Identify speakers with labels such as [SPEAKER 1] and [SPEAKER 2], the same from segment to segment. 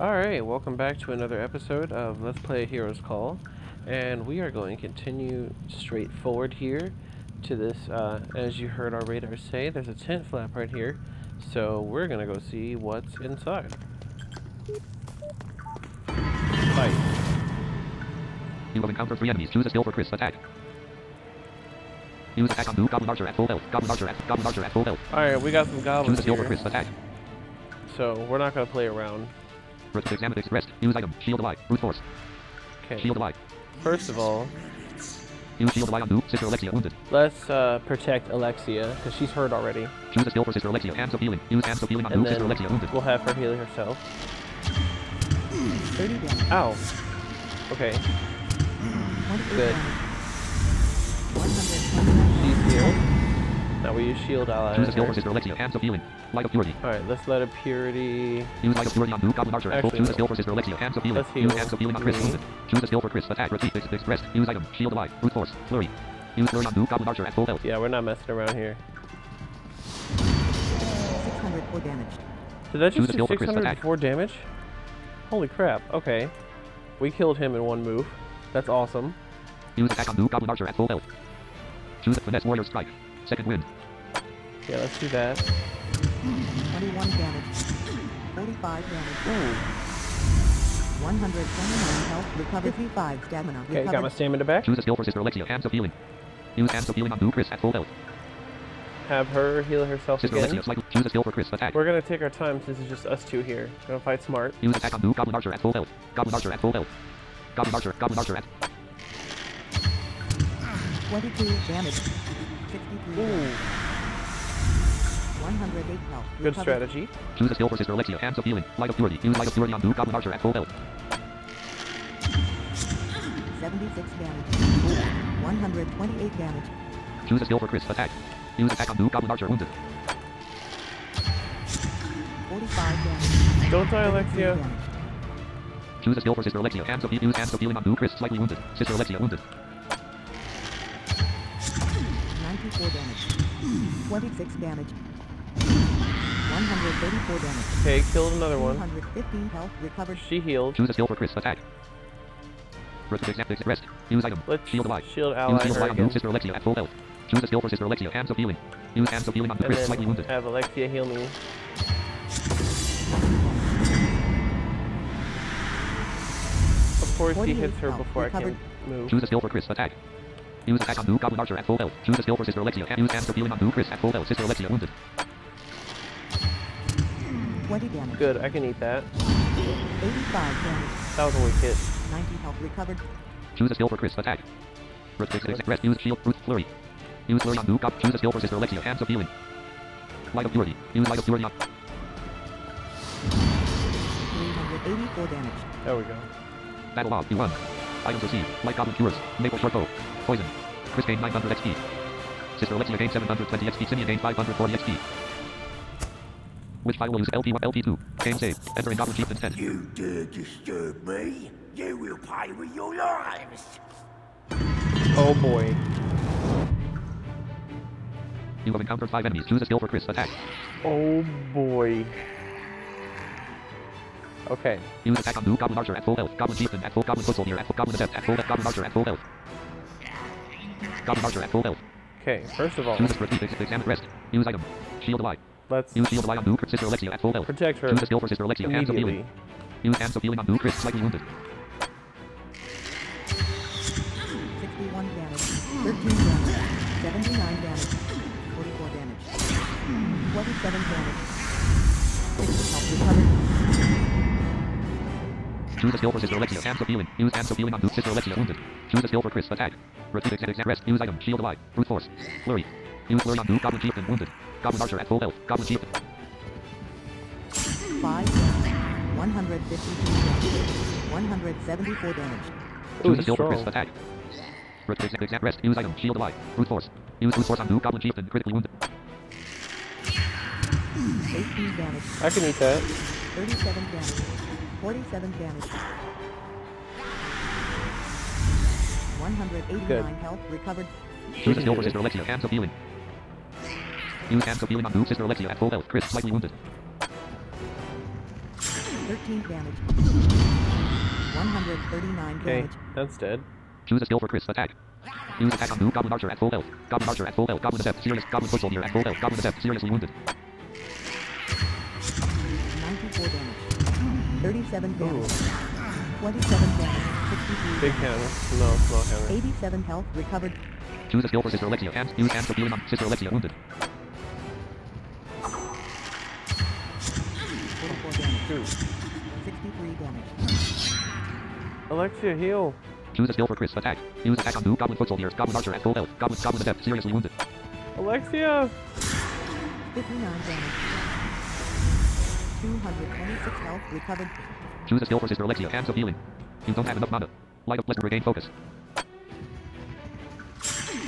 [SPEAKER 1] Alright, welcome back to another episode of Let's Play Heroes Call. And we are going to continue straight forward here to this, as you heard our radar say, there's a tent flap right here. So we're going to go see what's inside. Fight.
[SPEAKER 2] You have encountered 3 enemies. Choose a skill for Chris. Attack. Use attack on new goblin archer at full health. Goblin archer at full health.
[SPEAKER 1] Alright, we got some goblins
[SPEAKER 2] Choose a skill
[SPEAKER 1] here.
[SPEAKER 2] for Chris. Attack.
[SPEAKER 1] So we're not going to play around.
[SPEAKER 2] Examine its rest. Use item. Shield alive. Brute force.
[SPEAKER 1] Okay.
[SPEAKER 2] Shield alive.
[SPEAKER 1] First of all,
[SPEAKER 2] Use shield alive on new. Sister Alexia wounded.
[SPEAKER 1] let's protect Alexia, because she's hurt already.
[SPEAKER 2] Choose a skill for Sister Alexia. Hands of healing. Use hands of healing on
[SPEAKER 1] And
[SPEAKER 2] new. Sister
[SPEAKER 1] then
[SPEAKER 2] Alexia wounded.
[SPEAKER 1] we'll have her heal herself.
[SPEAKER 3] 30 damage.
[SPEAKER 1] Ow. Okay.
[SPEAKER 3] 28
[SPEAKER 1] Good.
[SPEAKER 3] damage. 129
[SPEAKER 1] She's healed. Now we use shield ally.
[SPEAKER 2] Choose a skill for Sister Alexia. Hands of healing. Light of purity.
[SPEAKER 1] Alright, let's let a purity.
[SPEAKER 2] Use light of purity on new goblin archer at full.
[SPEAKER 1] Actually,
[SPEAKER 2] Choose a
[SPEAKER 1] no.
[SPEAKER 2] skill for Sister Alexia. Hands of healing.
[SPEAKER 1] Let's heal
[SPEAKER 2] Use hands of healing on Chris
[SPEAKER 1] me.
[SPEAKER 2] wounded. Choose a skill for Chris. Attack. Repeat. Fixed rest. Use item. Shield alive. Brute force. Flurry. Use flurry on new goblin archer at full health.
[SPEAKER 1] Yeah, we're not messing around here.
[SPEAKER 3] 604 damage.
[SPEAKER 1] Did that
[SPEAKER 2] Choose
[SPEAKER 1] just
[SPEAKER 2] a
[SPEAKER 1] do
[SPEAKER 2] skill for Chris.
[SPEAKER 1] 604 damage? Holy crap. Okay. We killed him in one move. That's awesome.
[SPEAKER 2] Use attack on new goblin archer at full health. Choose a finesse warrior strike. Second wind.
[SPEAKER 1] Yeah, let's do that.
[SPEAKER 3] 21 damage. 45 damage.
[SPEAKER 1] Ooh.
[SPEAKER 3] 129 health. Recovered 5 stamina.
[SPEAKER 1] Okay, got my
[SPEAKER 3] Recovered.
[SPEAKER 1] stamina back.
[SPEAKER 2] Choose a skill for Sister Alexia. Hands of healing. Use hands of healing on new Chris at full health.
[SPEAKER 1] Have her heal herself
[SPEAKER 2] Sister
[SPEAKER 1] again.
[SPEAKER 2] Alexia slightly. Choose a skill for Chris. Attack.
[SPEAKER 1] We're gonna take our time since it's just us two here. Gonna fight smart.
[SPEAKER 2] Use attack on new goblin archer at full health. Goblin archer at full health. Goblin archer at.
[SPEAKER 3] 22 damage. 63
[SPEAKER 1] Ooh.
[SPEAKER 3] damage. 108 health.
[SPEAKER 1] Good
[SPEAKER 3] Recovered.
[SPEAKER 1] strategy.
[SPEAKER 2] Choose a skill for Sister Alexia. Hands of healing. Light of purity. Use light of purity on new goblin archer at full health.
[SPEAKER 3] 76 damage. 128 damage.
[SPEAKER 2] Choose a skill for Chris. Attack. Use attack on new goblin archer wounded.
[SPEAKER 3] 45 damage.
[SPEAKER 1] Don't die,
[SPEAKER 3] 33
[SPEAKER 1] Alexia.
[SPEAKER 3] damage.
[SPEAKER 2] Choose a skill for Sister Alexia. Hands of healing. Use hands of healing on new Chris. Slightly wounded. Sister Alexia wounded.
[SPEAKER 3] 94 damage. 26 damage. 134 damage.
[SPEAKER 1] Okay, killed another one.
[SPEAKER 3] 215 health. Recovered.
[SPEAKER 1] She healed.
[SPEAKER 2] Choose a skill for Chris. Attack. Rest. Use item.
[SPEAKER 1] Let's
[SPEAKER 2] Shield alive.
[SPEAKER 1] shield ally
[SPEAKER 2] Use shield
[SPEAKER 1] her
[SPEAKER 2] alive on new
[SPEAKER 1] again.
[SPEAKER 2] Sister Alexia at full health. Choose a skill for Sister Alexia. Hands of healing. Use hands of healing on new
[SPEAKER 1] And
[SPEAKER 2] Chris. Slightly
[SPEAKER 1] then
[SPEAKER 2] wounded.
[SPEAKER 1] have Alexia heal me. Of course he
[SPEAKER 3] 48
[SPEAKER 1] hits her
[SPEAKER 3] health.
[SPEAKER 1] before I
[SPEAKER 3] Recovered.
[SPEAKER 1] can move.
[SPEAKER 2] Choose a skill for Chris. Attack. Use attack on new goblin archer at full health. Choose a skill for Sister Alexia. Use hands of healing on new Chris at full health. Sister Alexia wounded.
[SPEAKER 3] 20 damage.
[SPEAKER 1] Good, I can eat that.
[SPEAKER 3] 85 damage.
[SPEAKER 1] That was a weak hit.
[SPEAKER 3] 90 health. Recovered.
[SPEAKER 2] Choose a skill for Chris. Attack. Rest. Use shield. Brute flurry. Use flurry on new goblin. Choose a skill for Sister Alexia. Hands of healing. Light of purity. Use light of purity on.
[SPEAKER 3] 384 damage.
[SPEAKER 1] There we go.
[SPEAKER 2] Battle log. You won. Items received. Light goblin cures. Maple short bow. Poison. Chris gained 900 XP. Sister Alexia gained 720 XP. Simeon gained 540 XP. Which file will use LP1, LP2? Game save. Enter in goblin chieftain tent.
[SPEAKER 4] You dare disturb me, you will pay with your lives.
[SPEAKER 1] Oh boy.
[SPEAKER 2] You have encountered 5 enemies. Choose a skill for Chris. Attack.
[SPEAKER 1] Oh boy. Okay.
[SPEAKER 2] Use attack on new goblin archer at full health. Goblin chieftain at full. Goblin foot soldier at full. Goblin adept at full. Goblin archer at full health. Goblin archer at full health.
[SPEAKER 1] Okay, first of all,
[SPEAKER 2] Choose a repeat. Examine rest. Use item. Shield alive.
[SPEAKER 1] let's
[SPEAKER 2] Use shield alive on new Sister Alexia at full health.
[SPEAKER 1] protect her
[SPEAKER 2] Choose a skill for Sister Alexia. Hands of healing.
[SPEAKER 1] immediately.
[SPEAKER 2] Use hands of healing on new Chris. Slightly wounded.
[SPEAKER 3] 61 damage. 13 damage. 79 damage. 44 damage. 27 damage. 60 health. Recovered.
[SPEAKER 2] Choose a skill for Sister Alexia. Hands of healing. Use hands of healing on new Sister Alexia wounded. Choose a skill for Chris. Attack. Repeat. Examine rest. Use item. Shield alive. Brute force. Flurry. Use flurry on new goblin chieftain wounded. Goblin archer at full health. Goblin chieftain.
[SPEAKER 3] 5 damage. 152 damage. 174 damage.
[SPEAKER 1] Ooh,
[SPEAKER 2] Choose a
[SPEAKER 1] he's
[SPEAKER 2] skill for Chris.
[SPEAKER 1] strong.
[SPEAKER 2] Attack. Repeat. Examine rest. Use item. Shield alive. Brute force. Use brute force on new goblin chieftain. Critically wounded.
[SPEAKER 3] 18 damage.
[SPEAKER 1] I can eat that.
[SPEAKER 3] 37 damage. 47 damage. 189
[SPEAKER 1] Good.
[SPEAKER 3] health. Recovered.
[SPEAKER 2] Choose a skill for Sister Alexia. Hands of healing. Use hands of healing on new Sister Alexia at full health. Chris slightly wounded.
[SPEAKER 3] 13 damage. 139
[SPEAKER 1] Okay,
[SPEAKER 3] damage.
[SPEAKER 1] that's dead.
[SPEAKER 2] Choose a skill for Chris. Attack. Use attack on new Goblin Archer at full health. Goblin Archer at full health. Goblin Adept. Serious. Goblin Foot Soldier at full health. Goblin Adept. Seriously wounded.
[SPEAKER 3] 94 damage. 37 damage.
[SPEAKER 1] Ooh.
[SPEAKER 3] 27 damage. 63
[SPEAKER 1] Big counter. No, small counter.
[SPEAKER 3] 87 health recovered.
[SPEAKER 2] Choose a skill for Sister Alexia. Hands. Use hands for healing on Sister Alexia wounded.
[SPEAKER 3] 44 damage.
[SPEAKER 1] Ooh.
[SPEAKER 3] 63 damage.
[SPEAKER 1] Alexia, heal.
[SPEAKER 2] Choose a skill for Chris. Attack. Use attack on new Goblin Foot Soldier. Goblin Archer at full health. Goblin Adept. Seriously wounded.
[SPEAKER 1] Alexia!
[SPEAKER 3] 59 damage. 226 health recovered.
[SPEAKER 2] Choose a skill for Sister Alexia. Hands of healing. You don't have enough mana. Light of Blessing. Regain focus.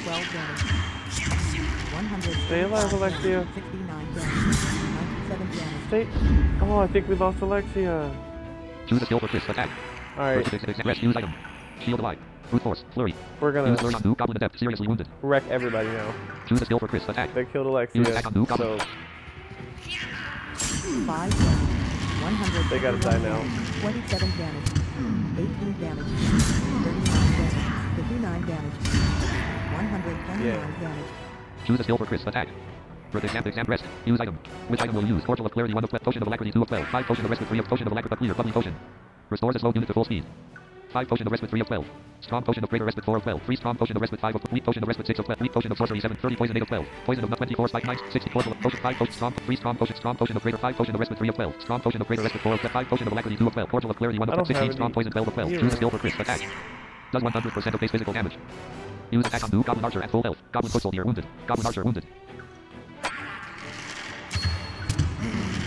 [SPEAKER 3] 12 damage. 100.
[SPEAKER 1] Stay alive, Alexia.
[SPEAKER 3] 69 damage. 97 damage.
[SPEAKER 1] Stay. Oh, I think we lost Alexia.
[SPEAKER 2] Choose a skill for Chris. Attack.
[SPEAKER 1] Alright,
[SPEAKER 2] Rest. Use item. Shield alive. Brute force. Flurry.
[SPEAKER 1] we're
[SPEAKER 2] Use
[SPEAKER 1] gonna
[SPEAKER 2] learn on new Goblin Adept. Seriously wounded.
[SPEAKER 1] wreck everybody now.
[SPEAKER 2] Choose a skill for Chris. Attack.
[SPEAKER 1] They killed
[SPEAKER 2] Use
[SPEAKER 1] Alexia,
[SPEAKER 2] attack on new Goblin.
[SPEAKER 1] so
[SPEAKER 3] 5 damage. 100.
[SPEAKER 1] They gotta die now.
[SPEAKER 3] 27 damage. 18 damage. 39 damage. 59 damage. 129
[SPEAKER 1] Yeah.
[SPEAKER 3] damage.
[SPEAKER 2] Choose a skill for Chris. Attack. Exam. Rest. Use item. Which item will you use? Cordial of Clarity 1 of 12. Potion of Alacrity 2 of 12. 5 Potion of Rest with 3 of Potion of Alacrity. Clear. Bubbly Potion. Restores a slow unit to full speed. 5 Potion of Rest with 3 of 12. Strong Potion of Greater Rest with 4 of 12. 3 Strong Potion of Rest with 5 of 12. Weak Potion of Rest with 6 of 12. Weak Potion of Sorcery 7. 30 Poison 8 of 12. Poison of Nut 24. Spike 9. 60 Cordial of Potion 5 Potion. Strong 3 Strong Potion. Strong Potion of Greater 5 Potion of Rest with 3 of 12. Strong Potion of Greater Rest with 4 of 12. 5 Potion of Alacrity 2 of 12. Cordial of Clarity 1
[SPEAKER 1] I
[SPEAKER 2] of
[SPEAKER 1] don't
[SPEAKER 2] 12. 16
[SPEAKER 1] have
[SPEAKER 2] Strong
[SPEAKER 1] any
[SPEAKER 2] Poison 12 of 12.
[SPEAKER 1] healing.
[SPEAKER 2] Choose a skill for Chris. Attack. Does 100% of base physical damage. Use attack on new Goblin Archer at full health. Goblin Foot Soldier wounded. Goblin Archer wounded.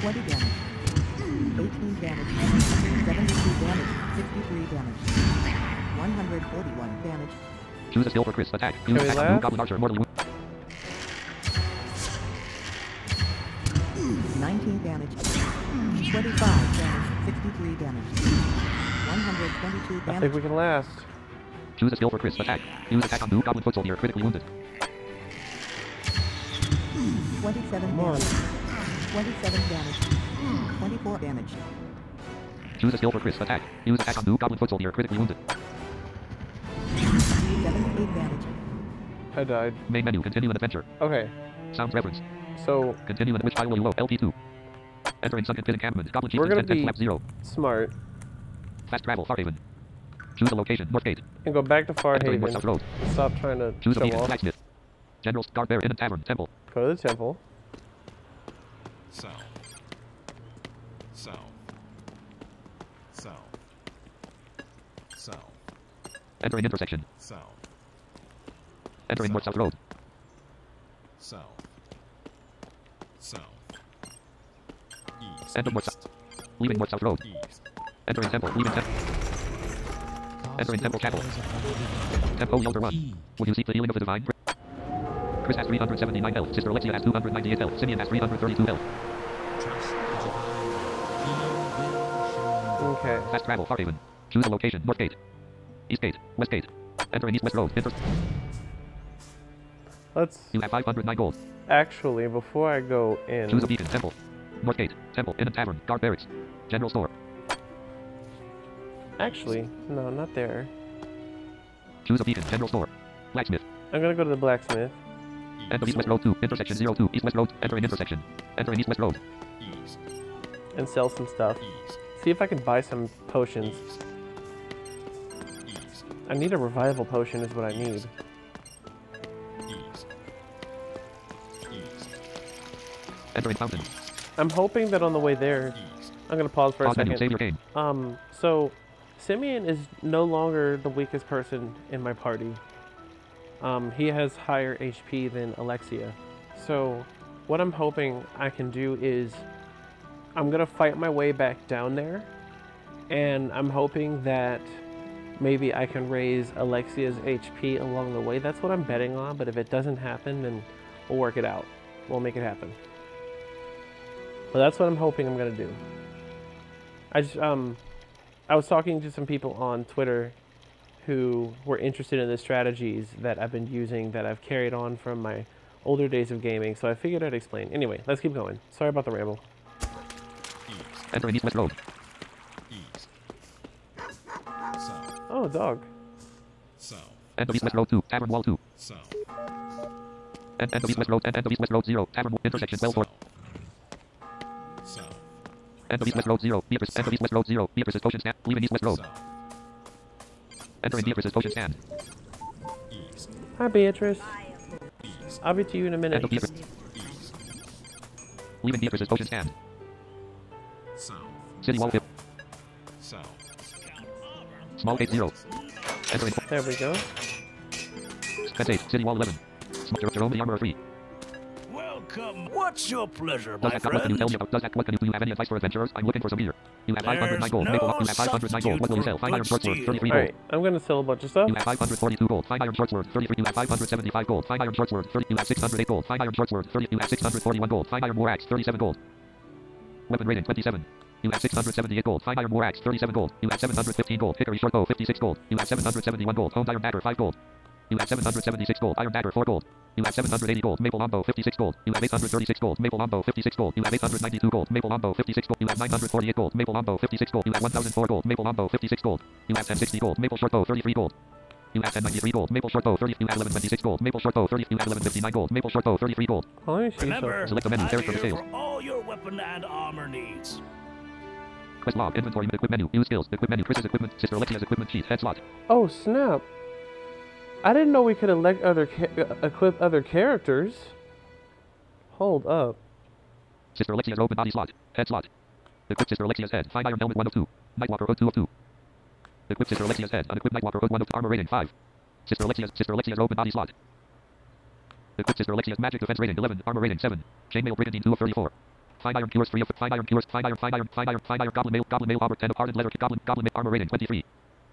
[SPEAKER 3] 20 damage. 18 damage. 72 damage. 63 damage. 141 damage.
[SPEAKER 2] Choose a skill for Chris. Attack. Use
[SPEAKER 1] Can we
[SPEAKER 2] attack on new
[SPEAKER 1] laugh?
[SPEAKER 2] Goblin Archer mortally wounded.
[SPEAKER 3] 19 damage. 25 damage. 63 damage. 122
[SPEAKER 1] I
[SPEAKER 3] damage.
[SPEAKER 1] think we can last.
[SPEAKER 2] Choose a skill for Chris. Attack. Use attack on new Goblin Foot Soldier. Critically wounded.
[SPEAKER 3] 27
[SPEAKER 1] Come on.
[SPEAKER 3] damage. 27 damage. 24 damage.
[SPEAKER 2] Choose a skill for Chris. Attack. Use attack on new Goblin Foot Soldier. Critically wounded.
[SPEAKER 3] 78 damage.
[SPEAKER 1] I died.
[SPEAKER 2] Main menu. Continue an adventure.
[SPEAKER 1] Okay,
[SPEAKER 2] Sounds reference.
[SPEAKER 1] so
[SPEAKER 2] Continue an which file will you load? LP2. Entering sunken pit encampment. Goblin
[SPEAKER 1] We're
[SPEAKER 2] chieftain
[SPEAKER 1] gonna
[SPEAKER 2] 10
[SPEAKER 1] be-
[SPEAKER 2] lap 0.
[SPEAKER 1] smart
[SPEAKER 2] Fast travel. Farhaven. Choose a location. Northgate.
[SPEAKER 1] and go back to
[SPEAKER 2] Entering North
[SPEAKER 1] Farhaven.
[SPEAKER 2] South Road.
[SPEAKER 1] Stop trying to
[SPEAKER 2] Choose a
[SPEAKER 1] show
[SPEAKER 2] beacon.
[SPEAKER 1] off.
[SPEAKER 2] Blacksmith. General Guard Bear Inn and Tavern. Temple.
[SPEAKER 1] Go to the temple.
[SPEAKER 5] South. South. South. South.
[SPEAKER 2] Entering intersection.
[SPEAKER 5] South.
[SPEAKER 2] Entering North South Road.
[SPEAKER 5] South. South. East.
[SPEAKER 2] Enter North
[SPEAKER 5] East.
[SPEAKER 2] South. Leaving North South Road.
[SPEAKER 5] East.
[SPEAKER 2] Entering temple. Leaving temple. Entering temple chapel. Temple Elder 1. Would you seek the healing of the divine? Chris has 379 health. Sister Alexia has 298 health. Simeon has 332 health.
[SPEAKER 1] Okay.
[SPEAKER 2] Fast travel. Farhaven. Choose a location. North Gate. East Gate. West Gate. Entering East West Road.
[SPEAKER 1] Let's
[SPEAKER 2] You have 509 gold.
[SPEAKER 1] actually, before I go in,
[SPEAKER 2] Choose a beacon. Temple. North Gate. Temple. Inn and Tavern. Guard Barracks. General Store.
[SPEAKER 1] actually, no, not there.
[SPEAKER 2] Choose a beacon. General Store. Blacksmith.
[SPEAKER 1] I'm gonna go to the blacksmith.
[SPEAKER 2] End of East West Road 2. Intersection 02. East West Road. Entering intersection. Entering East West Road.
[SPEAKER 5] East.
[SPEAKER 1] And sell some stuff.
[SPEAKER 5] East.
[SPEAKER 1] See if I can buy some potions.
[SPEAKER 5] East. East.
[SPEAKER 1] I need a revival potion is what I need.
[SPEAKER 5] East. East.
[SPEAKER 2] Entering fountain.
[SPEAKER 1] I'm hoping that on the way there,
[SPEAKER 5] East.
[SPEAKER 1] I'm gonna pause for a
[SPEAKER 2] Pause menu. Save
[SPEAKER 1] second.
[SPEAKER 2] your game.
[SPEAKER 1] So Simeon is no longer the weakest person in my party. He has higher HP than Alexia. So what I'm hoping I can do is I'm gonna fight my way back down there, and I'm hoping that maybe I can raise Alexia's HP along the way. That's what I'm betting on, but if it doesn't happen, then we'll work it out. We'll make it happen. But that's what I'm hoping I'm gonna do. I was talking to some people on Twitter who were interested in the strategies that I've been using that I've carried on from my older days of gaming, so I figured I'd explain. Anyway, let's keep going. Sorry about the ramble.
[SPEAKER 5] East.
[SPEAKER 2] Entering East West Road.
[SPEAKER 1] Oh, dog.
[SPEAKER 5] South.
[SPEAKER 2] End of East West Road 2. Tavern Wall 2.
[SPEAKER 5] South.
[SPEAKER 2] End of East West Road. End of East West Road 0. Tavern intersection 12 4.
[SPEAKER 5] South.
[SPEAKER 2] End of East West Road 0. Beatrice. End of East West Road 0. Beatrice's Ocean Stand. Leaving East West Road.
[SPEAKER 5] South.
[SPEAKER 2] Entering Beatrice's Ocean Stand.
[SPEAKER 5] East.
[SPEAKER 1] Hi, Beatrice.
[SPEAKER 5] East.
[SPEAKER 1] I'll be to you in a minute.
[SPEAKER 2] End of Beatrice.
[SPEAKER 5] East.
[SPEAKER 2] Leaving Beatrice's Ocean Stand.
[SPEAKER 5] South.
[SPEAKER 2] City Wall 5.
[SPEAKER 5] South.
[SPEAKER 2] Small Gate 0. Entering
[SPEAKER 1] There we go.
[SPEAKER 2] Fence 8. City Wall 11. Jerome the Armorer 3.
[SPEAKER 4] Welcome. What's your pleasure,
[SPEAKER 2] Does
[SPEAKER 4] my
[SPEAKER 2] that what can you
[SPEAKER 4] friend?
[SPEAKER 2] tell me about? Does that what can you do? You have any advice for adventurers? I'm looking for some beer. You have 509 gold.
[SPEAKER 4] There's
[SPEAKER 2] Maple.
[SPEAKER 4] no
[SPEAKER 2] You have 509 gold. What will you sell? 5 iron
[SPEAKER 4] substitute
[SPEAKER 2] short
[SPEAKER 4] for
[SPEAKER 2] sword.
[SPEAKER 4] good
[SPEAKER 2] 33
[SPEAKER 1] All
[SPEAKER 2] gold.
[SPEAKER 1] right, I'm gonna sell a bunch of stuff.
[SPEAKER 2] You have 542 gold. 5 iron short sword. 33. You have 575 gold. 5 iron short sword. 30. You have 608 gold. 5 iron short sword. 30. You have 641 gold. 5 iron war axe. 37 gold. Weapon rating 27. You have 678 gold. 5 iron war axe. 37 gold. You have 715 gold. Hickory short bow. 56 gold. You have 771 gold. Honed iron dagger. 5 gold. You have 776 gold. Iron dagger. 4 gold. You have 780 gold. Maple longbow. 56 gold. You have 836 gold. Maple longbow. 56 gold. You have 892 gold. Maple longbow. 56 gold. You have 948 gold. Maple longbow. 56 gold. You have 1004 gold. Maple longbow. 56 gold. You have 1060 gold. Maple short bow. 33 gold. You have 1093 gold. Maple short bow. 30. You have 1126 gold. Maple short bow. 30. You have 1159 gold. Maple short bow. 33 gold.
[SPEAKER 1] Oh, let me see
[SPEAKER 4] Remember,
[SPEAKER 1] something.
[SPEAKER 2] Select the menu.
[SPEAKER 4] I'm
[SPEAKER 2] Character
[SPEAKER 4] here
[SPEAKER 2] details.
[SPEAKER 4] for all your weapon and armor needs.
[SPEAKER 2] Quest log. Inventory. Equip menu. Use skills. Equip menu. Chris's equipment. Sister Alexia's equipment sheet. Head slot.
[SPEAKER 1] Oh, snap. I didn't know we could elect equip other characters. Hold up.
[SPEAKER 2] Sister Alexia's open body slot. Head slot. Equip Sister Alexia's head. 5 iron helmet 1 of 2. Nightwalker hood 2 of 2. Equip Sister Alexia's head. Unequip Nightwalker hood 1 of 2. Armor rating 5. Sister Alexia's open body slot. Equip Sister Alexia's magic defense rating 11. Armor rating 7. Chainmail brigandine 2 of 34. 5 iron cures 3 of 5 iron cures 5 iron goblin mail auber 10 of hardened leather goblin mail armor rating 23.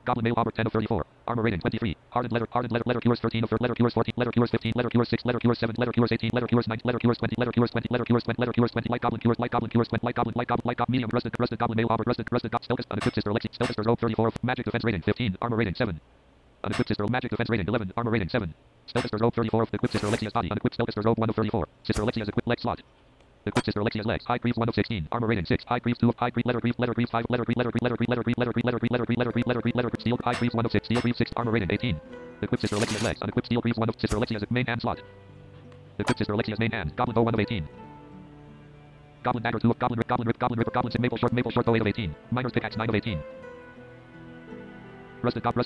[SPEAKER 2] Goblin mail auber 10 of 34. Armor rating 23. Hardened leather cures 13 of leather cures 14 leather cures 15 leather cures 6 leather cures 7 leather cures 18 leather cures 9 leather cures 20 leather cures 20 leather cures 20 leather cures 20 light goblin cures 20 light goblin medium rusted goblin mail auber rusted stealth unequipped sister Alexi stealth robe 34 magic defense rating 15 armor rating 7 unequipped sister magic defense rating 11 armor rating 7 stealth robe 34 equipped sister Alexia's body unequipped stealth robe 1 of 34 sister Alexia's equipped leg slot. Equipped Sister Alexia's legs. High Grief 1 of 16. Armor rating 6. High Grief 2 of High Grief letter Grief 5 letter Grief Steel High Grief 1 of 6. Steel Grief 6. Armor rating 18. Equipped Sister Alexia's legs. Unequipped Steel Grief 1 of Sister Alexia's main hand slot. Equipped Sister Alexia's main hand. Goblin bow 1 of 18. Goblin dagger 2 of Goblin rip maple short bow 8 of 18. Miner's pickaxe 9 of 18. Rusted goblin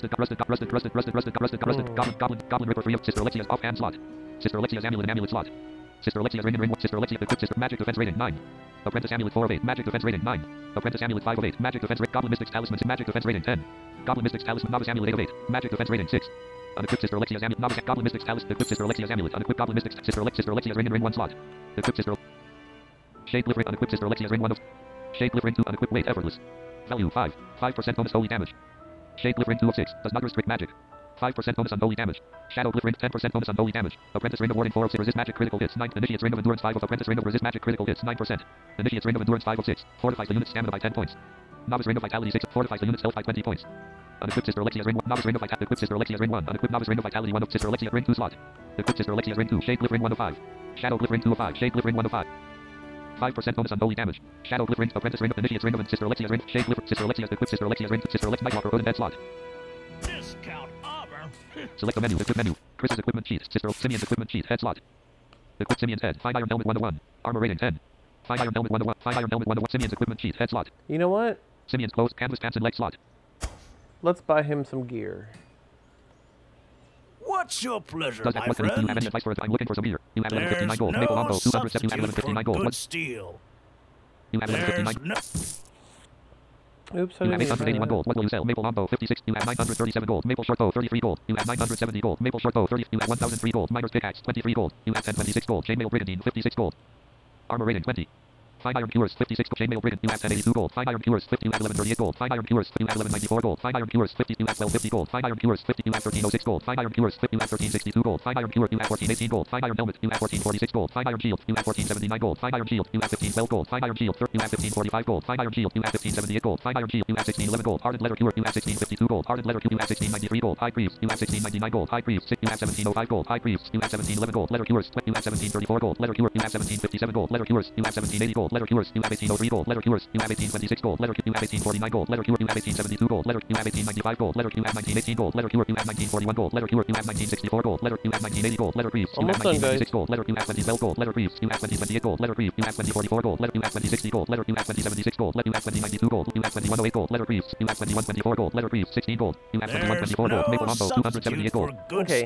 [SPEAKER 2] ripper 3 of Sister Alexia's offhand slot. Sister Alexia's amulet slot. Sister Alexia's ring Sister Alexia equipped Sister magic defense rating 9. Apprentice amulet 4 of 8 magic defense rating 9. Apprentice amulet 5 of 8 magic defense rating Goblin mystics talisman magic defense rating 10. Goblin mystics talisman novice amulet 8 of 8 magic defense rating 6. Unequipped Sister Alexia's amulet novice Goblin mystics talisman equipped Sister Alexia's amulet unequipped Goblin mystics Sister Alexia's ring 1 slot. Equipped Sister Shade Glyph ring unequipped Sister Alexia's ring 1 of Shade Glyph ring 2 unequipped weight effortless. Value 5. 5% bonus holy damage. Shade Glyph ring 2 of 6 does not restrict magic. 5% bonus unholy damage. Shadow Glyph ring 10% bonus unholy damage. Apprentice ring of warding 4 of 6 resist magic critical hits 9. Initiate's ring of endurance 5 of apprentice ring of resist magic critical hits 9%. Initiate's ring of endurance 5 of 6 fortifies the unit's stamina by 10 points. Novice ring of vitality 6 fortifies the unit's health by 20 points. Unequipped Sister Alexia's ring 1 novice ring of vitality equipped Sister Alexia's ring 1 unequipped novice ring of vitality 1 of Sister Alexia's ring 2 slot. Equipped Sister Alexia's ring 2 Shade Glyph ring 1 of 5. Shadow Glyph ring 2 of 5 Shade Glyph ring 1 of 5. 5% bonus unholy damage. Shadow Glyph ring apprentice ring of initiate's ring of Sister Alexia's ring Shade Glyph Sister Alexia's equipped Sister Alexia's ring Sister Alexia's Nightwalker hood and head slot.
[SPEAKER 4] Discount armor.
[SPEAKER 2] Select the menu. Equip menu. Chris's equipment sheet. Sister Simeon's equipment sheet. Head slot. Equip Simeon's head. 5 iron helmet 1 of 1. Armor rating 10. 5 iron helmet 1 of 1. 5 iron helmet 1 of 1. Simeon's equipment sheet. Head slot.
[SPEAKER 1] You know what?
[SPEAKER 2] Simeon's clothes, canvas pants, and leg slot.
[SPEAKER 1] Let's buy him some gear.
[SPEAKER 4] What's your pleasure,
[SPEAKER 2] Does
[SPEAKER 4] my
[SPEAKER 2] that what can you have any
[SPEAKER 4] friend?
[SPEAKER 2] advice for it? I'm looking for some beer. You have 1159
[SPEAKER 4] There's
[SPEAKER 2] gold. Maple
[SPEAKER 4] no
[SPEAKER 2] longbow 207. You have
[SPEAKER 4] substitute
[SPEAKER 2] 1159
[SPEAKER 4] for
[SPEAKER 2] gold.
[SPEAKER 4] good
[SPEAKER 2] What?
[SPEAKER 4] steel.
[SPEAKER 2] You have 1159.
[SPEAKER 4] There's no...
[SPEAKER 1] Oops, I
[SPEAKER 2] You have
[SPEAKER 1] didn't mean
[SPEAKER 2] 881 gold. What will you sell? Maple longbow 56. You have 937 gold. Maple short bow 33 gold. You have 970 gold. Maple short bow 30. You have 1003 gold. Miner's pickaxe 23 gold. You have 1026 gold. Chainmail brigandine 56 gold. Armor rating 20. 5 iron cures 56 gold. Chainmail brigand. You have 1082 gold. 5 iron cures 50. You have 1138 gold. 5 iron cures 50. You have 1194 gold. 5 iron cures 50. You have 1250 gold. 5 iron cures 50. You have 1306 gold. 5 iron cures 50. You have 1362 gold. 5 iron cure. You have 1418 gold. 5 iron helmet. You have 1446 gold. 5 iron shield. You have 1479 gold. 5 iron shield. You have 1512 gold. 5 iron shield. You have 1545 gold. 5 iron shield. You have 1578 gold. 5 iron shield. You have 1611 gold. Hardened leather cure. You have 1652 gold. Hardened leather cure. You have 1693 gold. High grief. You have 1699 gold. High grief. You have 1705 gold. High grief. You have 1711 gold. Leather cures. You have 1734 gold. Leather cure. You have 1757 gold. Leather cures. You have 1780 gold. gold. Letter Cures. You have 1803 gold. Letter Cures. You have 1826 gold. Letter Q. You have 1849 gold. Letter Cure. You have 1872 gold. Letter you have 1895 gold. Letter you have 1918 gold. Letter Cure. You have 1941 gold. Letter Cure. You have 1964 gold. Letter you have 1980 gold. Letter Briefs. You have
[SPEAKER 1] Almost done,
[SPEAKER 2] 1926
[SPEAKER 1] guys.
[SPEAKER 2] gold. Letter you have 2012 gold. Letter Briefs. You have 2028 gold. Letter Briefs. You have 2044 gold. Letter you have 2060 gold. Letter you have 2076 gold. Letter you have 2092 gold. You have 2108 gold. Letter Briefs. You have 2124 gold. Letter Briefs. 16 gold. You have 2124 gold. Maple Mambo. 278 gold.
[SPEAKER 1] Okay.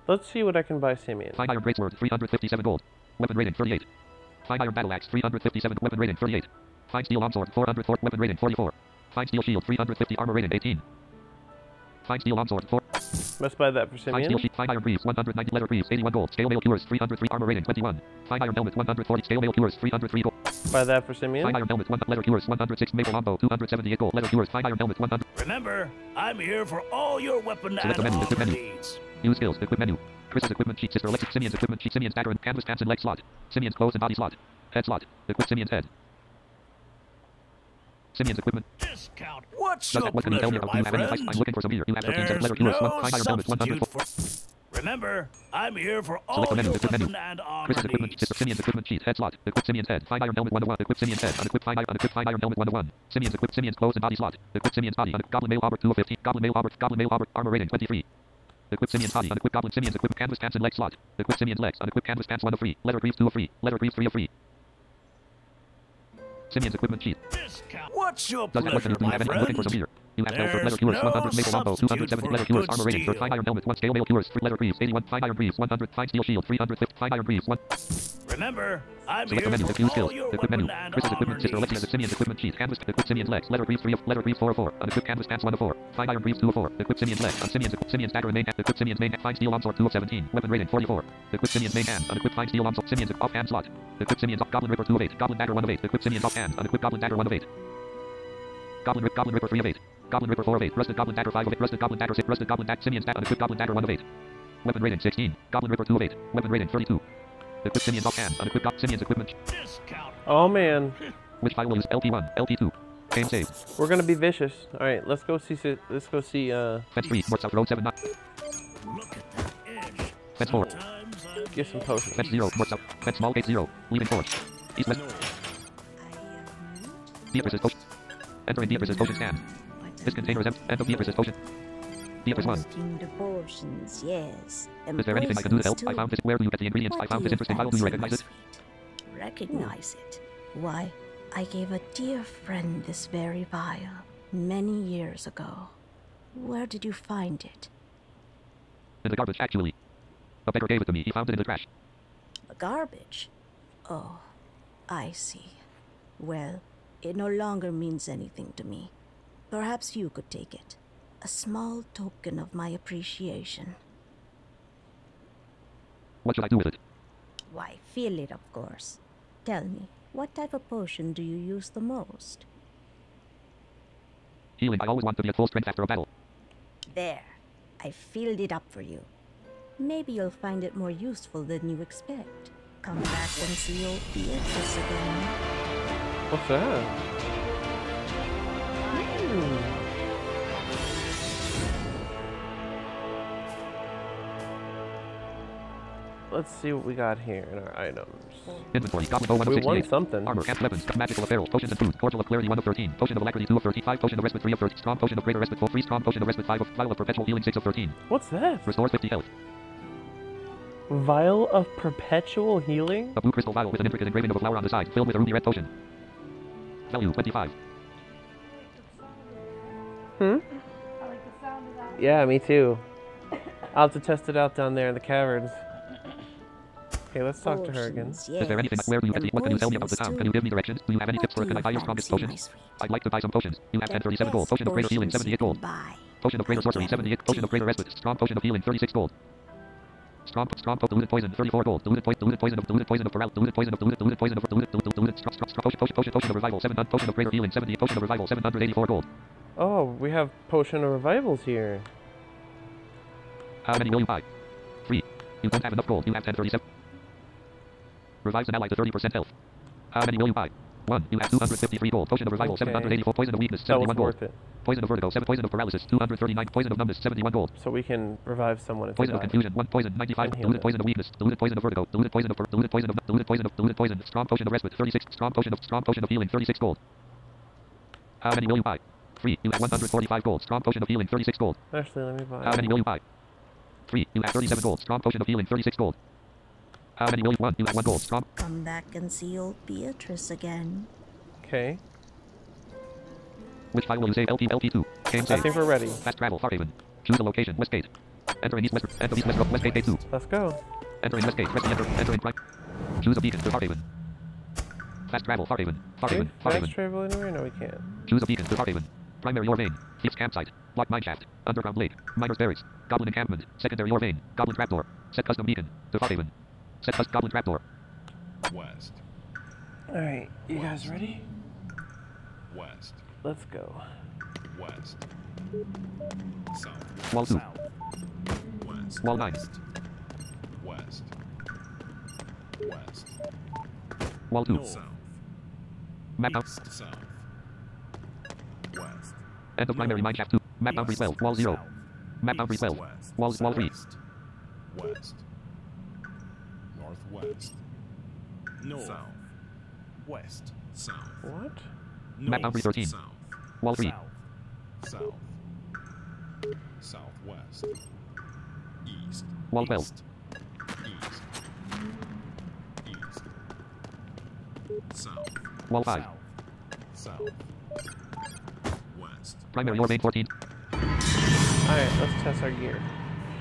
[SPEAKER 1] Let's see what I can buy Simeon.
[SPEAKER 2] Fine Iron Greatsword. 357 gold. Weapon rating 38. Fine Iron Battle Axe. 357. Weapon rating 38. Fine Steel Longsword. 404. Weapon rating 44. Fine Steel Shield. 350. Armor rating 18. Fine Steel Longsword. 4.
[SPEAKER 1] Let's buy that for
[SPEAKER 2] Fine Steel
[SPEAKER 1] Simeon.
[SPEAKER 2] Sheet. Fine Iron Briefs. 190. Letter Briefs. 81 gold. Scale Mail Cures. 303. Armor rating 21. Fine Iron Helmet. 140. Scale Mail Cures. 303 gold.
[SPEAKER 1] Buy that for
[SPEAKER 2] Fine
[SPEAKER 1] Simeon.
[SPEAKER 2] Iron Helmet. 1. Letter Cures. 106. Maple Mambo. 278 gold. Letter Cures. Fine Iron Helmet. 100.
[SPEAKER 6] Remember, I'm here for all your weapon
[SPEAKER 2] Select
[SPEAKER 6] and
[SPEAKER 2] the menu.
[SPEAKER 6] armor
[SPEAKER 2] Equip menu.
[SPEAKER 6] needs.
[SPEAKER 2] Use skills. Equip menu. Chris's equipment sheet. Sister Alexis. Simeon's equipment sheet. Simeon's dagger and canvas pants and leg slot. Simeon's clothes and body slot. Head slot. Equip Simeon's head. Simeon's equipment.
[SPEAKER 6] Discount. What's
[SPEAKER 2] Does
[SPEAKER 6] your
[SPEAKER 2] that what can you tell me
[SPEAKER 6] pleasure,
[SPEAKER 2] about? Do you
[SPEAKER 6] my
[SPEAKER 2] have any advice?
[SPEAKER 6] friend?
[SPEAKER 2] I'm looking for some beer. You have 13
[SPEAKER 6] There's
[SPEAKER 2] letter Cures.
[SPEAKER 6] no
[SPEAKER 2] 1. Fine Iron Helmet. 100.
[SPEAKER 6] substitute for... Remember, I'm here for all
[SPEAKER 2] Select the menu.
[SPEAKER 6] your
[SPEAKER 2] Equip menu.
[SPEAKER 6] weapon and armor
[SPEAKER 2] Chris's equipment sheet.
[SPEAKER 6] needs.
[SPEAKER 2] Sister Simeon's equipment sheet. Head slot. Equip Simeon's head. Fine Iron Helmet 1 to 1. Equip Simeon's head. Unequip Fine Iron Helmet 1 to 1. Simeon's equip Simeon's clothes and body slot. Equip Simeon's body. Goblin Mail Armor 2 of 15. Goblin Mail Armor. Armor rating 23. Equip Simeon's body. Unequip Goblin Simeon's equip canvas pants and leg slot. Equip Simeon's legs. Unequip canvas pants 1 of 3. Letter Briefs 2 of 3. Letter Briefs 3 of 3. Simeon's equipment sheet.
[SPEAKER 6] Discount. What's your
[SPEAKER 2] Does that what
[SPEAKER 6] pleasure,
[SPEAKER 2] can you
[SPEAKER 6] my
[SPEAKER 2] have any? I'm looking for some
[SPEAKER 6] friend?
[SPEAKER 2] beer. You have
[SPEAKER 6] There's
[SPEAKER 2] letter Cures. 100.
[SPEAKER 6] no
[SPEAKER 2] Maple Mambo. 270.
[SPEAKER 6] substitute
[SPEAKER 2] Letter
[SPEAKER 6] for
[SPEAKER 2] Cures.
[SPEAKER 6] good
[SPEAKER 2] Armor rating.
[SPEAKER 6] steel.
[SPEAKER 2] 3. Fine Iron Helmet 1. Scale Mail Cures. 3 letter Briefs. 81. Fine Iron Briefs. 100. Fine Steel Shield. 350. Fine Iron Briefs 1.
[SPEAKER 6] Remember, I'm
[SPEAKER 2] Select the
[SPEAKER 6] here
[SPEAKER 2] menu.
[SPEAKER 6] for
[SPEAKER 2] Use
[SPEAKER 6] all
[SPEAKER 2] skills.
[SPEAKER 6] your
[SPEAKER 2] Equip menu.
[SPEAKER 6] weapon and
[SPEAKER 2] Chris's
[SPEAKER 6] armor
[SPEAKER 2] equipment. Sister Alexis.
[SPEAKER 6] needs.
[SPEAKER 2] Simeon's equipment sheet. Canvas. Equip Simeon's legs. Letter Briefs 3 of. Letter Briefs 4 of 4. Unequip canvas pants 1 of 4. Fine Iron Briefs 2 of 4. Equip Simeon's legs. Simeon's dagger and main hand. Equip Simeon's main hand. Fine Steel Longsword 2 of 17. Weapon rating 44. Equip Simeon's main hand. Unequip Fine Steel Longsword. Simeon's off hand slot. Equip Simeon's off Goblin Ripper 2 of 8. Goblin Dagger 1 of 8. Equip Simeon's off hand. Unequip Goblin Dagger 1 of 8. Goblin Ripper 3 of 8. Goblin Ripper 4 of 8. Rusted Goblin Dagger 5 of 8. Rusted Goblin Dagger 6. Rusted Goblin Dagger. Simeon's dagger. Unequip Goblin Dagger 1 of 8. Weapon rating 16. Goblin Ripper 2 of 8. Weapon rating 32. Equip Simeon's off hand. Unequip Simeon's equipment.
[SPEAKER 6] Discount.
[SPEAKER 1] Oh man,
[SPEAKER 2] Which file will use? LT1, LT2. Game save.
[SPEAKER 1] we're gonna be vicious. All right, let's go see. Let's go see.
[SPEAKER 2] Fence 3. North South Road 7 9.
[SPEAKER 6] Look at that edge.
[SPEAKER 2] Fence 4.
[SPEAKER 6] Sometimes I
[SPEAKER 1] Get some potions.
[SPEAKER 2] Fence 0. North South. Fence small gate 0. Leaving forge. East west. Beatrice's potion. Entering Beatrice's potion stand. This container is empty. End of Beatrice's potion. Beatrice 1.
[SPEAKER 7] Roasting the potions, yes.
[SPEAKER 2] Is there anything I can do to help? I found this. Where do you get the ingredients? I found this interesting vial. Do you recognize it?
[SPEAKER 7] Recognize it? Why, I gave a dear friend this very vial many years ago. Where did you find it?
[SPEAKER 2] In the garbage, actually. A beggar gave it to me. He found it in the trash.
[SPEAKER 7] The garbage? Oh, I see. Well, it no longer means anything to me. Perhaps you could take it. A small token of my appreciation.
[SPEAKER 2] What should I do with it?
[SPEAKER 7] Why, fill it, of course. Tell me, what type of potion do you use the most?
[SPEAKER 2] Healing. I always want to be at full strength after a battle.
[SPEAKER 7] There, I filled it up for you. Maybe you'll find it more useful than you expect. Come back and see old Beatrice again.
[SPEAKER 1] What's that? Let's see what we got here in our items.
[SPEAKER 2] Inventory. Goblin bow 1 of
[SPEAKER 1] We won
[SPEAKER 2] 68.
[SPEAKER 1] something.
[SPEAKER 2] Armor, cast weapons, magical apparel, potions and food, cordial of clarity 1 of 13, potion of alacrity 2 of 13, 5 potion of respite 3 of 13, strong potion of greater respite 4, 3 strong potion of respite 5 of vial of perpetual healing 6 of 13.
[SPEAKER 1] What's that?
[SPEAKER 2] Restores 50 health.
[SPEAKER 1] Vial of perpetual healing?
[SPEAKER 2] A blue crystal vial with an intricate engraving of a flower on the side, filled with a ruby red potion. Value 25.
[SPEAKER 1] Yeah, me too. I'll have to test it out down there in the caverns. Okay, let's talk to her again.
[SPEAKER 7] Potions,
[SPEAKER 2] Is there anything?
[SPEAKER 7] yes,
[SPEAKER 2] Where do you get
[SPEAKER 7] and
[SPEAKER 2] the? What can you tell me about the
[SPEAKER 7] poisons,
[SPEAKER 2] town?
[SPEAKER 7] too.
[SPEAKER 2] Can you give me directions? Do you have any tips for
[SPEAKER 7] What
[SPEAKER 2] can
[SPEAKER 7] do
[SPEAKER 2] I buy
[SPEAKER 7] you
[SPEAKER 2] your strongest
[SPEAKER 7] fancy,
[SPEAKER 2] potions?
[SPEAKER 7] my sweet?
[SPEAKER 2] I'd like to buy some potions. You have
[SPEAKER 7] The
[SPEAKER 2] 1037 gold.
[SPEAKER 7] best
[SPEAKER 2] Potion of greater healing
[SPEAKER 7] potions
[SPEAKER 2] 78
[SPEAKER 7] you
[SPEAKER 2] gold.
[SPEAKER 7] can buy.
[SPEAKER 2] Potion of greater
[SPEAKER 7] I
[SPEAKER 2] sorcery 78. Potion of greater respite. Strong potion of healing 36 gold. Strong diluted poison 34 gold. Diluted poison of paralysis. Diluted poison of potion of revival 7 potion of greater healing 70. Potion of revival 784 gold.
[SPEAKER 1] Oh, we have potion of revivals here.
[SPEAKER 2] How many will you buy? 3. You don't have enough gold. You have 1037. Revives an ally to 30% health. How many will you buy? 1. You have 253 gold. Potion of revival,
[SPEAKER 1] Okay.
[SPEAKER 2] 784. Poison of weakness,
[SPEAKER 1] That was
[SPEAKER 2] 71 gold.
[SPEAKER 1] worth it.
[SPEAKER 2] Poison of vertigo, 7. Poison of paralysis, 239. Poison of numbness, 71 gold.
[SPEAKER 1] So we can revive someone if they
[SPEAKER 2] Poison of
[SPEAKER 1] die.
[SPEAKER 2] confusion, 1. Poison, 95.
[SPEAKER 1] And heal
[SPEAKER 2] Diluted
[SPEAKER 1] them.
[SPEAKER 2] poison of weakness, diluted poison of vertigo, diluted poison of diluted poison. Strong potion of respite, 36. Strong potion of healing, 36 gold. How many will you buy? 3. You have 145 gold. Strong potion of healing, 36 gold.
[SPEAKER 1] Actually, let me buy.
[SPEAKER 2] How many will you buy? 3. You have 37 gold. Strong potion of healing, 36 gold. How many will you want? You have 1 gold. Strong.
[SPEAKER 7] Come back and see old Beatrice again.
[SPEAKER 1] Okay.
[SPEAKER 2] Which file will you save? LP2. Game
[SPEAKER 1] I
[SPEAKER 2] save.
[SPEAKER 1] think we're ready.
[SPEAKER 2] Fast travel, Farhaven. Choose a location. Westgate. Enter in East West. Enter East West. Westgate Gate 2.
[SPEAKER 1] Let's go.
[SPEAKER 2] Enter in Westgate. Press the enter. Enter in prime. Choose a beacon to Farhaven. Fast travel, Farhaven. Farhaven.
[SPEAKER 1] Dude, fast
[SPEAKER 2] Farhaven.
[SPEAKER 1] travel anywhere? No, we can't.
[SPEAKER 2] Choose a beacon to Farhaven. Primary ore vein. Thief's campsite. Block mineshaft. Underground lake. Miner's berries. Goblin encampment. Secondary ore vein. Goblin trapdoor. Set custom beacon to Farhaven. Set custom goblin trapdoor.
[SPEAKER 5] West.
[SPEAKER 1] Alright, you guys ready?
[SPEAKER 5] West.
[SPEAKER 1] Let's go.
[SPEAKER 5] West. South.
[SPEAKER 2] Wall 2.
[SPEAKER 6] South.
[SPEAKER 5] West.
[SPEAKER 2] Wall 9.
[SPEAKER 5] West. West.
[SPEAKER 2] Wall 2.
[SPEAKER 6] North.
[SPEAKER 5] South.
[SPEAKER 2] Map out.
[SPEAKER 5] East. South. West.
[SPEAKER 2] End of primary mineshaft 2. Map boundary 12. Wall 0.
[SPEAKER 6] South.
[SPEAKER 2] Map boundary
[SPEAKER 5] East.
[SPEAKER 2] 12.
[SPEAKER 5] West.
[SPEAKER 2] Wall 3.
[SPEAKER 5] West. West. Northwest.
[SPEAKER 6] North.
[SPEAKER 5] South.
[SPEAKER 6] West.
[SPEAKER 5] South.
[SPEAKER 1] What?
[SPEAKER 2] Map boundary 13.
[SPEAKER 5] South.
[SPEAKER 2] Wall 3.
[SPEAKER 6] South.
[SPEAKER 5] South. Southwest. East.
[SPEAKER 2] Wall 12.
[SPEAKER 5] East. East. East. South.
[SPEAKER 2] Wall 5.
[SPEAKER 5] South. West.
[SPEAKER 2] Primary ore vein 14.
[SPEAKER 1] Alright, let's test our gear.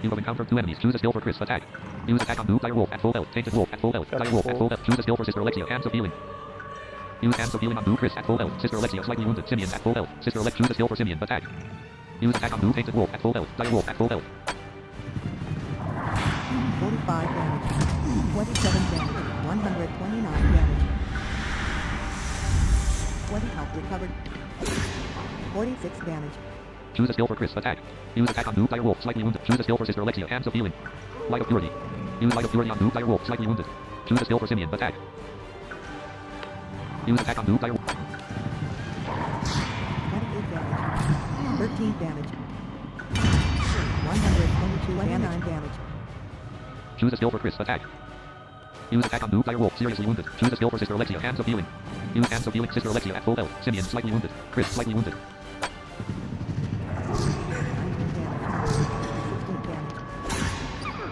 [SPEAKER 2] You have encountered 2 enemies. Choose a skill for Chris. Attack. Use attack on noob. Dire wolf at full health. Tainted wolf at full health.
[SPEAKER 1] Got
[SPEAKER 2] Dire wolf at
[SPEAKER 1] full.
[SPEAKER 2] full health. Choose a skill for Sister Alexia. Hands of healing. Use hands of healing on noob Chris at full health. Sister Alexia slightly wounded. Simeon at full health. Sister Alex. Choose a skill for Simeon. Attack. Use attack on noob. Tainted wolf at full health. Dire wolf at full health.
[SPEAKER 3] 45 damage. 27 damage. 129 damage. 20 health recovered. 46 damage.
[SPEAKER 2] Choose a skill for Chris. Attack. Use attack on noob. Dire wolf slightly wounded. Choose a skill for Sister Alexia. Hands of healing. Light of purity. Use light of purity on noob. Dire wolf slightly wounded. Choose a skill for Simeon. Attack. Use attack on noob. Dire wolf.
[SPEAKER 3] 28 damage. 13 damage. 122 and 9 damage.
[SPEAKER 2] Choose a skill for Chris. Attack. Use attack on noob. Dire wolf seriously wounded. Choose a skill for Sister Alexia. Hands of healing. Use hands of healing. Sister Alexia at full health. Simeon slightly wounded. Chris slightly wounded.
[SPEAKER 3] 19 damage. 16 damage.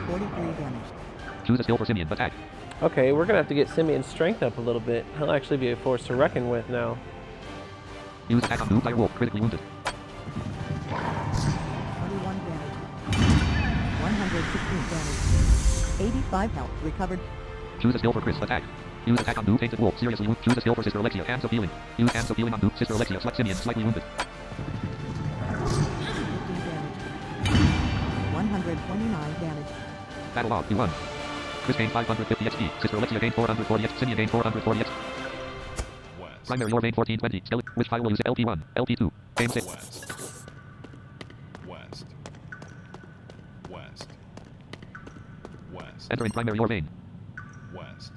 [SPEAKER 3] 43 damage.
[SPEAKER 2] Choose a skill for Simeon. Attack.
[SPEAKER 1] Okay, we're gonna have to get Simeon's strength up a little bit. He'll actually be a force to reckon with now.
[SPEAKER 2] Use attack on noob. Dire wolf critically wounded.
[SPEAKER 3] 21 damage. 116 damage. 85 health recovered.
[SPEAKER 2] Choose a skill for Chris. Attack. Use attack on noob. Tainted wolf seriously wounded. Choose a skill for Sister Alexia. Hands of healing. Use hands of healing on noob. Sister Alexia. Simeon slightly wounded.
[SPEAKER 3] 15 damage. 129 damage.
[SPEAKER 2] Battle log. You won. Chris gained 550 XP. Sister Alexia gained 440 XP. Simeon gained 440 XP.
[SPEAKER 5] West.
[SPEAKER 2] Primary ore vein 1420. Skeleton. Which file will use LP1? LP2. Game 6.
[SPEAKER 5] West. West. West. West.
[SPEAKER 2] Enter in primary ore vein.
[SPEAKER 5] West.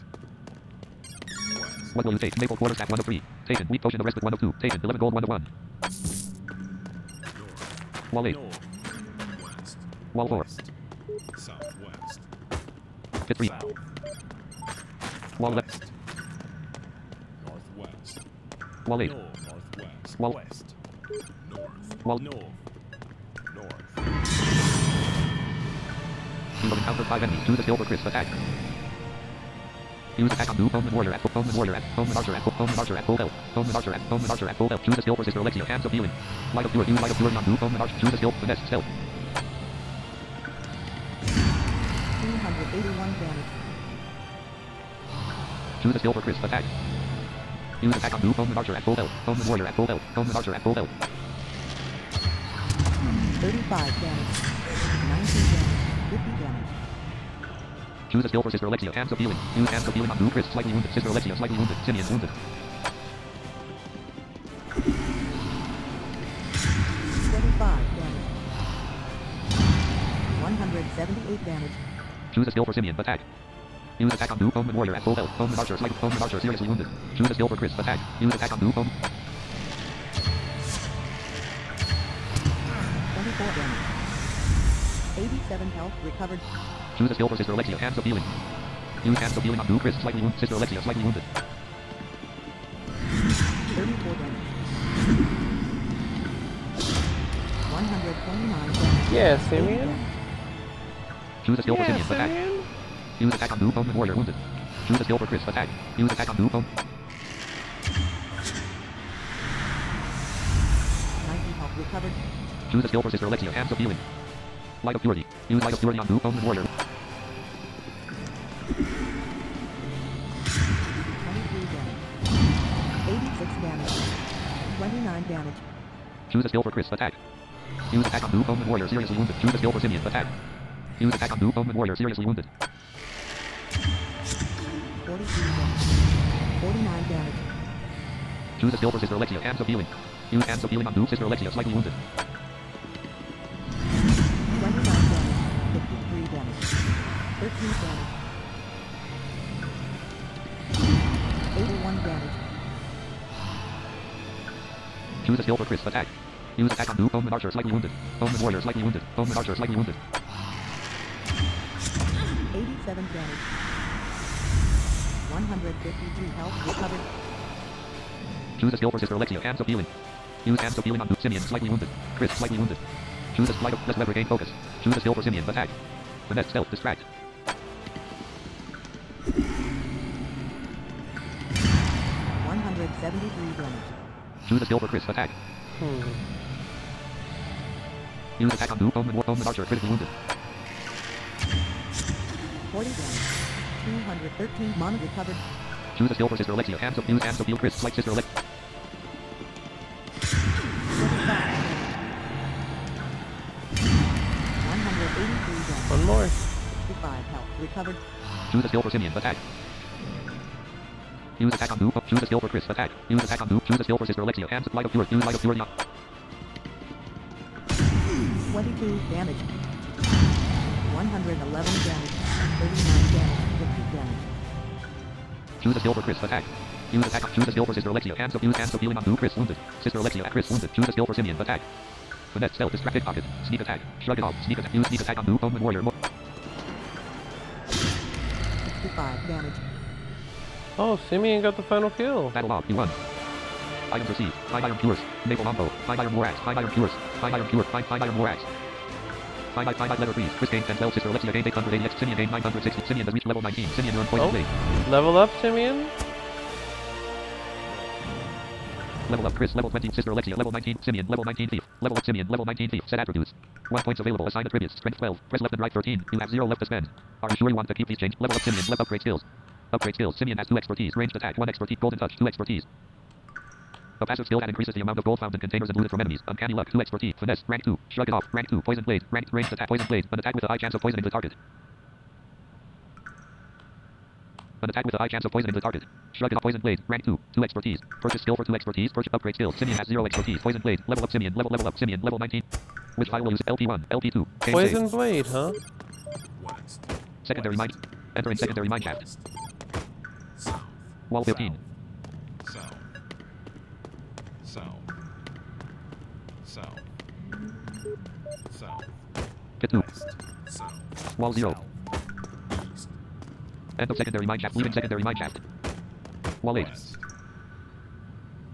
[SPEAKER 5] West.
[SPEAKER 2] What will you take? Maple quarterstaff 1 of 3. Taken. Weak potion of respite 1 of 2. Taken. 11 gold 1 of 1.
[SPEAKER 5] North.
[SPEAKER 2] Wall 8.
[SPEAKER 6] North.
[SPEAKER 5] West.
[SPEAKER 2] Wall 4.
[SPEAKER 6] West.
[SPEAKER 5] Southwest.
[SPEAKER 2] Pit 3.
[SPEAKER 6] South.
[SPEAKER 2] Wall 11.
[SPEAKER 5] West. Northwest.
[SPEAKER 2] Wall 8.
[SPEAKER 5] Northwest.
[SPEAKER 2] Wall.
[SPEAKER 6] West.
[SPEAKER 5] North.
[SPEAKER 2] Wall.
[SPEAKER 6] North.
[SPEAKER 5] North.
[SPEAKER 2] You have encountered 5 enemies. Choose a skill for Chris. Attack. Use attack on noob. Homeman warrior at full. Homeman warrior at. Homeman archer at full. Homeman archer at full health. Homeman archer at. Homeman archer at full health. Choose a skill for Sister Alexia. Hands of healing. Light of purity. Use light of purity on noob. Homeman archer. Choose a skill. Finesse. Stealth.
[SPEAKER 3] 281 damage.
[SPEAKER 2] Choose a skill for Chris. Attack. Use attack on noob. Homeman archer at full health. Homeman warrior at full health. Homeman archer at full health.
[SPEAKER 3] 35 damage. 19 damage. 50 damage.
[SPEAKER 2] Choose a skill for Sister Alexia. Hands of healing. Use hands of healing on noob. Chris slightly wounded. Sister Alexia slightly wounded. Simeon wounded.
[SPEAKER 3] 25 damage. 178 damage.
[SPEAKER 2] Choose a skill for Simeon. Attack. Use attack on noob. Omen warrior at full health. Omen archer slightly. Omen archer seriously wounded. Choose a skill for Chris. Attack. Use attack on noob.
[SPEAKER 3] 24 damage. 87 health recovered.
[SPEAKER 2] Choose a skill for Sister Alexia. Hands of healing. Use hands of healing on noob. Chris slightly wounded. Sister Alexia slightly wounded.
[SPEAKER 3] 34 damage. 129 damage.
[SPEAKER 1] Yeah,
[SPEAKER 3] 80
[SPEAKER 1] Simeon.
[SPEAKER 3] damage.
[SPEAKER 2] Choose a skill for
[SPEAKER 1] Yeah,
[SPEAKER 2] Simeon. Attack.
[SPEAKER 1] Simeon.
[SPEAKER 2] Use attack on noob. Omen warrior wounded. Choose a skill for Chris. Attack. Use attack on noob.
[SPEAKER 3] 90 health recovered.
[SPEAKER 2] Choose a skill for Sister Alexia. Hands of healing. Light of purity. Use light of purity on noob. Omen warrior.
[SPEAKER 3] 23 damage. 86 damage. 29 damage.
[SPEAKER 2] Choose a skill for Chris. Attack. Use attack on noob. Omen warrior seriously wounded. Choose a skill for Simeon. Attack. Use attack on noob. Omen warrior seriously wounded.
[SPEAKER 3] 43 damage. 49 damage.
[SPEAKER 2] Choose a skill for Sister Alexia. Hands of healing. Use hands of healing on noob. Sister Alexia slightly wounded.
[SPEAKER 3] 29 damage. 53 damage. 13 damage. 81 damage.
[SPEAKER 2] Choose a skill for Chris. Attack. Use attack on noob. Omen archer slightly wounded. Omen warrior slightly wounded. Omen archer slightly wounded.
[SPEAKER 3] 87 damage. 153 health recovered.
[SPEAKER 2] Choose a skill for Sister Alexia. Hands of healing. Use hands of healing on noob. Simeon slightly wounded. Chris slightly wounded. Choose a sleight of let's regain focus. Choose a skill for Simeon. Attack. Finesse stealth distract.
[SPEAKER 3] 173 damage.
[SPEAKER 2] Choose a skill for Chris. Attack. Use attack on noob. Omen archer critically wounded.
[SPEAKER 3] 40 damage. 213 mana recovered.
[SPEAKER 2] Choose a skill for Sister Alexia. Hands of use hands of heal Chris. Like Sister Alexia.
[SPEAKER 3] 183 damage.
[SPEAKER 1] One more.
[SPEAKER 3] 65 health recovered.
[SPEAKER 2] Choose a skill for Simeon. Attack. Use attack on noob. Choose a skill for Chris. Attack. Use attack on noob. Choose a skill for Sister Alexia. Hands of light of purity. Use light of purity on.
[SPEAKER 3] 22 damage. 111 damage. 39 damage. 50 damage.
[SPEAKER 2] Choose a skill for Chris. Attack. Use attack. Choose a skill for Sister Alexia. Hands of use hands of healing on noob. Chris wounded. Sister Alexia at Chris wounded. Choose a skill for Simeon. Attack. Finesse stealth distract pickpocket. Sneak attack. Shrug it off. Sneak attack. Use sneak attack on noob. Omen warrior.
[SPEAKER 3] 65 damage.
[SPEAKER 1] Oh, Simeon got the final kill.
[SPEAKER 2] Battle log. You won. Items received. 5 iron cures. Maple mambo. 5 iron war axe. 5 iron cures. 5 iron cure. 5 iron war axe. 5 letter freeze. Chris gained 10 12. Sister Alexia gained 880 X. Simeon gained 960. Simeon has reached level 19. Simeon earned poison blade.
[SPEAKER 1] Level up, Simeon.
[SPEAKER 2] Level up Chris. Level 20. Sister Alexia. Level 19. Simeon. Level 19 thief. Level up Simeon. Level 19 thief. Set attributes. 1 points available. Assigned attributes. Strength 12. Press left and right 13. You have 0 left to spend. Are you sure you want to keep these changed? Level up Simeon. Left upgrade skills. Upgrade skills. Simeon has 2 expertise. Ranged attack. 1 expertise. Golden touch. 2 expertise. A passive skill that increases the amount of gold found in containers and looted from enemies. Uncanny luck. 2 expertise. Finesse. Rank 2. Shrug it off. Rank 2. Poison blade. Rank ranged attack. Poison blade. An attack with a high chance of poisoning the target. An attack with a high chance of poisoning the target. Shrug it off. Poison blade. Rank 2. 2 expertise. Purchase skill for 2 expertise. Purchase upgrade skill. Simeon has 0 expertise. Poison blade. Level up Simeon. Level up Simeon. Level 19. Which file will use? LP1. LP2. Game
[SPEAKER 1] Poison
[SPEAKER 2] save.
[SPEAKER 1] blade, huh?
[SPEAKER 5] West.
[SPEAKER 2] Secondary mine. Entering secondary mine shaft.
[SPEAKER 5] West. South.
[SPEAKER 2] Wall 15.
[SPEAKER 5] South. South. South. South.
[SPEAKER 2] Pit 2.
[SPEAKER 5] West. South.
[SPEAKER 2] Wall 0.
[SPEAKER 5] East.
[SPEAKER 2] End of secondary mine shaft. Leaving secondary mine shaft. Wall 8.
[SPEAKER 5] West.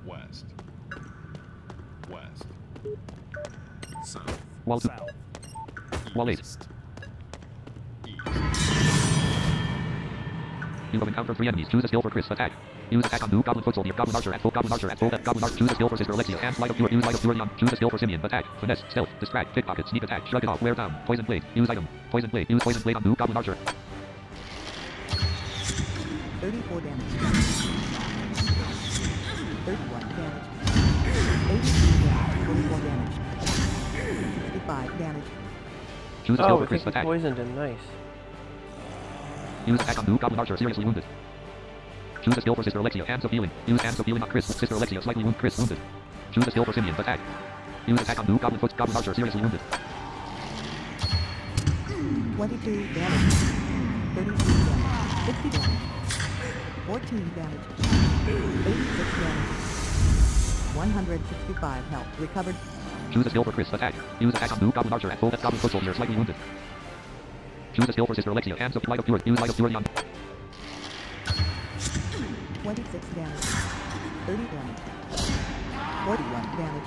[SPEAKER 5] West. West. South.
[SPEAKER 2] Wall 2.
[SPEAKER 6] South.
[SPEAKER 2] Wall 8.
[SPEAKER 5] East. East.
[SPEAKER 2] You have encountered 3 enemies. Choose a skill for Chris. Attack. Use attack on noob. Goblin foot soldier. Goblin archer at full. Goblin archer at full. Goblin archer. Choose a skill for Sister Alexia. Hands light of purity. Use light of purity on. Choose a skill for Simeon. Attack. Finesse. Stealth. Distract. Pickpocket. Sneak attack. Shrug it off. Wear down. Poison blade. Use item. Poison blade. Use poison blade on noob. Goblin archer.
[SPEAKER 3] 34 damage. 31 damage. 83 damage. 44 damage. 65 damage.
[SPEAKER 2] Choose a skill
[SPEAKER 1] Oh,
[SPEAKER 2] for
[SPEAKER 1] because
[SPEAKER 2] Chris.
[SPEAKER 1] he
[SPEAKER 2] Attack.
[SPEAKER 1] poisoned him. Nice.
[SPEAKER 2] Use attack on noob. Goblin archer. Seriously wounded. Choose a skill for Sister Alexia. Hands of healing. Use hands of healing on Chris. Sister Alexia. Slightly wounded. Chris wounded. Choose a skill for Simeon. Attack. Use attack on noob. Goblin foot. Goblin archer. Seriously wounded.
[SPEAKER 3] 22 damage. 33 damage.
[SPEAKER 8] 60 damage. 14 damage. 86 damage. 165 health. Recovered.
[SPEAKER 2] Choose a skill for Chris. Attack. Use attack on Blue Goblin Archer at full. Goblin Foot Soldier slightly wounded. Choose a skill for Sister Alexia. Hands of Light of Purity. Use Light of Purity on
[SPEAKER 8] 26 damage. 30 damage. 41 damage.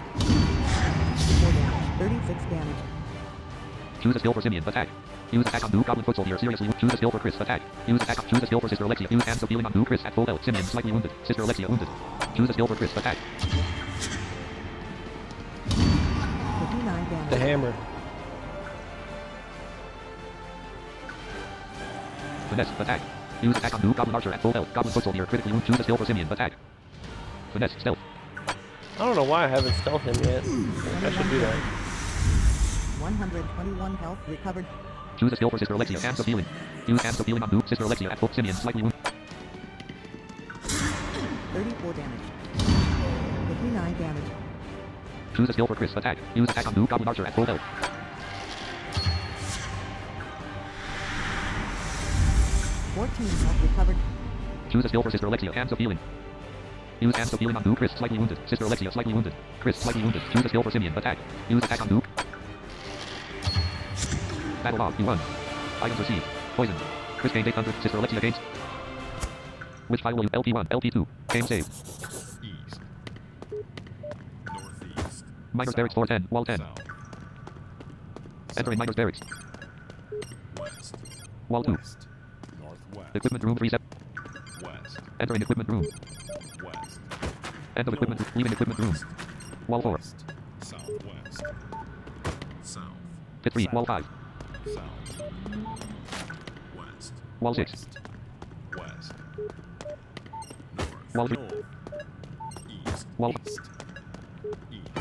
[SPEAKER 8] 4 damage. 36 damage.
[SPEAKER 2] Choose a skill for Simeon. Attack. Use attack on Blue Goblin Foot Soldier. Seriously. Choose a skill for Chris. Attack. Use attack. Choose a skill for Sister Alexia. Use hands of healing on Blue Chris at full health. Simeon slightly wounded. Sister Alexia wounded. Choose a skill for Chris. Attack.
[SPEAKER 8] 59 damage.
[SPEAKER 1] The hammer.
[SPEAKER 2] Finesse. Attack. Use attack on Blue Goblin Archer at full health. Goblin Foot Soldier critically wounded. Choose a skill for Simeon. Attack. Finesse. Stealth.
[SPEAKER 1] I don't know why I haven't stealthed him yet. I should do that.
[SPEAKER 8] 121 health. Recovered.
[SPEAKER 2] Choose a skill for Sister Alexia. Hands of healing. Use hands of healing on Blue. Sister Alexia at full. Simeon slightly wounded.
[SPEAKER 8] 34 damage. 59 damage.
[SPEAKER 2] Choose a skill for Chris. Attack. Use attack on Blue Goblin Archer at full health.
[SPEAKER 8] 14 health. Recovered.
[SPEAKER 2] Choose a skill for Sister Alexia. Hands of healing. Use hands of healing on Blue. Chris slightly wounded. Sister Alexia slightly wounded. Chris slightly wounded. Choose a skill for Simeon. Attack. Use attack on Blue. Battle log. You won. Items received. Poison. Chris gained 800. Sister Alexia gains. Which file will you? LP1. LP2. Game save.
[SPEAKER 5] East. Northeast.
[SPEAKER 2] Miners Barracks floor 10. Wall 10.
[SPEAKER 5] South.
[SPEAKER 2] Entering Miners Barracks.
[SPEAKER 5] West.
[SPEAKER 2] Wall 2.
[SPEAKER 5] West. Northwest.
[SPEAKER 2] Equipment room 37.
[SPEAKER 5] West.
[SPEAKER 2] Entering equipment room.
[SPEAKER 5] West.
[SPEAKER 2] End of equipment. Leaving equipment room. Wall 4.
[SPEAKER 5] West. Southwest. South.
[SPEAKER 2] Pit 3. Wall 5.
[SPEAKER 5] South. West.
[SPEAKER 2] Wall 6.
[SPEAKER 5] West. North.
[SPEAKER 2] Wall 3.
[SPEAKER 5] North. East.
[SPEAKER 2] Wall.
[SPEAKER 5] East. East.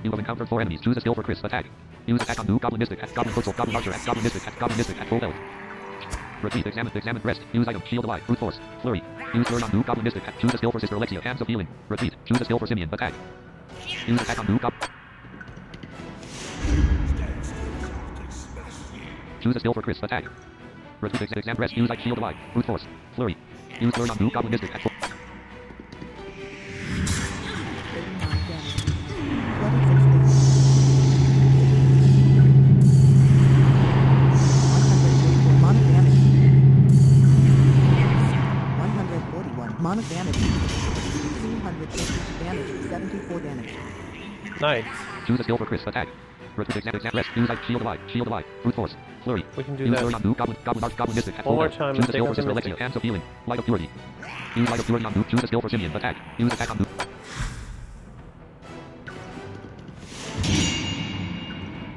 [SPEAKER 2] You have encountered 4 enemies. Choose a skill for Chris. Attack. Use attack on Blue Goblin Mystic at Goblin Foot Goblin Archer at Goblin Mystic at full health. Repeat. Examine rest. Use item. Shield alive. Brute force. Flurry. Use learn on Blue Goblin Mystic. Choose a skill for Sister Alexia. Hands of healing. Repeat. Choose a skill for Simeon. Attack. Use attack on Blue Goblin. Choose a skill for Chris. Attack. Repeat. Examine rest. Use item. Shield alive. Brute force. Flurry. Use learn on Blue Goblin Mystic at full.
[SPEAKER 8] 39 damage. 26 damage. 134 mono damage. 141 mono damage. 350 damage. 74 damage.
[SPEAKER 1] Nice.
[SPEAKER 2] Choose a skill for Chris. Attack. Repeat. Examine rest. Use item. Shield alive. Shield alive. Brute force. Flurry.
[SPEAKER 1] We can do
[SPEAKER 2] Use
[SPEAKER 1] that.
[SPEAKER 2] learn on Blue Goblin Mystic at
[SPEAKER 1] One
[SPEAKER 2] full
[SPEAKER 1] more
[SPEAKER 2] health.
[SPEAKER 1] time
[SPEAKER 2] Choose
[SPEAKER 1] and
[SPEAKER 2] a skill
[SPEAKER 1] take
[SPEAKER 2] for
[SPEAKER 1] out the
[SPEAKER 2] Sister Alexia.
[SPEAKER 1] mystic.
[SPEAKER 2] Hands of healing. Light of purity. Use light of purity on Blue. Choose a skill for Simeon. Attack. Use attack on Blue.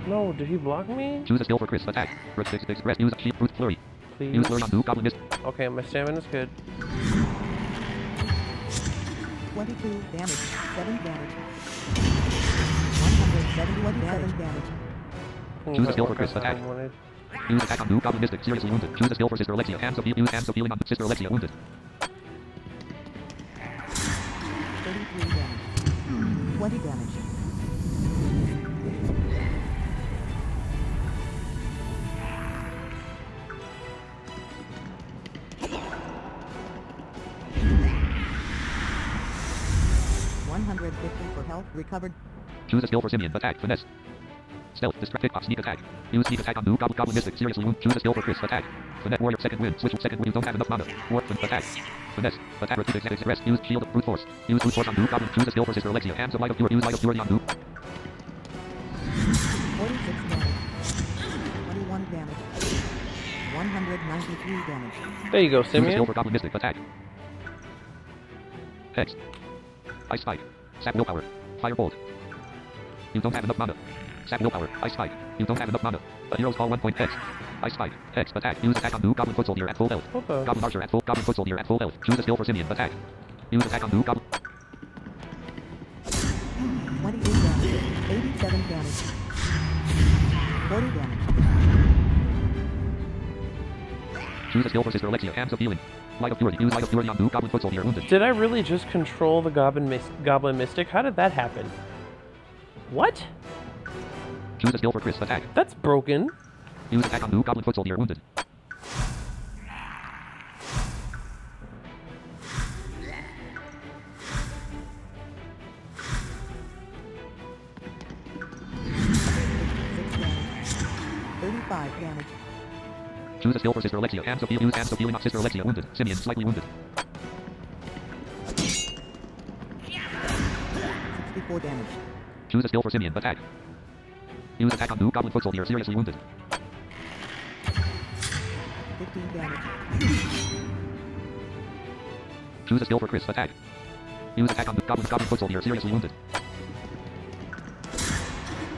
[SPEAKER 1] No, did he block me?
[SPEAKER 2] Choose a skill for Chris. Attack. Rest. Use shield. Brute flurry.
[SPEAKER 1] Please.
[SPEAKER 2] Use learn on Blue Goblin Mystic.
[SPEAKER 1] Okay, my stamina's good.
[SPEAKER 8] 22 damage. 7 damage. 171 damage.
[SPEAKER 2] Choose a skill for Chris. Attack.
[SPEAKER 1] Wanted.
[SPEAKER 2] Use attack on Blue Goblin Mystic. Seriously wounded. Choose a skill for Sister Alexia. Hands of healing. Use hands of healing on Sister Alexia wounded.
[SPEAKER 8] 33 damage. 20 damage. $150 for health recovered.
[SPEAKER 2] Choose a skill for Simeon. Attack. Finesse. Stealth. Distract. Pick. Sneak attack. Use sneak attack on Blue Goblin Mystic. Seriously wounded. Choose a skill for Chris. Attack. Finesse. Warrior. Second wind. Switch. Second wind. You don't have enough mana. Warp. Attack. Finesse. Attack. Repeat. Examine rest. Use shield. Brute force. Use brute force on Blue Goblin. Choose a skill for Sister Alexia. Hands of light of purity. Use light of purity on Blue.
[SPEAKER 8] 46 damage. 21 damage. 193 damage.
[SPEAKER 1] There you go,
[SPEAKER 2] Choose a skill
[SPEAKER 1] Simeon.
[SPEAKER 2] for Goblin Mystic. Attack. Hex. Ice Spike. Sap willpower. Firebolt. You don't have enough mana. Sap willpower. Ice Spike. You don't have enough mana. The heroes call 1 point Hex. Ice Spike. Hex. Attack. Use attack on Blue Goblin Foot Soldier at full health.
[SPEAKER 1] What the?
[SPEAKER 2] Goblin Archer at full. Goblin Foot Soldier at full health. Choose a skill for Simeon. Attack. Use attack on Blue Goblin.
[SPEAKER 8] 28 damage. 87 damage. 40 damage.
[SPEAKER 2] Choose a skill for Sister Alexia. Hands of healing. Light of purity. Use light of purity on Blue Goblin Foot Soldier wounded.
[SPEAKER 1] Did I really just control the Goblin Mystic? How did that happen? What?
[SPEAKER 2] Choose a skill for Chris. Attack.
[SPEAKER 1] That's broken.
[SPEAKER 2] Use attack on Blue Goblin Foot Soldier wounded.
[SPEAKER 8] 95 damage.
[SPEAKER 2] Choose a skill for Sister Alexia. Hands of healing. Use hands of healing on Sister Alexia. Wounded. Simeon slightly wounded.
[SPEAKER 8] 64 damage.
[SPEAKER 2] Choose a skill for Simeon. Attack. Use attack on new goblin foot soldier. Seriously wounded.
[SPEAKER 8] 15 damage.
[SPEAKER 2] Choose a skill for Chris. Attack. Use attack on goblin foot soldier. Seriously wounded.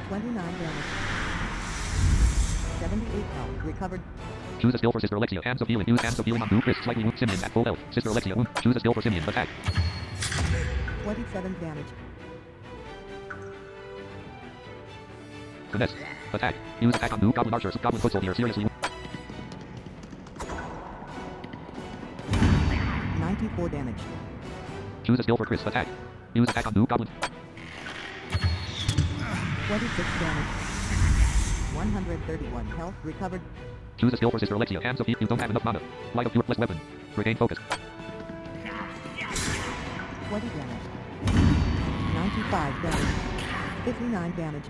[SPEAKER 8] 29 damage. 78 health. Recovered.
[SPEAKER 2] Choose a skill for Sister Alexia. Hands of healing. Use hands of healing on new Chris. Slightly wounded. Simeon at full health. Sister Alexia wound. Choose a skill for Simeon. Attack.
[SPEAKER 8] 27 damage.
[SPEAKER 2] Finesse. Attack. Use attack on new goblin archer. Goblin foot soldier. Seriously wounded.
[SPEAKER 8] 94 damage.
[SPEAKER 2] Choose a skill for Chris. Attack. Use attack on new goblin.
[SPEAKER 8] 26 damage. 131 health. Recovered.
[SPEAKER 2] Choose a skill for Sister Alexia. Hands of healing. You don't have enough mana. Light of pure plus weapon. Regain focus.
[SPEAKER 8] 20 damage. 95 damage. 59 damage.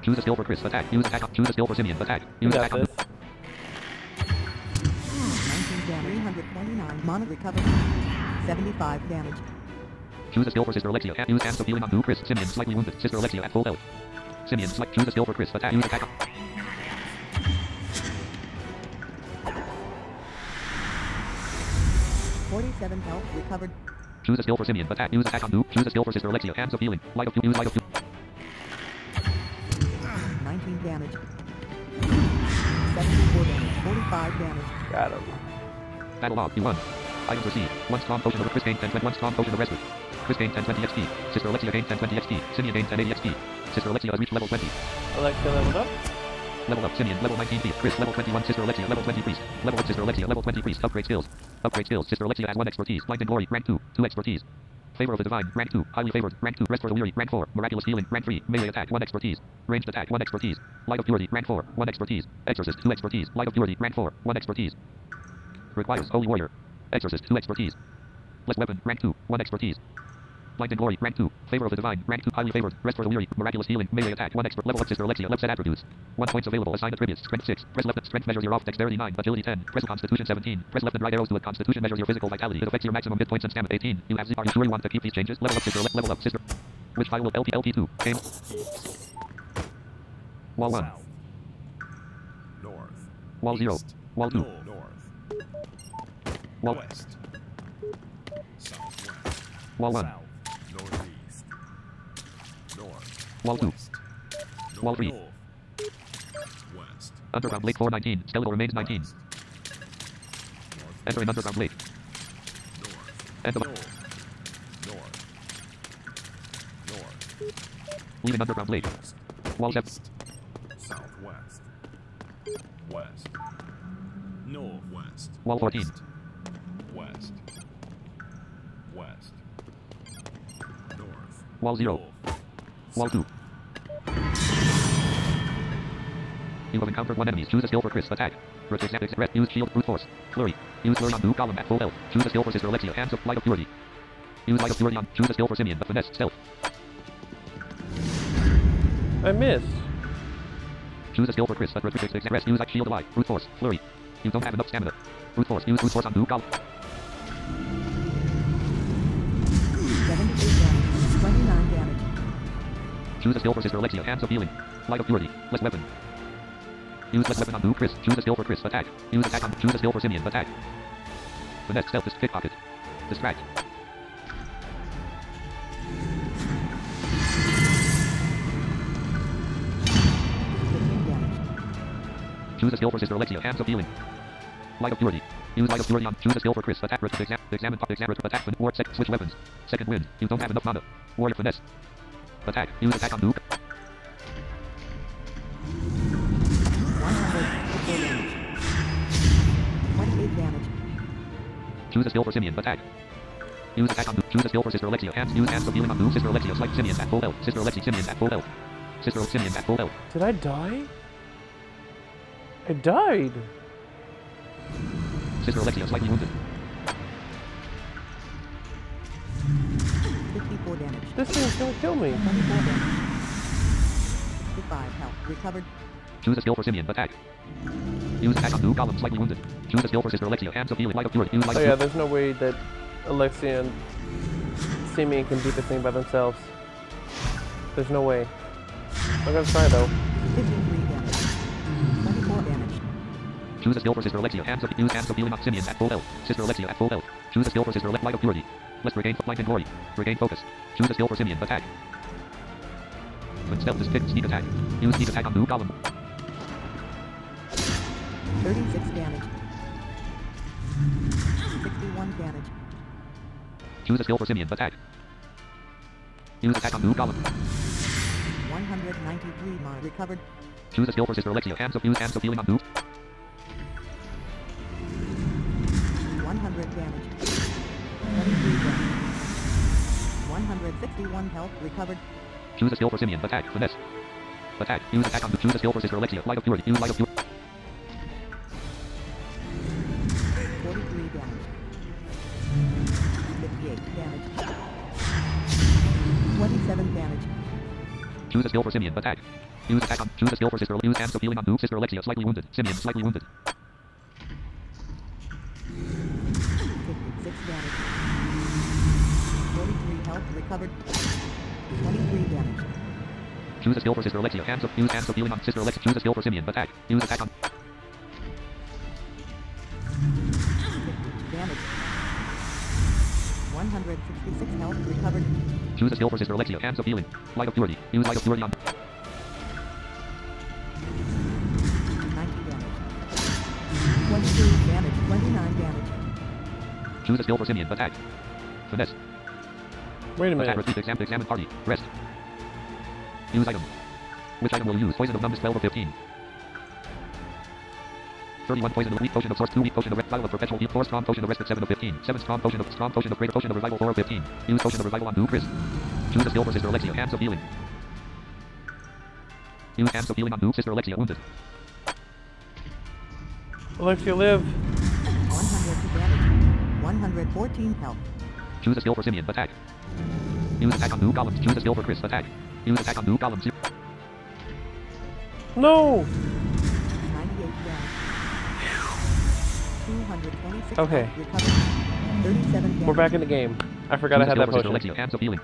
[SPEAKER 2] Choose a skill for Chris. Attack. Use attack on. Choose a skill for Simeon. Attack. Use
[SPEAKER 1] got
[SPEAKER 2] attack on.
[SPEAKER 1] this.
[SPEAKER 8] 19 damage. 329 mana recovered. 75 damage.
[SPEAKER 2] Choose a skill for Sister Alexia. Use hands of healing on new Chris. Simeon slightly wounded. Sister Alexia at full health. Simeon choose a skill for Chris. Attack. Use attack on.
[SPEAKER 8] 47 health recovered.
[SPEAKER 2] Choose a skill for Simeon. Attack. Use attack on new. Choose a skill for Sister Alexia. Hands of healing. Light of use light of
[SPEAKER 8] 19 damage. 74 damage. 45 damage.
[SPEAKER 1] Got him.
[SPEAKER 2] Battle log. You won. Items received. 1 strong potion of Chris gained 10 1 strong potion of rescue. Chris gained 10 20 XP. Sister Alexia gained 10 20 XP. Simeon gained 10 80 XP. Sister Alexia has reached level 20.
[SPEAKER 1] Alexia leveled up.
[SPEAKER 2] Level up. Simeon level 19 priest. Chris level 21. Sister Alexia level 20 priest. Level up. Sister Alexia level 20 priest. Upgrade skills. Upgrade skills. Sister Alexia has 1 expertise. Light and glory. Rank 2. 2 expertise. Favor of the divine. Rank 2. Highly favored. Rank 2. Rest for the weary. Rank 4. Miraculous healing. Rank 3. Melee attack. 1 expertise. Ranged attack. 1 expertise. Light of purity. Rank 4. 1 expertise. Exorcist. 2 expertise. Light of purity. Rank 4. 1 expertise. Requires holy warrior. Exorcist. 2 expertise. Blessed weapon. Rank 2. 1 expertise. Light and glory. Rank 2. Favor of the divine. Rank 2. Highly favored. Rest for the weary. Miraculous healing. Melee attack. 1 expert. Level up. Sister Alexia. Left set attributes. 1 points available. Assign attributes. Strength 6. Press left. Strength measures your off. Dexterity 9. Agility 10. Press Constitution 17. Press left and right arrows to it. Constitution measures your physical vitality. It affects your maximum hit points and stamina. 18. You have 0. Are you sure you want to keep these changes? Level up. Sister. Level up. Sister. Which file will LP2? Game. Wall 1.
[SPEAKER 5] South. North.
[SPEAKER 2] Wall 0.
[SPEAKER 5] East.
[SPEAKER 2] Wall 2.
[SPEAKER 5] North.
[SPEAKER 2] Wall.
[SPEAKER 5] West. Southwest.
[SPEAKER 2] Wall 1.
[SPEAKER 5] South. Northeast. North.
[SPEAKER 2] Wall 2.
[SPEAKER 5] West.
[SPEAKER 2] Wall 3.
[SPEAKER 5] North. West.
[SPEAKER 2] Underground Lake 419. Skeletal remains 19.
[SPEAKER 5] North.
[SPEAKER 2] Entering Underground Lake.
[SPEAKER 5] North.
[SPEAKER 2] End of.
[SPEAKER 5] North. North. North.
[SPEAKER 2] Leaving Underground Lake.
[SPEAKER 5] East.
[SPEAKER 2] Wall 7.
[SPEAKER 5] East. Southwest. West. Northwest.
[SPEAKER 2] Wall 14.
[SPEAKER 5] West. West. North.
[SPEAKER 2] Wall 0.
[SPEAKER 5] North.
[SPEAKER 2] Wall 2. You have encountered 1 enemy. Choose a skill for Chris. Attack. Use shield. Brute force. Flurry. Use flurry on new column at full health. Choose a skill for Sister Alexia. Hands of light of purity. Use light of purity on. Choose a skill for Simeon. Finesse. Stealth.
[SPEAKER 1] I missed.
[SPEAKER 2] Choose a skill for Chris. Rest. Use shield alive. Brute force. Flurry. You don't have enough stamina. Brute force. Use brute force on new column.
[SPEAKER 8] 78 damage. 29 damage.
[SPEAKER 2] Choose a skill for Sister Alexia. Hands of healing. Light of purity. Less weapon. Use less weapon on new Chris. Choose a skill for Chris. Attack. Use attack on. Choose a skill for Simeon. Attack. Finesse. Stealth. Pickpocket. Distract. Choose a skill for Sister Alexia. Hands of healing. Light of purity. Use light of purity on. Choose a skill for Chris. Attack. Examine. Attack. War. Switch weapons. Second wind. You don't have enough mana. Warrior finesse. Attack. Use attack on nuke.
[SPEAKER 8] 28 damage.
[SPEAKER 2] Choose a skill for Simeon. Attack. Use attack on nuke. Choose a skill for Sister Alexia. Use hands of healing on nuke. Sister Alexia. Slight Simeon at full health. Sister Alexia. Simeon at full health. Sister Simeon at full health.
[SPEAKER 1] Did I die? I died.
[SPEAKER 2] Sister Alexia slightly wounded.
[SPEAKER 8] 54 damage.
[SPEAKER 1] This thing's gonna kill me.
[SPEAKER 8] 24 damage. 65 health. Recovered.
[SPEAKER 2] Choose a skill for Simeon. Attack. Use attack on new column, slightly wounded. Choose a skill for Sister Alexia. Hands of healing, light of purity. Use light
[SPEAKER 1] Oh
[SPEAKER 2] of
[SPEAKER 1] yeah,
[SPEAKER 2] purity.
[SPEAKER 1] there's no way that Alexia and Simeon can beat this thing by themselves. There's no way. I'm gonna try though.
[SPEAKER 8] 53 damage. 24 damage.
[SPEAKER 2] Choose a skill for Sister Alexia. Use hands of healing on Simeon at full health. Sister Alexia at full health. Choose a skill for Sister Alexia. Light of purity. Let's regain light and glory. Regain focus. Choose a skill for Simeon. Attack. When stealth is picked, sneak attack. Use sneak attack on new column.
[SPEAKER 8] 36 damage. 61 damage.
[SPEAKER 2] Choose a skill for Simeon. Attack. Use attack on new column.
[SPEAKER 8] 193 mana recovered.
[SPEAKER 2] Choose a skill for Sister Alexia. Use hands of healing on new.
[SPEAKER 8] 100 damage. 23 damage. 161 health recovered.
[SPEAKER 2] Choose a skill for Simeon. Attack. Finesse. Attack. Use attack on. Choose a skill for Sister Alexia. Light of purity. Use light of purity.
[SPEAKER 8] 43 damage. 58 damage. 27 damage.
[SPEAKER 2] Choose a skill for Simeon. Attack. Use attack on. Choose a skill for Sister. Use hands of healing on new. Sister Alexia. Slightly wounded. Simeon. Slightly wounded.
[SPEAKER 8] 56 damage. 43 health recovered. 23 damage.
[SPEAKER 2] Choose a skill for Sister Alexia. Use hands of healing on Sister Alexia. Choose a skill for Simeon. Attack. Use attack on.
[SPEAKER 8] 50 damage. 166 health recovered.
[SPEAKER 2] Choose a skill for Sister Alexia. Hands of healing. Light of purity. Use light of purity on.
[SPEAKER 8] 90 damage. 22 damage. 29 damage.
[SPEAKER 2] Choose a skill for Simeon. Attack. Finesse.
[SPEAKER 1] Wait a
[SPEAKER 2] Attack.
[SPEAKER 1] minute.
[SPEAKER 2] Repeat. Examine party. Rest. Use item. Which item will you use? Poison of numbness 12 or 15. 31 poison of weak potion of source 2 weak potion of red vial of perpetual heal 4 strong potion of respite 7 of 15 7 strong potion of greater potion of revival 4 of 15. Use potion of revival on new Chris. Choose a skill for Sister Alexia. Hands of healing. Use hands of healing on new Sister Alexia. Wounded.
[SPEAKER 1] Alexia, live.
[SPEAKER 8] 100 damage. 114 health.
[SPEAKER 2] Choose a skill for Simeon. Attack. Use attack on new columns. Choose a skill for Chris. Attack. Use attack on new columns.
[SPEAKER 1] No.
[SPEAKER 8] 98 damage. 226
[SPEAKER 1] Okay.
[SPEAKER 8] health recovered. 37 damage.
[SPEAKER 1] We're back in the game. I forgot I had that
[SPEAKER 2] Sister
[SPEAKER 1] potion.
[SPEAKER 2] Alexia. Hands of healing.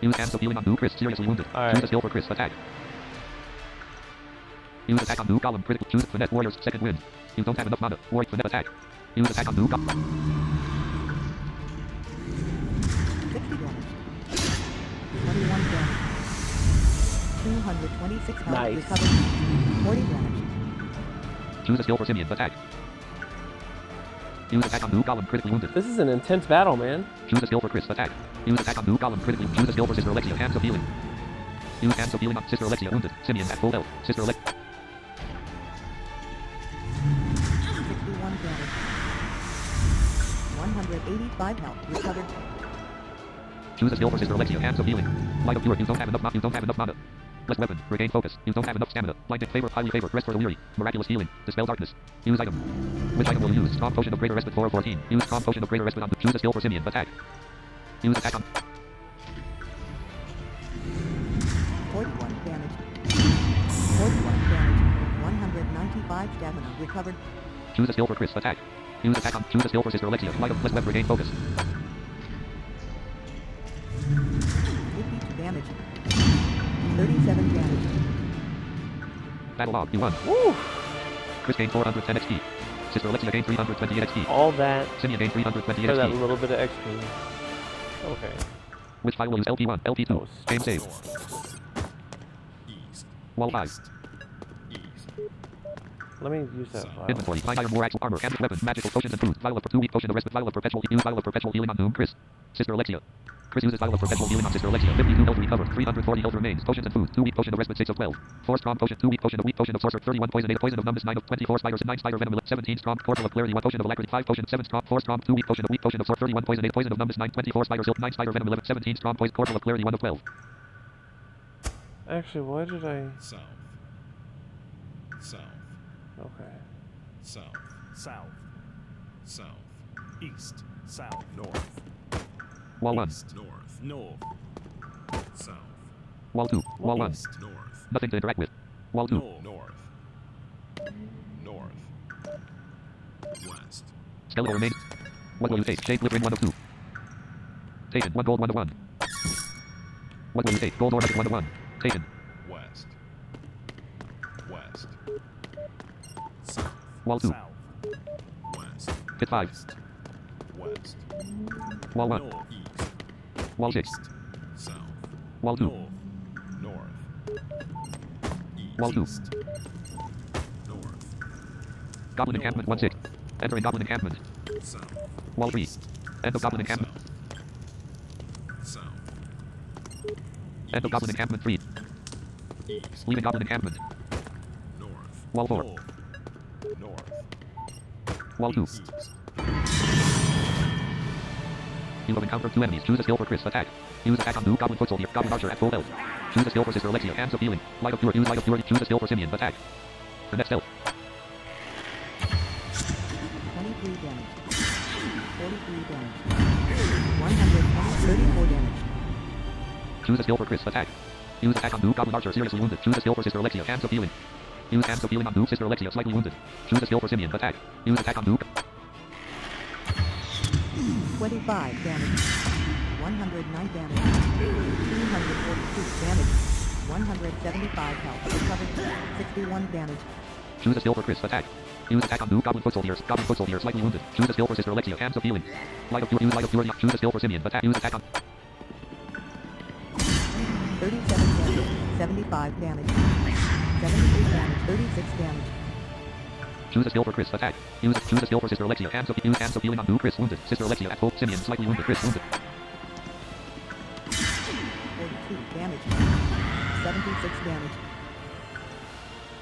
[SPEAKER 2] Use hands of healing on new Chris. Seriously wounded.
[SPEAKER 1] Alright.
[SPEAKER 2] Choose a skill for Chris. Attack. Use attack on new column. Critical. Choose finesse warriors. Second wind. You don't have enough mana. Warrior finesse attack. Use attack on new column.
[SPEAKER 8] 60 damage. 21 damage. 226 health
[SPEAKER 1] Nice.
[SPEAKER 8] recovered. 40 damage.
[SPEAKER 2] Choose a skill for Simeon. Attack. Use attack on new column. Critically wounded.
[SPEAKER 1] This is an intense battle, man.
[SPEAKER 2] Choose a skill for Chris. Attack. Use attack on new column. Critically. Choose a skill for Sister Alexia. Hands of healing. Use hands of healing on Sister Alexia. Wounded. Simeon at full health. Sister Alexia.
[SPEAKER 8] 61 damage. 185 health recovered.
[SPEAKER 2] Choose a skill for Sister Alexia. Hands of healing. Light of purity. You don't have enough mana. You don't have enough mana. Less weapon. Regain focus. You don't have enough stamina. Blinded. Favor. Highly favored. Rest for the weary. Miraculous healing. Dispel darkness. Use item. Which item will you use? Strong potion of greater respite 4 of 14. Use strong potion of greater respite on. Choose a skill for Simeon. Attack. Use attack on.
[SPEAKER 8] 41 damage. 41 damage. 195 stamina recovered.
[SPEAKER 2] Choose a skill for Chris. Attack. Use attack on. Choose a skill for Sister Alexia. Light of less weapon. Regain focus.
[SPEAKER 8] 52 damage. 37 damage.
[SPEAKER 2] Battle log. You won.
[SPEAKER 1] Woo!
[SPEAKER 2] Chris gained 410 XP. Sister Alexia gained 328 XP.
[SPEAKER 1] All that
[SPEAKER 2] Simeon gained 328
[SPEAKER 1] for that
[SPEAKER 2] XP.
[SPEAKER 1] little bit of XP. Okay.
[SPEAKER 2] Which file will use? LP1, LP2.
[SPEAKER 1] Oh,
[SPEAKER 2] Game save.
[SPEAKER 5] East.
[SPEAKER 2] Wall 5.
[SPEAKER 5] East. East.
[SPEAKER 1] Let me use that file.
[SPEAKER 2] Inventory. Find iron, war, axle, armor, hand, weapons, magical potions, and food. Vial of 2 weak potion of respite. Vial of perpetual. Use vial of perpetual healing on Doom. Chris. Sister Alexia. Chris uses vial of perpetual healing on Sister Alexia. 52 health recovered. 340 health remains. Potions and food. 2 weak potion of respite 6 of 12. 4 strong potion. 2 weak potion of sorcerer. 31 poison. 8 poison of numbness 9 of 24 spiders. 9 spider venom. 17 strong. Portal of clarity. 1 potion of alacrity. 5 potion. 7 strong. 4 strong. 2 weak potion of sorcerer. 31 poison. 8 poison of numbness 9 24 spiders. 9 spider venom. 11 17 strong poison. Portal of clarity. 1 of 12.
[SPEAKER 1] Actually, why did I...
[SPEAKER 5] South. South.
[SPEAKER 1] Okay.
[SPEAKER 5] South.
[SPEAKER 6] South.
[SPEAKER 5] South.
[SPEAKER 6] East. South.
[SPEAKER 5] North.
[SPEAKER 2] Wall 1.
[SPEAKER 6] East.
[SPEAKER 5] North.
[SPEAKER 6] North.
[SPEAKER 5] South.
[SPEAKER 2] Wall 2. Wall 1.
[SPEAKER 6] East.
[SPEAKER 5] North.
[SPEAKER 2] Nothing to interact with. Wall 2.
[SPEAKER 6] North.
[SPEAKER 5] North. North. West.
[SPEAKER 2] Skeletal remains. What will you take? Shape glittering 1 of 2. Taken. 1 gold 1 of 1. What will you take? Gold or nugget 1 of 1. Taken.
[SPEAKER 5] West. West. South.
[SPEAKER 2] Wall 2.
[SPEAKER 6] South.
[SPEAKER 5] West.
[SPEAKER 2] Pit 5.
[SPEAKER 5] West.
[SPEAKER 2] Wall 1.
[SPEAKER 6] North.
[SPEAKER 5] East.
[SPEAKER 2] Wall 6.
[SPEAKER 5] South.
[SPEAKER 2] Wall 2.
[SPEAKER 6] North.
[SPEAKER 5] North. East.
[SPEAKER 2] Wall 2.
[SPEAKER 6] East.
[SPEAKER 5] North.
[SPEAKER 2] Goblin encampment 1 6. Entering goblin encampment.
[SPEAKER 5] South.
[SPEAKER 2] Wall 3. End of goblin encampment.
[SPEAKER 5] South.
[SPEAKER 2] End of goblin encampment 3.
[SPEAKER 5] East.
[SPEAKER 2] Leaving goblin encampment.
[SPEAKER 5] North.
[SPEAKER 2] Wall 4.
[SPEAKER 6] North.
[SPEAKER 5] North.
[SPEAKER 2] Wall 2.
[SPEAKER 5] East.
[SPEAKER 2] You have encountered 2 enemies. Choose a skill for Chris. Attack. Use attack on Blue Goblin Foot Soldier. Goblin Archer at full health. Choose a skill for Sister Alexia. Hands of Healing. Light of Purity. Use Light of Purity. Choose a skill for Simeon. Attack. The next stealth.
[SPEAKER 8] 23 damage. 43 damage. 134 damage.
[SPEAKER 2] Choose a skill for Chris. Attack. Use attack on Blue Goblin Archer. Seriously wounded. Choose a skill for Sister Alexia. Hands of Healing. Use Hands of Healing on Blue Sister Alexia. Slightly wounded. Choose a skill for Simeon. Attack. Use attack on Blue.
[SPEAKER 8] 25 damage. 109 damage. 242 damage. 175 health. Recovered. 61 damage.
[SPEAKER 2] Choose a skill for Chris. Attack. Use attack on Blue Goblin Foot Soldier. Goblin Foot Soldier. Slightly wounded. Choose a skill for Sister Alexia. Hands of Healing. Light of Purity. Use Light of Purity. Choose a skill for Simeon. Attack. Use attack on.
[SPEAKER 8] 37 damage. 75 damage. 73 damage. 36 damage.
[SPEAKER 2] Choose a skill for Chris. Attack. Choose a skill for Sister Alexia. Hands of Healing on Blue. Chris wounded. Sister Alexia at full. Simeon slightly wounded. Chris wounded.
[SPEAKER 8] 42 damage. 76 damage.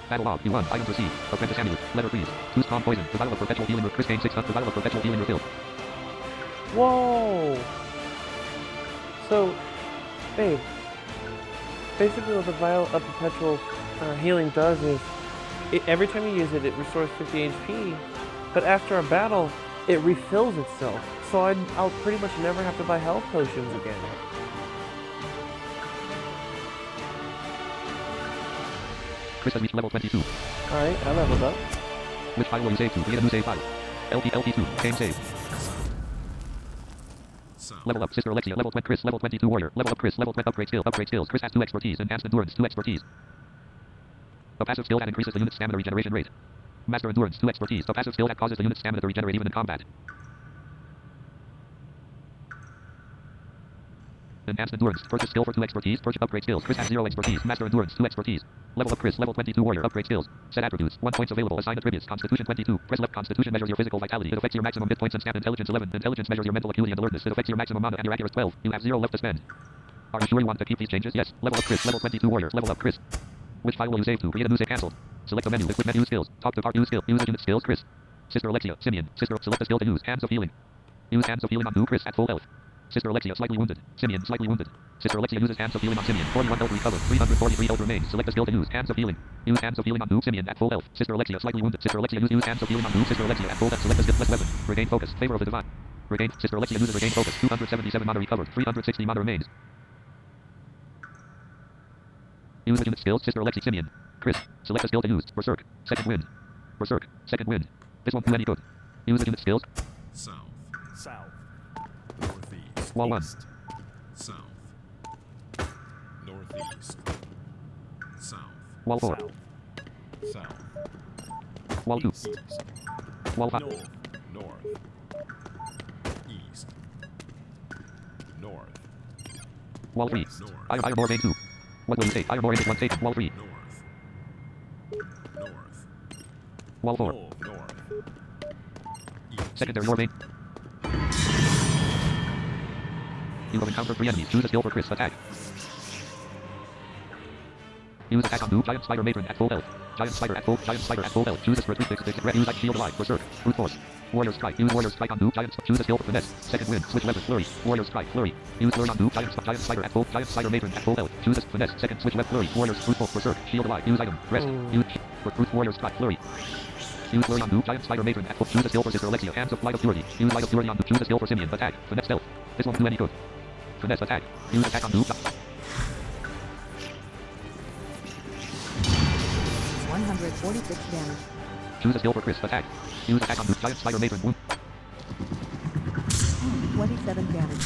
[SPEAKER 2] Battle log. You won. Items received. Apprentice amulet. Letter freeze. Choose calm poison. The vial of perpetual healing. Chris gained 6. The vial of perpetual healing refilled.
[SPEAKER 1] Whoa! So, babe, basically what the vial of perpetual healing does is, every time you use it, it restores 50 HP, but after a battle, it refills itself. So I'll pretty much never have to buy health potions again.
[SPEAKER 2] Chris has reached level 22.
[SPEAKER 1] Alright, I leveled up.
[SPEAKER 2] Which file will you save to? Create a new save file. LP2. Game save.
[SPEAKER 5] South.
[SPEAKER 2] Level up. Sister Alexia. Level 20. Chris. Level 22 warrior. Level up. Chris. Level 20. Upgrade skill. Upgrade skills. Chris has 2 expertise. Enhanced endurance. 2 expertise. A passive skill that increases the unit's stamina regeneration rate. Master endurance. 2 expertise. A passive skill that causes the unit's stamina to regenerate even in combat. Enhanced endurance. Purchase skill for 2 expertise. Purchase upgrade skills. Chris has 0 expertise. Master endurance. 2 expertise. Level up. Chris. Level 22 warrior. Upgrade skills. Set attributes. 1 points available. Assign attributes. Constitution 22. Press left. Constitution measures your physical vitality. It affects your maximum hit points and stamina. Intelligence 11. Intelligence measures your mental acuity and alertness. It affects your maximum mana and your accuracy 12. You have 0 left to spend. Are you sure you want to keep these changes? Yes. Level up. Chris. Level 22 warrior. Level up. Chris. Which file will you save to? Create a new save. Cancel. Select the menu. Equip menu skills. Talk to part. Use skill. Use unit skills. Chris. Sister Alexia. Simeon. Sister. Select the skill to use. Hands of healing. Use hands of healing on new Chris at full health. Sister Alexia slightly wounded. Simeon slightly wounded. Sister Alexia uses hands of healing on Simeon. 41 health recovered. 343 health remains. Select the skill to use. Hands of healing. Use hands of healing on new Simeon at full health. Sister Alexia slightly wounded. Sister Alexia use hands of healing on new Sister Alexia at full health. Select the skill plus weapon. Regain focus. Favor of the divine. Regain. Sister Alexia uses regain focus. 277 mana recovered. 360 mana remains. Use the unit skills. Sister Alexia Simeon. Chris. Select the skill to use. Berserk. Second wind. Berserk. Second wind. This won't do any good. Use the unit skills.
[SPEAKER 5] South.
[SPEAKER 6] South.
[SPEAKER 5] Northeast.
[SPEAKER 2] Wall 1.
[SPEAKER 6] East.
[SPEAKER 5] South. Northeast. South.
[SPEAKER 2] Wall 4.
[SPEAKER 6] South.
[SPEAKER 5] South.
[SPEAKER 2] Wall 2.
[SPEAKER 6] East.
[SPEAKER 2] Wall 5.
[SPEAKER 6] North.
[SPEAKER 5] North. East. North.
[SPEAKER 2] Wall 3.
[SPEAKER 5] North.
[SPEAKER 2] Iron ore vein 2. What will you take? Iron ore ingot 1 taken. Wall 3.
[SPEAKER 5] North. North.
[SPEAKER 2] Wall 4.
[SPEAKER 6] North.
[SPEAKER 5] North. East.
[SPEAKER 2] Secondary ore vein. You have encountered 3 enemies. Choose a skill for Chris. Attack. Use attack on new giant spider matron at full health. Giant spider at full health. Choose a sprint 366 red. Use like shield alive. Berserk. Brute force. Warrior strike. Use warrior strike on new giant. Choose a skill for finesse. Second wind. Switch weapon. Flurry. Warrior strike. Flurry. Use flurry on new giant spider at full. Giant spider matron at full health. Choose a finesse. Second switch weapon. Flurry. Warrior brute force. Berserk. Shield alive. Use item. Rest. Use for brute warrior strike. Flurry. Use flurry on new giant spider matron at full. Choose a skill for Sister Alexia. Hands of light of purity. Use light of purity on new. Choose a skill for Simeon. Attack. Finesse stealth. This won't do any good. Finesse attack. Use attack on noob.
[SPEAKER 8] 109 146 damage.
[SPEAKER 2] Choose a skill for Chris. Attack. Use attack on Noob. Giant Spider Matron. Wound.
[SPEAKER 8] 27 damage.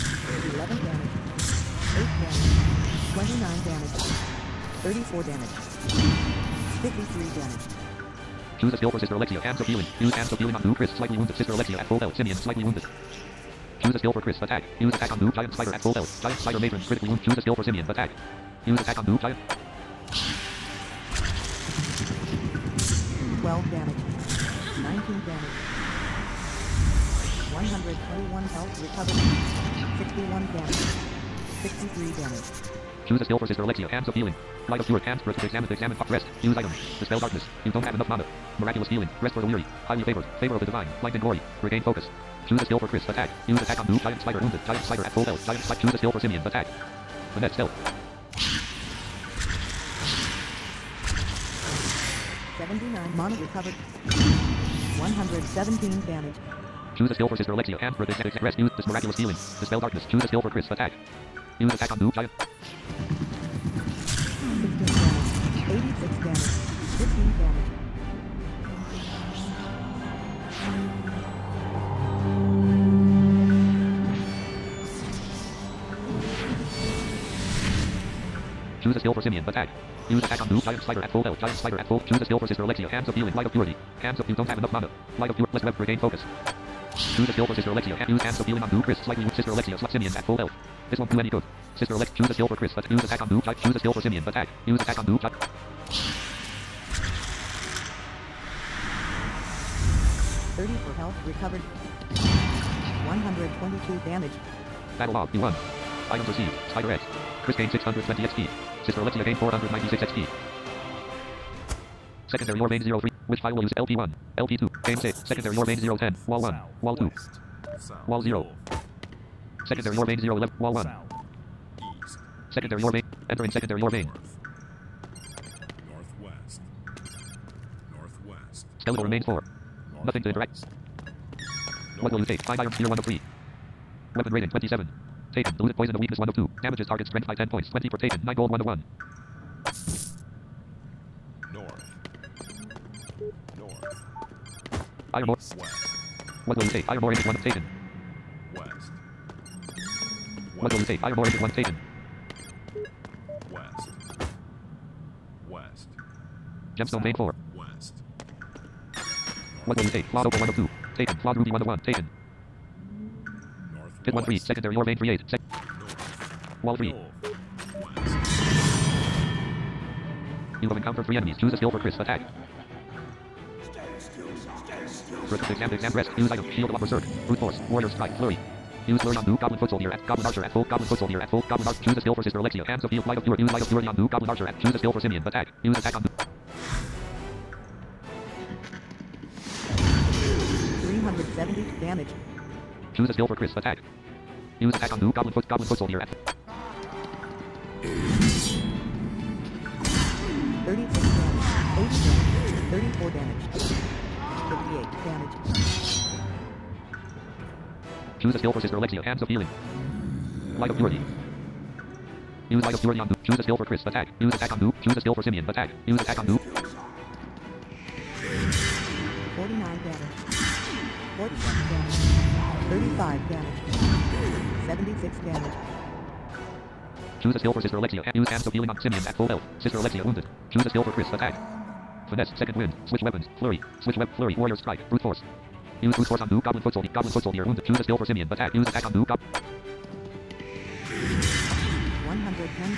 [SPEAKER 8] 11 damage. 8 damage. 29 damage. 34 damage. 53 damage.
[SPEAKER 2] Choose a skill for Sister Alexia. Hands of healing. Use hands of healing on Noob. Chris slightly wounded. Sister Alexia at full health. Simeon slightly wounded. Choose a skill for Chris. Attack. Use attack on Noob. Giant Spider at full health. Giant Spider Matron critically wounded. Choose a skill for Simeon. Attack. Use attack on Noob. Giant.
[SPEAKER 8] 12 damage. 19 damage. 121 health recovered. 61 damage. 63 damage.
[SPEAKER 2] Choose a skill for Sister Alexia. Hands of healing. Light of Steward. Hands for examine. Rest. Use item. Dispel darkness. You don't have enough mana. Miraculous healing. Rest for the weary. Highly favored. Favor of the divine. Light and glory. Regain focus. Choose a skill for Chris. Attack. Use attack on Noob. Giant Spider wounded. Giant Spider at full health. Giant Spider. Choose a skill for Simeon. Attack. Finesse stealth.
[SPEAKER 8] 79 mana recovered. 117 damage.
[SPEAKER 2] Choose a skill for Sister Alexia. Hands for rest. Use this miraculous healing. Dispel darkness. Choose a skill for Chris. Attack. Use attack on Noob. Giant.
[SPEAKER 8] 16 damage. 86 damage. 15 damage.
[SPEAKER 2] Choose a skill for Simeon. Attack. Use attack on Noob. Giant Spider at full health. Giant Spider at full. Choose a skill for Sister Alexia. Hands of healing. Light of purity. Hands of you don't have enough mana. Light of purity. Let's web. Regain focus. Choose a skill for Sister Alexia. Use hands of healing on Noob. Chris slightly wounded. Sister Alexia. Simeon at full health. This won't do any good. Sister Alexia. Choose a skill for Chris. Use attack on Noob. Choose a skill for Simeon. Attack. Use attack on Noob.
[SPEAKER 8] 30 for health recovered. 122 damage.
[SPEAKER 2] Battle log. You won. Items received. Spider X. Chris gained 620 XP. Sister Alexia gained 496 XP. Secondary or main 03. Which file will use LP1? LP2. Game 6. Secondary or main 010. Wall 1. Wall 2.
[SPEAKER 5] West. South.
[SPEAKER 2] Wall 0.
[SPEAKER 5] North.
[SPEAKER 2] Secondary or main 011. Wall 1.
[SPEAKER 5] South. East.
[SPEAKER 2] Secondary or main. Entering secondary or main.
[SPEAKER 5] North. Northwest. Northwest.
[SPEAKER 2] Skeletal remains 4. Nothing to interact. What will you take? 5 iron spear 1 of 3. Weapon rating 27. Taken. Diluted poison of weakness 1 of 2. Damages target strength by 10 points. 20 per taken. 9 gold 1 of 1.
[SPEAKER 5] North. North.
[SPEAKER 2] Iron ore.
[SPEAKER 5] West.
[SPEAKER 2] What will you take? Iron ore rating 1 of taken.
[SPEAKER 5] West.
[SPEAKER 2] What will you take? Iron ore rating 1 taken.
[SPEAKER 5] West. West.
[SPEAKER 2] Gemstone main 4.
[SPEAKER 5] West.
[SPEAKER 2] What will you take? Flawed opal 1 of 2. Taken. Flawed ruby 1 of 1. Taken. Pit 1 3. Secondary or main 3 8. Wall 3. You have encountered 3 enemies. Choose a skill for Chris. Attack. Exam. Rest. Use item. Shield of Berserk. Brute Force. Warrior Strike. Flurry. Use Flurry on Noob. Goblin Foot Soldier at Goblin Archer at full. Goblin Foot Soldier at full. Goblin Archer. Choose a skill for Sister Alexia. Hands of Heal. Light of Purity. Use Light of Purity on Noob. Goblin Archer at. Choose a skill for Simeon. Attack. Use attack on Noob.
[SPEAKER 8] 370 damage.
[SPEAKER 2] Choose a skill for Chris. Attack. Use attack on Noob. Goblin Foot Soldier at.
[SPEAKER 8] 36 damage. 8 damage. 34 damage. 58 damage.
[SPEAKER 2] Choose a skill for Sister Alexia. Hands of Healing. Light of Purity. Use Light of Purity on Noob. Choose a skill for Chris. Attack. Use attack on Noob. Choose a skill for Simeon. Attack. Use attack on Noob.
[SPEAKER 8] 49 damage. 41 damage. 35 damage. 76 damage.
[SPEAKER 2] Choose a skill for Sister Alexia. Use hands of healing on Simeon at full health. Sister Alexia wounded. Choose a skill for Chris. Attack. Finesse. Second wind. Switch weapons. Flurry. Switch web. Flurry. Warrior Strike. Brute Force. Use Brute Force on Noob. Goblin Foot Soldier. Goblin Foot Soldier wounded. Choose a skill for Simeon. Attack. Use attack on Noob.
[SPEAKER 8] 110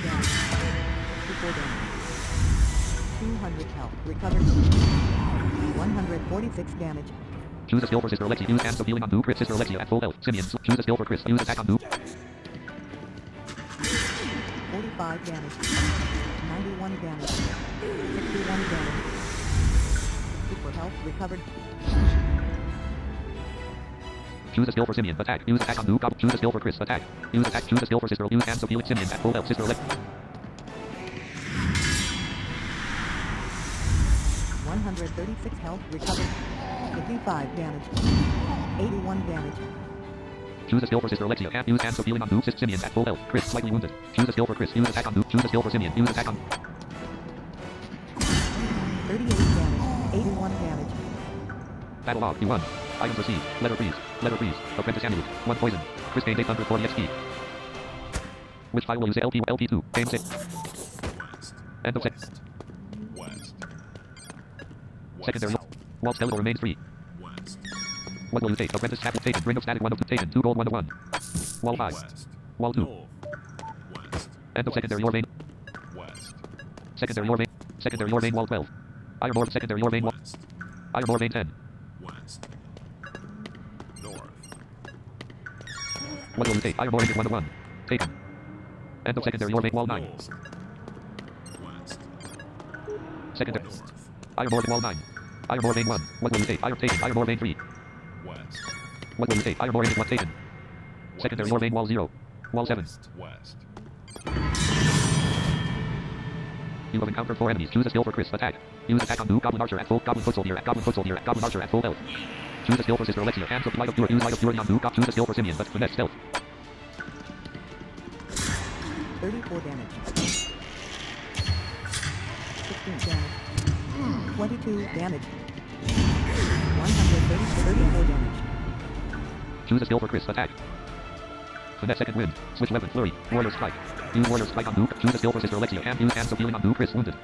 [SPEAKER 8] damage. 64 damage. 200 health. Recovered. 146 damage.
[SPEAKER 2] Choose a skill for Sister Alexia. Use hands of healing on Noob. Chris. Sister Alexia at full health. Simeon. Choose a skill for Chris. Use attack on Noob.
[SPEAKER 8] 45 damage. 91 damage. 61 damage. Super health recovered.
[SPEAKER 2] Choose a skill for Simeon. Attack. Use attack on Noob. Choose a skill for Chris. Attack. Use attack. Choose a skill for Sister. Use hands of healing. Simeon at full health. Sister Alexia.
[SPEAKER 8] 136 health recovered. 55 damage. 81 damage.
[SPEAKER 2] Choose a skill for Sister Alexia. Use hands of healing on Noob. Simeon at full health. Chris slightly wounded. Choose a skill for Chris. Use attack on Noob. Choose a skill for Simeon. Use attack on.
[SPEAKER 8] 38 damage.
[SPEAKER 2] Battle log, you won. Items received. Letter freeze. Letter freeze. Apprentice amulet. 1 poison. Chris gained 840 XP. Which file will use LP2? Game 6.
[SPEAKER 5] West.
[SPEAKER 2] End of set.
[SPEAKER 5] West.
[SPEAKER 2] Secondary.
[SPEAKER 5] South.
[SPEAKER 2] Wall skeletal remains free.
[SPEAKER 5] West.
[SPEAKER 2] What will you take? Apprentice tablet taken. Ring of static 1 of 2 taken. 2 gold 1 of 1. Wall 5.
[SPEAKER 5] West.
[SPEAKER 2] Wall 2.
[SPEAKER 5] North. West.
[SPEAKER 2] End of secondary ore vein.
[SPEAKER 5] West.
[SPEAKER 2] Secondary ore vein. Secondary ore vein wall 12. Iron ore secondary ore vein wall.
[SPEAKER 5] West.
[SPEAKER 2] Iron ore vein 10.
[SPEAKER 5] West. North.
[SPEAKER 2] What will you take? Iron ore ingot 1 of 1. Taken. End of secondary ore vein wall 9.
[SPEAKER 5] North. West.
[SPEAKER 2] Secondary.
[SPEAKER 5] North.
[SPEAKER 2] Iron ore wall 9. Iron ore vein 1. What will you take? Iron taken. Iron ore vein 3.
[SPEAKER 5] West.
[SPEAKER 2] What will you take? Iron ore ingot 1 taken. Secondary ore vein wall 0. Wall 7.
[SPEAKER 5] West.
[SPEAKER 2] You have encountered 4 enemies. Choose a skill for Chris. Attack. Use attack on Noob. Goblin archer at full. Goblin foot soldier at Goblin foot soldier at Goblin archer at full health. Choose a skill for Sister Alexia. Hands of light of purity. Use light of purity on Noob. Choose a skill for Simeon. But finesse stealth.
[SPEAKER 8] 34 damage. 16 damage. 22 damage. 134 damage.
[SPEAKER 2] Choose a skill for Chris. Attack. Finesse second wind. Switch weapon. Flurry. Warrior strike. Use warrior strike on Noob. Choose a skill for Sister Alexia. And use hands of healing on Noob. Chris wounded.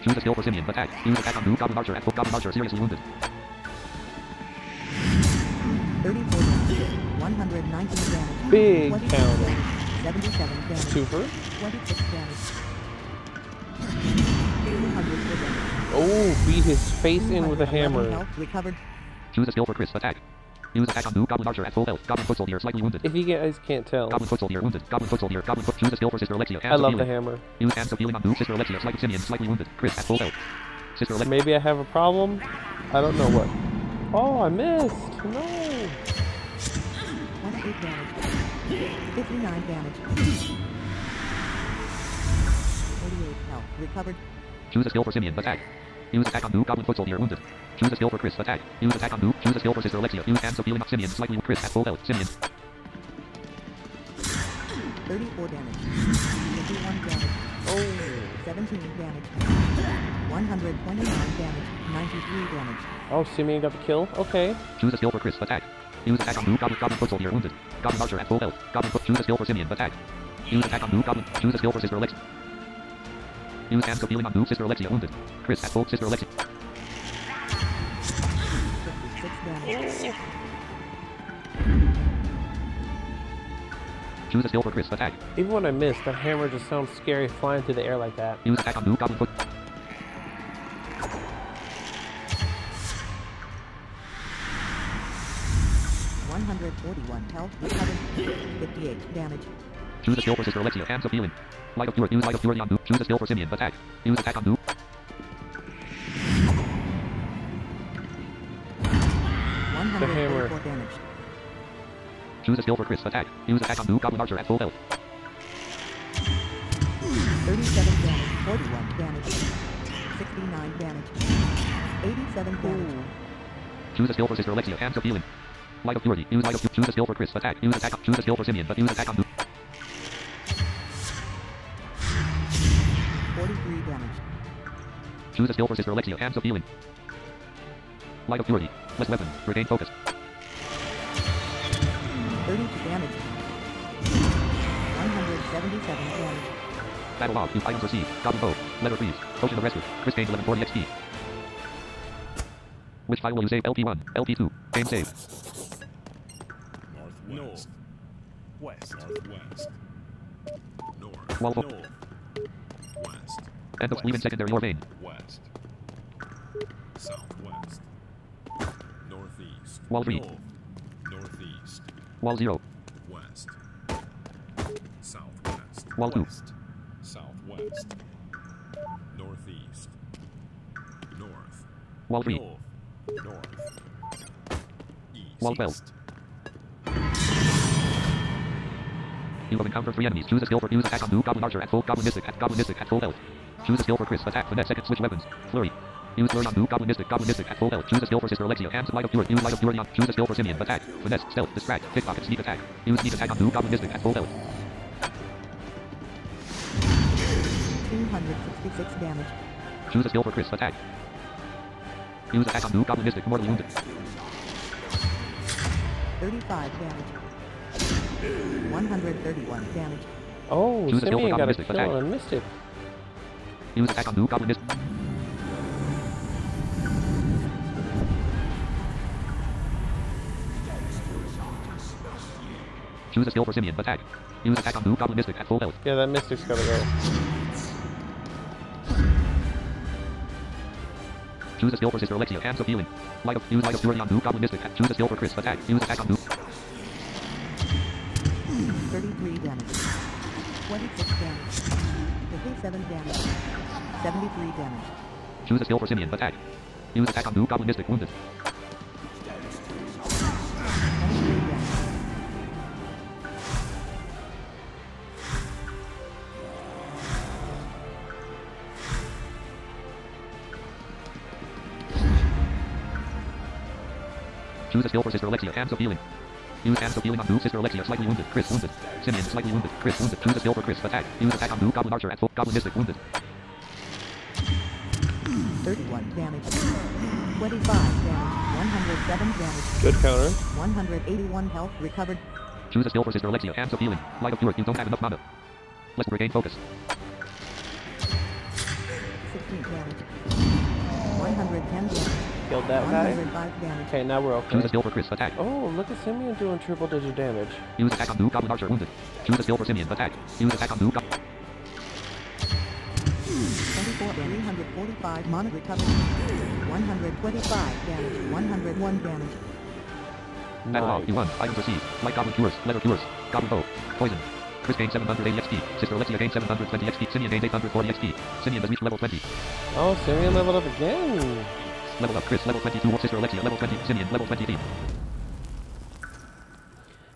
[SPEAKER 2] Choose a skill for Simeon. Attack. Use attack on Noob. Goblin archer at full. Goblin archer seriously wounded.
[SPEAKER 8] 34 damage. 119 damage.
[SPEAKER 1] Big
[SPEAKER 8] 26
[SPEAKER 1] counter.
[SPEAKER 8] damage. 77 damage.
[SPEAKER 1] Super.
[SPEAKER 8] 26 damage. 200 damage.
[SPEAKER 1] Oh, beat his face in with a
[SPEAKER 8] 211
[SPEAKER 1] hammer.
[SPEAKER 8] health recovered.
[SPEAKER 2] Choose a skill for Chris. Attack. Use attack on Noob. Goblin archer at full health. Goblin foot soldier slightly wounded.
[SPEAKER 1] If you guys can't tell,
[SPEAKER 2] Goblin foot soldier wounded. Goblin foot soldier. Goblin foot. Choose a skill for Sister Alexia. Hands
[SPEAKER 1] I
[SPEAKER 2] of
[SPEAKER 1] love the
[SPEAKER 2] healing.
[SPEAKER 1] hammer.
[SPEAKER 2] Use hands of healing on Noob. Sister Alexia. Slightly Simeon. Slightly wounded. Chris at full health. Sister Alexia.
[SPEAKER 1] Maybe I have a problem. I don't know what. Oh, I missed. No.
[SPEAKER 8] 28 damage. 59 damage. 48 health recovered.
[SPEAKER 2] Choose a skill for Simeon. Attack. Use attack on Noob. Goblin foot soldier wounded. Choose a skill for Chris. Attack. Use attack on Noob. Choose a skill for Sister Alexia. Use hands of healing on Simeon. Slightly Chris at full health. Simeon.
[SPEAKER 8] 34 damage. 51 damage.
[SPEAKER 1] Oh.
[SPEAKER 8] 17 damage. 129 damage. 93 damage.
[SPEAKER 1] Oh, Simeon got the kill. Okay.
[SPEAKER 2] Choose a skill for Chris. Attack. Use attack on Noob. Goblin foot soldier wounded. Goblin archer at full health. Goblin foot. Choose a skill for Simeon. Attack. Use attack on Noob. Goblin. Choose a skill for Sister Alexia. Use hands of healing on Noob. Sister Alexia wounded. Chris at full. Sister Alexia.
[SPEAKER 8] 56 damage.
[SPEAKER 2] Choose a skill for Chris. Attack.
[SPEAKER 1] Even when I miss, that hammer just sounds scary flying through the air like that.
[SPEAKER 2] Use attack on Noob. Goblin foot.
[SPEAKER 8] Health recovered. 58 damage.
[SPEAKER 2] Choose a skill for Sister Alexia. Hands of healing. Light of purity. Use light of purity on Noob. Choose a skill for Simeon. Attack. Use attack on Noob.
[SPEAKER 8] 134 damage.
[SPEAKER 2] Choose a skill for Chris. Attack. Use attack on Noob. Goblin archer at full health.
[SPEAKER 8] 37 damage. 41 damage. 69 damage. 87 damage.
[SPEAKER 2] Choose a skill for Sister Alexia. Hands of healing. Light of purity. Use light of purity. Choose a skill for Chris. Attack. Use attack. Choose a skill for Simeon, but use attack on Noob.
[SPEAKER 8] 43 damage.
[SPEAKER 2] Choose a skill for Sister Alexia. Hands of healing. Light of purity. Less weapon. Regain focus.
[SPEAKER 8] 32 damage. 177 damage.
[SPEAKER 2] Battle log. Use items received. Goblin bow. Letter freeze. Potion of rescue. Chris gained 1140 XP. Which file will you save? LP1. LP2. Game save.
[SPEAKER 5] Northwest.
[SPEAKER 6] West.
[SPEAKER 5] Northwest. North.
[SPEAKER 2] Wall four.
[SPEAKER 5] North. West.
[SPEAKER 2] End of Sleeman secondary ore vein.
[SPEAKER 5] West. Southwest. Northeast.
[SPEAKER 2] Wall 3.
[SPEAKER 5] North. Northeast.
[SPEAKER 2] Wall 0.
[SPEAKER 5] West. Southwest.
[SPEAKER 2] Wall 2.
[SPEAKER 5] West. Southwest. Northeast. North.
[SPEAKER 2] Wall 3.
[SPEAKER 5] North. North. East.
[SPEAKER 2] Wall 12. You have encountered 3 enemies. Choose a skill for use attack on Noob. Goblin archer at full. Goblin mystic at full health. Choose a skill for Chris. Attack. Finesse second. Switch weapons. Flurry. Use flurry on Noob. Goblin mystic at full health. Choose a skill for Sister Alexia. Hands light of purity. Use light of purity on. Choose a skill for Simeon. Attack. Finesse. Stealth. Distract. Pickpocket. Sneak attack. Use sneak attack on Noob. Goblin mystic at full health.
[SPEAKER 8] 266 damage.
[SPEAKER 2] Choose a skill for Chris. Attack. Use attack on Noob. Goblin mystic mortally wounded.
[SPEAKER 8] 35 damage. 131 damage.
[SPEAKER 1] Oh,
[SPEAKER 2] Choose a skill for
[SPEAKER 1] Simeon got a
[SPEAKER 2] Mystic
[SPEAKER 1] kill
[SPEAKER 2] attack.
[SPEAKER 1] on a Mystic.
[SPEAKER 2] Use attack on new goblin Mystic. Choose a skill for Simeon. Attack. Use attack on new goblin Mystic at full health.
[SPEAKER 1] Yeah, that Mystic's gotta go.
[SPEAKER 2] Choose a skill for Sister Alexia. Hands of healing. Use light of purity on new goblin Mystic. Choose a skill for Chris. Attack. Use attack on new.
[SPEAKER 8] 33 damage. 26 damage. 57 damage. 73 damage.
[SPEAKER 2] Choose a skill for Simeon. Attack. Use attack on new goblin Mystic. Wounded.
[SPEAKER 8] 23 damage.
[SPEAKER 2] Choose a skill for Sister Alexia. Hands of healing. Use hands of healing on new Sister Alexia. Slightly wounded. Chris wounded. Simeon slightly wounded. Chris wounded. Choose a skill for Chris. Attack. Use attack on new goblin archer at full. Goblin Mystic wounded.
[SPEAKER 8] 31 damage. 25 damage. 107 damage.
[SPEAKER 1] Good counter.
[SPEAKER 8] 181 health recovered.
[SPEAKER 2] Choose a skill for Sister Alexia. Hands of healing. Light of purity. You don't have enough mana. Let's regain focus.
[SPEAKER 8] 16 damage. 110 damage.
[SPEAKER 1] Killed that guy.
[SPEAKER 8] 105 damage.
[SPEAKER 1] Okay, now we're
[SPEAKER 2] Choose a
[SPEAKER 1] okay.
[SPEAKER 2] skill for Chris. Attack.
[SPEAKER 1] Oh, look at Simeon doing triple digit damage.
[SPEAKER 2] Use attack on new goblin archer. Wounded. Choose a skill for Simeon. Attack. Use attack on new goblin.
[SPEAKER 8] 24 345 mana recovered. 125 damage. 101 damage.
[SPEAKER 2] Analog.
[SPEAKER 1] Nice.
[SPEAKER 2] You won. Items received. Light goblin cures. Leather cures. Goblin bow. Poison. Chris gained 780 XP. Sister Alexia gained 720 XP. Simeon gained 840 XP. Simeon has reached level 20.
[SPEAKER 1] Oh, Simeon leveled up again.
[SPEAKER 2] Level up. Chris level 22. Sister Alexia level 20. Simeon level 23.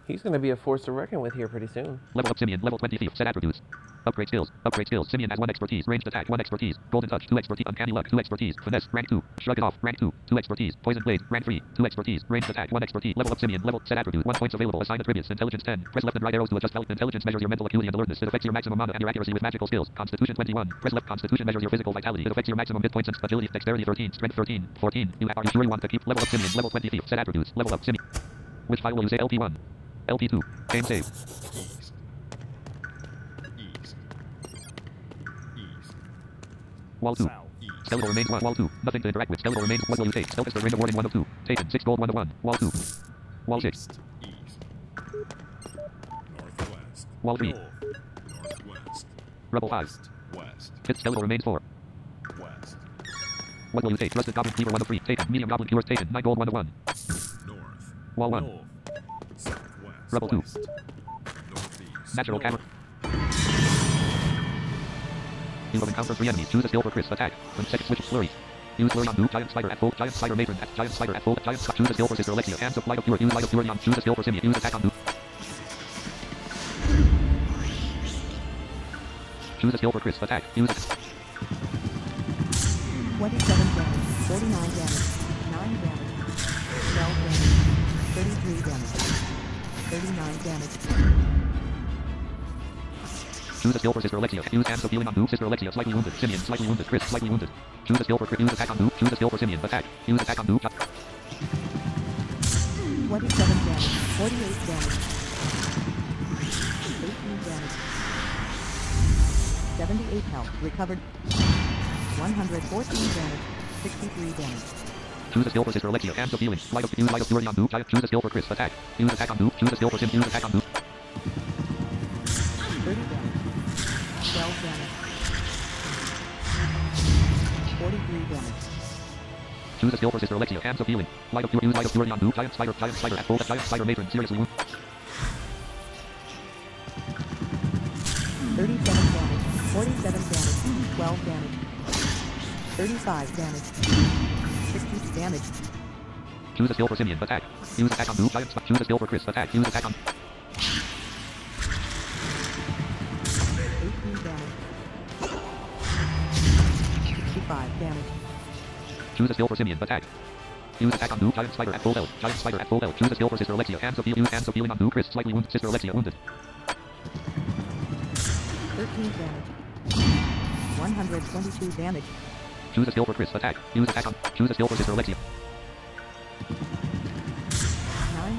[SPEAKER 1] He's gonna be a force to reckon with here pretty soon.
[SPEAKER 2] Level up Simeon level 20. Set attributes. Upgrade skills. Upgrade skills. Simeon has 1 expertise. Ranged attack 1 expertise. Golden touch 2 expertise. Uncanny luck 2 expertise. Finesse rank 2. Shrug it off rank 2. 2 expertise. Poison blade rank 3. 2 expertise. Ranged attack 1 expertise. Level up Simeon level set attribute 1 points available. Assign attributes. Intelligence 10. Press left and right arrows to adjust health. Intelligence measures your mental acuity and alertness. It affects your maximum mana and your accuracy with magical skills. Constitution 21. Press left. Constitution measures your physical vitality. It affects your maximum hit points and agility. Dexterity 13. Strength 13. 14. Are you sure you want to keep level up Simeon level 20? Set attributes. Level up Simeon. Which file will you say? LP1. LP2. Game save.
[SPEAKER 5] East. East. East.
[SPEAKER 2] Wall 2.
[SPEAKER 5] South. East.
[SPEAKER 2] Skeletal remains 1. Wall 2. Nothing to interact with. Skeletal remains. What will you take? Self is the ring awarding 1 of 2. Taken. 6 gold 1 of 1. Wall 2. Wall 6.
[SPEAKER 5] East. East. Northwest.
[SPEAKER 2] Wall 3.
[SPEAKER 5] North. Northwest.
[SPEAKER 2] Rebel 5.
[SPEAKER 5] West. West.
[SPEAKER 2] 5th skeletal remains 4.
[SPEAKER 5] West.
[SPEAKER 2] What will you take? Trusted goblin cleaver 1 of 3. Taken. Medium goblin cures taken. 9 gold 1 of 1.
[SPEAKER 5] North.
[SPEAKER 2] Wall 1.
[SPEAKER 5] North. Southwest.
[SPEAKER 2] Rebel 2.
[SPEAKER 5] West. Northeast.
[SPEAKER 2] Natural
[SPEAKER 5] North.
[SPEAKER 2] camera. You will encounter 3 enemies. Choose a skill for Chris. Attack. When second switch flurry. Use flurry on new giant spider at full. Giant spider matron at giant spider at full. Giant choose a skill for Sister Alexia. Hands of light of purity. Use light of purity on. Choose a skill for Simeon. Use attack on new. Choose a skill for Chris. Attack. Use it.
[SPEAKER 8] 27 damage. 49 damage. 9 damage. 12 damage. 33 damage. 39 damage.
[SPEAKER 2] Choose a skill for Sister Alexia. Use hands of healing on noob. Sister Alexia slightly wounded. Simeon slightly wounded. Chris slightly wounded. Choose a skill for Chris. Use attack on noob. Choose a skill for Simeon. Attack. Use attack on noob.
[SPEAKER 8] 27 damage. 48 damage. 18 damage. 78 health recovered. 114 damage. 63 damage.
[SPEAKER 2] Choose a skill for Sister Alexia. Hands of healing. Use light of purity on noob. Giant. Choose a skill for Chris. Attack. Use attack on noob. Choose a skill for Sim. Use attack on noob.
[SPEAKER 8] 30 damage. 12 damage. 43 damage.
[SPEAKER 2] Choose a skill for Sister Alexia. Hands of healing. Light of purity. Use light of purity on noob. Giant spider at full. Giant spider matron seriously wounded.
[SPEAKER 8] 37 damage. 47 damage. 12 damage. 35 damage. 60 damage.
[SPEAKER 2] Choose a skill for Simeon. Attack. Use attack on noob. Giant spider. Choose a skill for Chris. Attack. Use attack on.
[SPEAKER 8] 18 damage. 65 damage.
[SPEAKER 2] Choose a skill for Simeon. Attack. Use attack on noob. Giant spider at full health. Giant spider at full health. Choose a skill for Sister Alexia. Hands of healing. Use hands of healing on noob. Chris slightly wounded. Sister Alexia wounded.
[SPEAKER 8] 13 damage. 122 damage.
[SPEAKER 2] Choose a skill for Chris. Attack. Use attack on. Choose a skill for Sister Alexia.
[SPEAKER 8] 9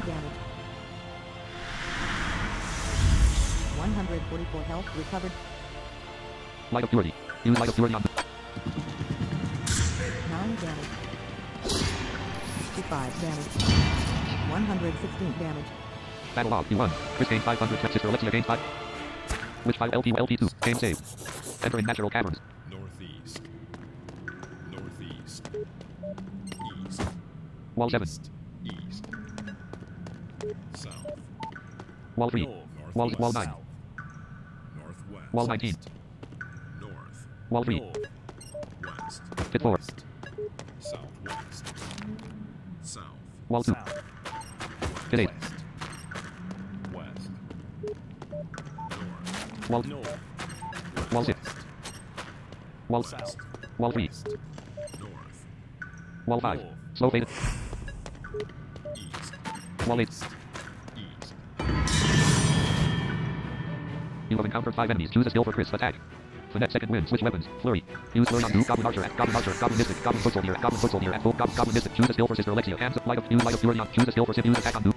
[SPEAKER 8] damage. 144 health recovered.
[SPEAKER 2] Light of Purity. Use Light of Purity on
[SPEAKER 8] 9 damage. 65 damage. 116 damage.
[SPEAKER 2] Battle log. You won. Chris gains 500. Sister Alexia gains 5. Witch file LP2. Game save. Enter in natural caverns.
[SPEAKER 5] Northeast. Northeast. East.
[SPEAKER 2] Wall 7.
[SPEAKER 5] East. South.
[SPEAKER 2] Wall 3. Wall 9.
[SPEAKER 5] Northwest.
[SPEAKER 2] Wall 19.
[SPEAKER 5] North.
[SPEAKER 2] Wall 3.
[SPEAKER 5] West.
[SPEAKER 2] Pit 4.
[SPEAKER 5] Southwest. South.
[SPEAKER 2] Wall 2. Pit 8.
[SPEAKER 5] West. North.
[SPEAKER 2] Wall Wall 6. Wall
[SPEAKER 6] South.
[SPEAKER 2] Wall 3.
[SPEAKER 5] North.
[SPEAKER 2] Wall 5. Slow faded.
[SPEAKER 5] East.
[SPEAKER 2] Wall 8.
[SPEAKER 5] East.
[SPEAKER 2] You have encountered 5 enemies. Choose a skill for Chris. Attack. Finesse second wind. Switch weapons. Flurry. Use flurry on new. Goblin archer. Goblin archer. Goblin mystic. Goblin foot soldier. Goblin foot soldier. Full goblin mystic. Choose a skill for Sister Alexia. Hands up. Light of. Use light of purity on. Choose a skill for Sim. Use attack on new.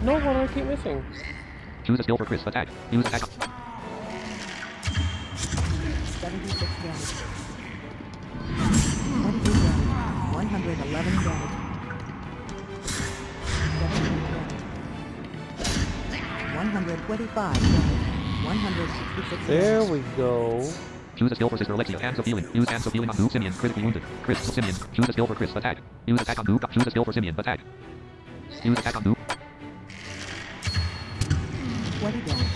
[SPEAKER 1] No, why do I keep missing?
[SPEAKER 2] Choose a skill for Chris. Attack. Use attack on.
[SPEAKER 8] 76 damage. 22 damage. 111 damage. 17 damage. 125 damage. 166
[SPEAKER 1] There
[SPEAKER 8] damage.
[SPEAKER 1] we go.
[SPEAKER 2] Choose a skill for Sister Alexia. Hands of healing. Use hands of healing on new. Simeon. Critically wounded. Chris. Simeon. Choose a skill for Chris. Attack. Use attack on new. Choose a skill for Simeon. Attack. Use attack on new.
[SPEAKER 8] 20 damage.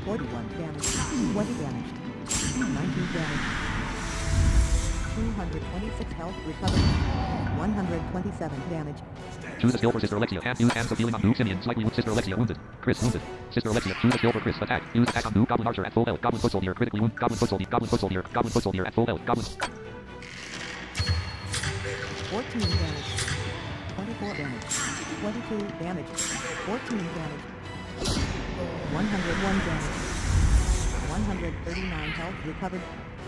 [SPEAKER 8] 41 damage. 20 damage. 19 damage. 226 health recovered. 127 damage.
[SPEAKER 2] Choose a skill for Sister Alexia. Use hands of healing on new. Simeon. Slightly wounded. Sister Alexia wounded. Chris wounded. Sister Alexia. Choose a skill for Chris. Attack. Use attack on new. Goblin archer at full health. Goblin foot soldier. Critically wounded. Goblin foot soldier. Goblin foot soldier. Goblin foot soldier at full health. Goblin.
[SPEAKER 8] 14 damage. 24 damage. 22 damage. 14 damage. 101 damage. 139 health recovered.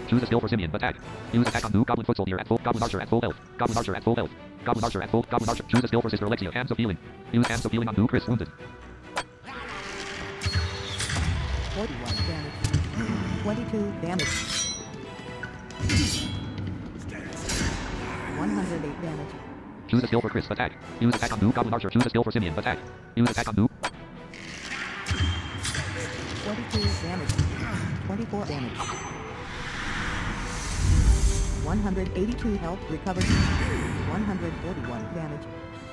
[SPEAKER 2] Choose a skill for Simeon. Attack. Use attack on new. Goblin foot soldier at full. Goblin archer at full health. Goblin archer at full health. Goblin archer at full. Goblin archer. Choose a skill for Sister Alexia. Hands of healing. Use hands of healing on new. Chris wounded.
[SPEAKER 8] 41 damage. 22 damage. 108 damage.
[SPEAKER 2] Choose a skill for Chris. Attack. Use attack on new. Goblin archer. Choose a skill for Simeon. Attack. Use attack on new.
[SPEAKER 8] 22 damage. 24 damage. 182 health recovered. 141 damage.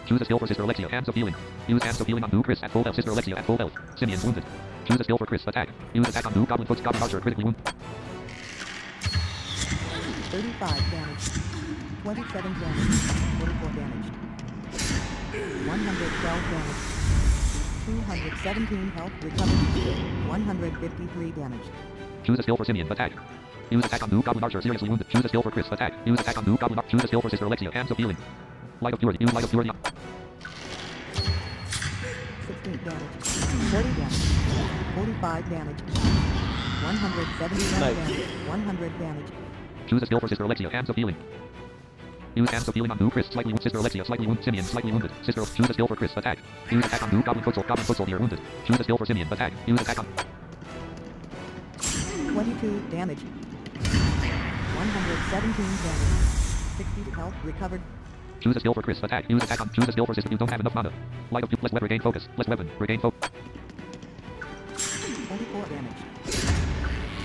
[SPEAKER 2] Choose a skill for Sister Alexia. Hands of healing. Use hands of healing on new. Chris at full health. Sister Alexia at full health. Simeon wounded. Choose a skill for Chris. Attack. Use attack on new. Goblin foot. Goblin archer. Critically wounded.
[SPEAKER 8] 35 damage. 27 damage. 44 damage. 112 damage. 217 health recovered. 153 damage.
[SPEAKER 2] Choose a skill for Simeon. Attack. Use attack on new. Goblin archer. Seriously wounded. Choose a skill for Chris. Attack. Use attack on new. Goblin archer. Choose a skill for Sister Alexia. Hands of healing. Light of purity. Use light of purity.
[SPEAKER 8] 16 damage. 40 damage. 45 damage. 171
[SPEAKER 1] Nice.
[SPEAKER 8] damage. 100 damage.
[SPEAKER 2] Choose a skill for Sister Alexia. Hands of healing. Use hands of healing on new. Chris. Slightly wounded. Sister Alexia. Slightly wounded. Simeon. Slightly wounded. Sister. Choose a skill for Chris. Attack. Use attack on new. Goblin foot soldier. Goblin foot soldier. Wounded. Choose a skill for Simeon. Attack. Use attack on.
[SPEAKER 8] 22 damage. 117 damage. 60 health recovered.
[SPEAKER 2] Choose a skill for Chris. Attack. Use attack on. Choose a skill for Sister. You don't have enough mana. Light of. Less weapon. Regain focus. Less weapon. Regain focus.
[SPEAKER 8] 24 damage.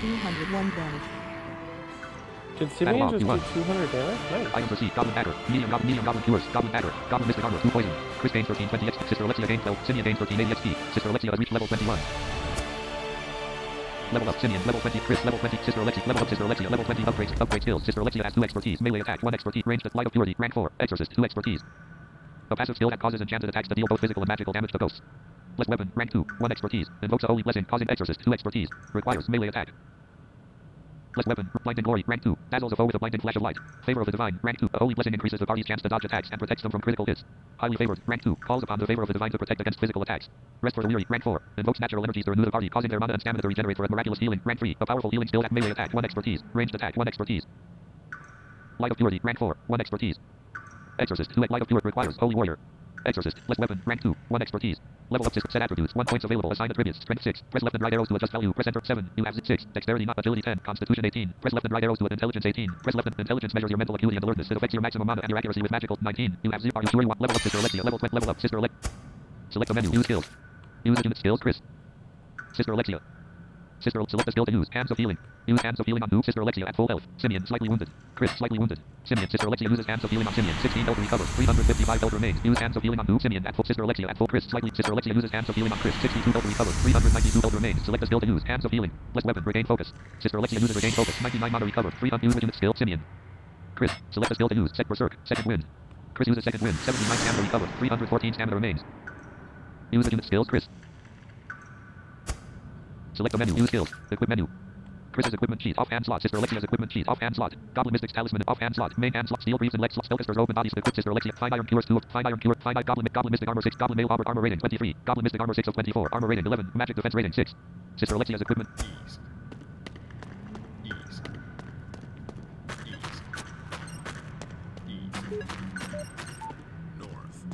[SPEAKER 8] 201 damage.
[SPEAKER 1] Did Simeon
[SPEAKER 2] Battle
[SPEAKER 1] just do
[SPEAKER 2] log,
[SPEAKER 1] 200 damage? Nice.
[SPEAKER 2] Items received. Goblin dagger. Medium goblin cures. Goblin dagger. Goblin mystic armor. 2 poison. Chris gains 1320 XP. Sister Alexia gains 12. Simeon gains 1380 XP. Sister Alexia has reached level 21. Level up. Simeon. Level 20. Chris. Level 20. Sister Alexia. Level up. Sister Alexia. Level 20. Upgrade. Upgrade skills. Sister Alexia has 2 expertise. Melee attack. 1 expertise. Ranged. Light of purity. Rank 4. Exorcist. 2 expertise. A passive skill that causes enchanted attacks to deal both physical and magical damage to ghosts. Less weapon. Rank 2. 1 expertise. Invokes a holy blessing causing exorcist. 2 expertise. Requires melee attack. Less weapon. Blinding glory. Rank 2. Dazzles a foe with a blinding flash of light. Favor of the divine. Rank 2. A holy blessing increases the party's chance to dodge attacks and protects them from critical hits. Highly favored. Rank 2. Calls upon the favor of the divine to protect against physical attacks. Rest for the weary. Rank 4. Invokes natural energies to renew the party, causing their mana and stamina to regenerate for a miraculous healing. Rank 3. A powerful healing skill at melee attack. 1 expertise. Ranged attack. 1 expertise. Light of purity. Rank 4. 1 expertise. Exorcist. 2 light of purity requires holy warrior. Exorcist. Less weapon. Rank 2. 1 expertise. Level up system. Set attributes. 1 points available. Assign attributes. Strength 6. Press left and right arrows to adjust value. Press enter 7. You have 6. Dexterity not. Agility 10. Constitution 18. Press left and right arrows to intelligence 18. Press left and intelligence measures your mental acuity and alertness. It affects your maximum mana and your accuracy with magical 19. You have 0. Are you sure you want level up Sister Alexia? Level 20. Level up Sister Alexia. Select the menu. Use skills. Use the unit skills. Chris. Sister Alexia. Sister, select the skill to use. Hands of healing. Use hands of healing on noob. Sister Alexia at full health. Simeon, slightly wounded. Chris, slightly wounded. Simeon, Sister Alexia uses hands of healing on Simeon. 16 health to recover. 355 health remains. Use hands of healing on noob. Simeon at full. Sister Alexia at full. Chris, slightly. Sister Alexia uses hands of healing on Chris. 62 health to recover. 392 health remains. Select the skill to use. Hands of healing. Less weapon. Regain focus. Sister Alexia uses regain focus. 99 mana recovered. 300 use unit skill. Simeon. Chris, select the skill to use. Set berserk. Second wind. Chris uses second wind. 79 stamina recovered. 314 stamina remains. Use the unit skills. Chris. Select the menu. Use skills. Equip menu. Chris's equipment sheet. Off-hand slot. Sister Alexia's equipment sheet. Off-hand slot. Goblin Mystic's talisman. Off-hand slot. Main hand slot. Steel briefs and leg slot. Spellcaster's open bodies. Equip Sister Alexia. 5 iron cures 2 of 5 iron cure. 5 iron Goblin Mystic armor 6. Goblin male armor rating 23. Goblin Mystic armor 6 of 24. Armor rating 11. Magic defense rating 6. Sister Alexia's equipment.
[SPEAKER 5] East. East. East. East. North.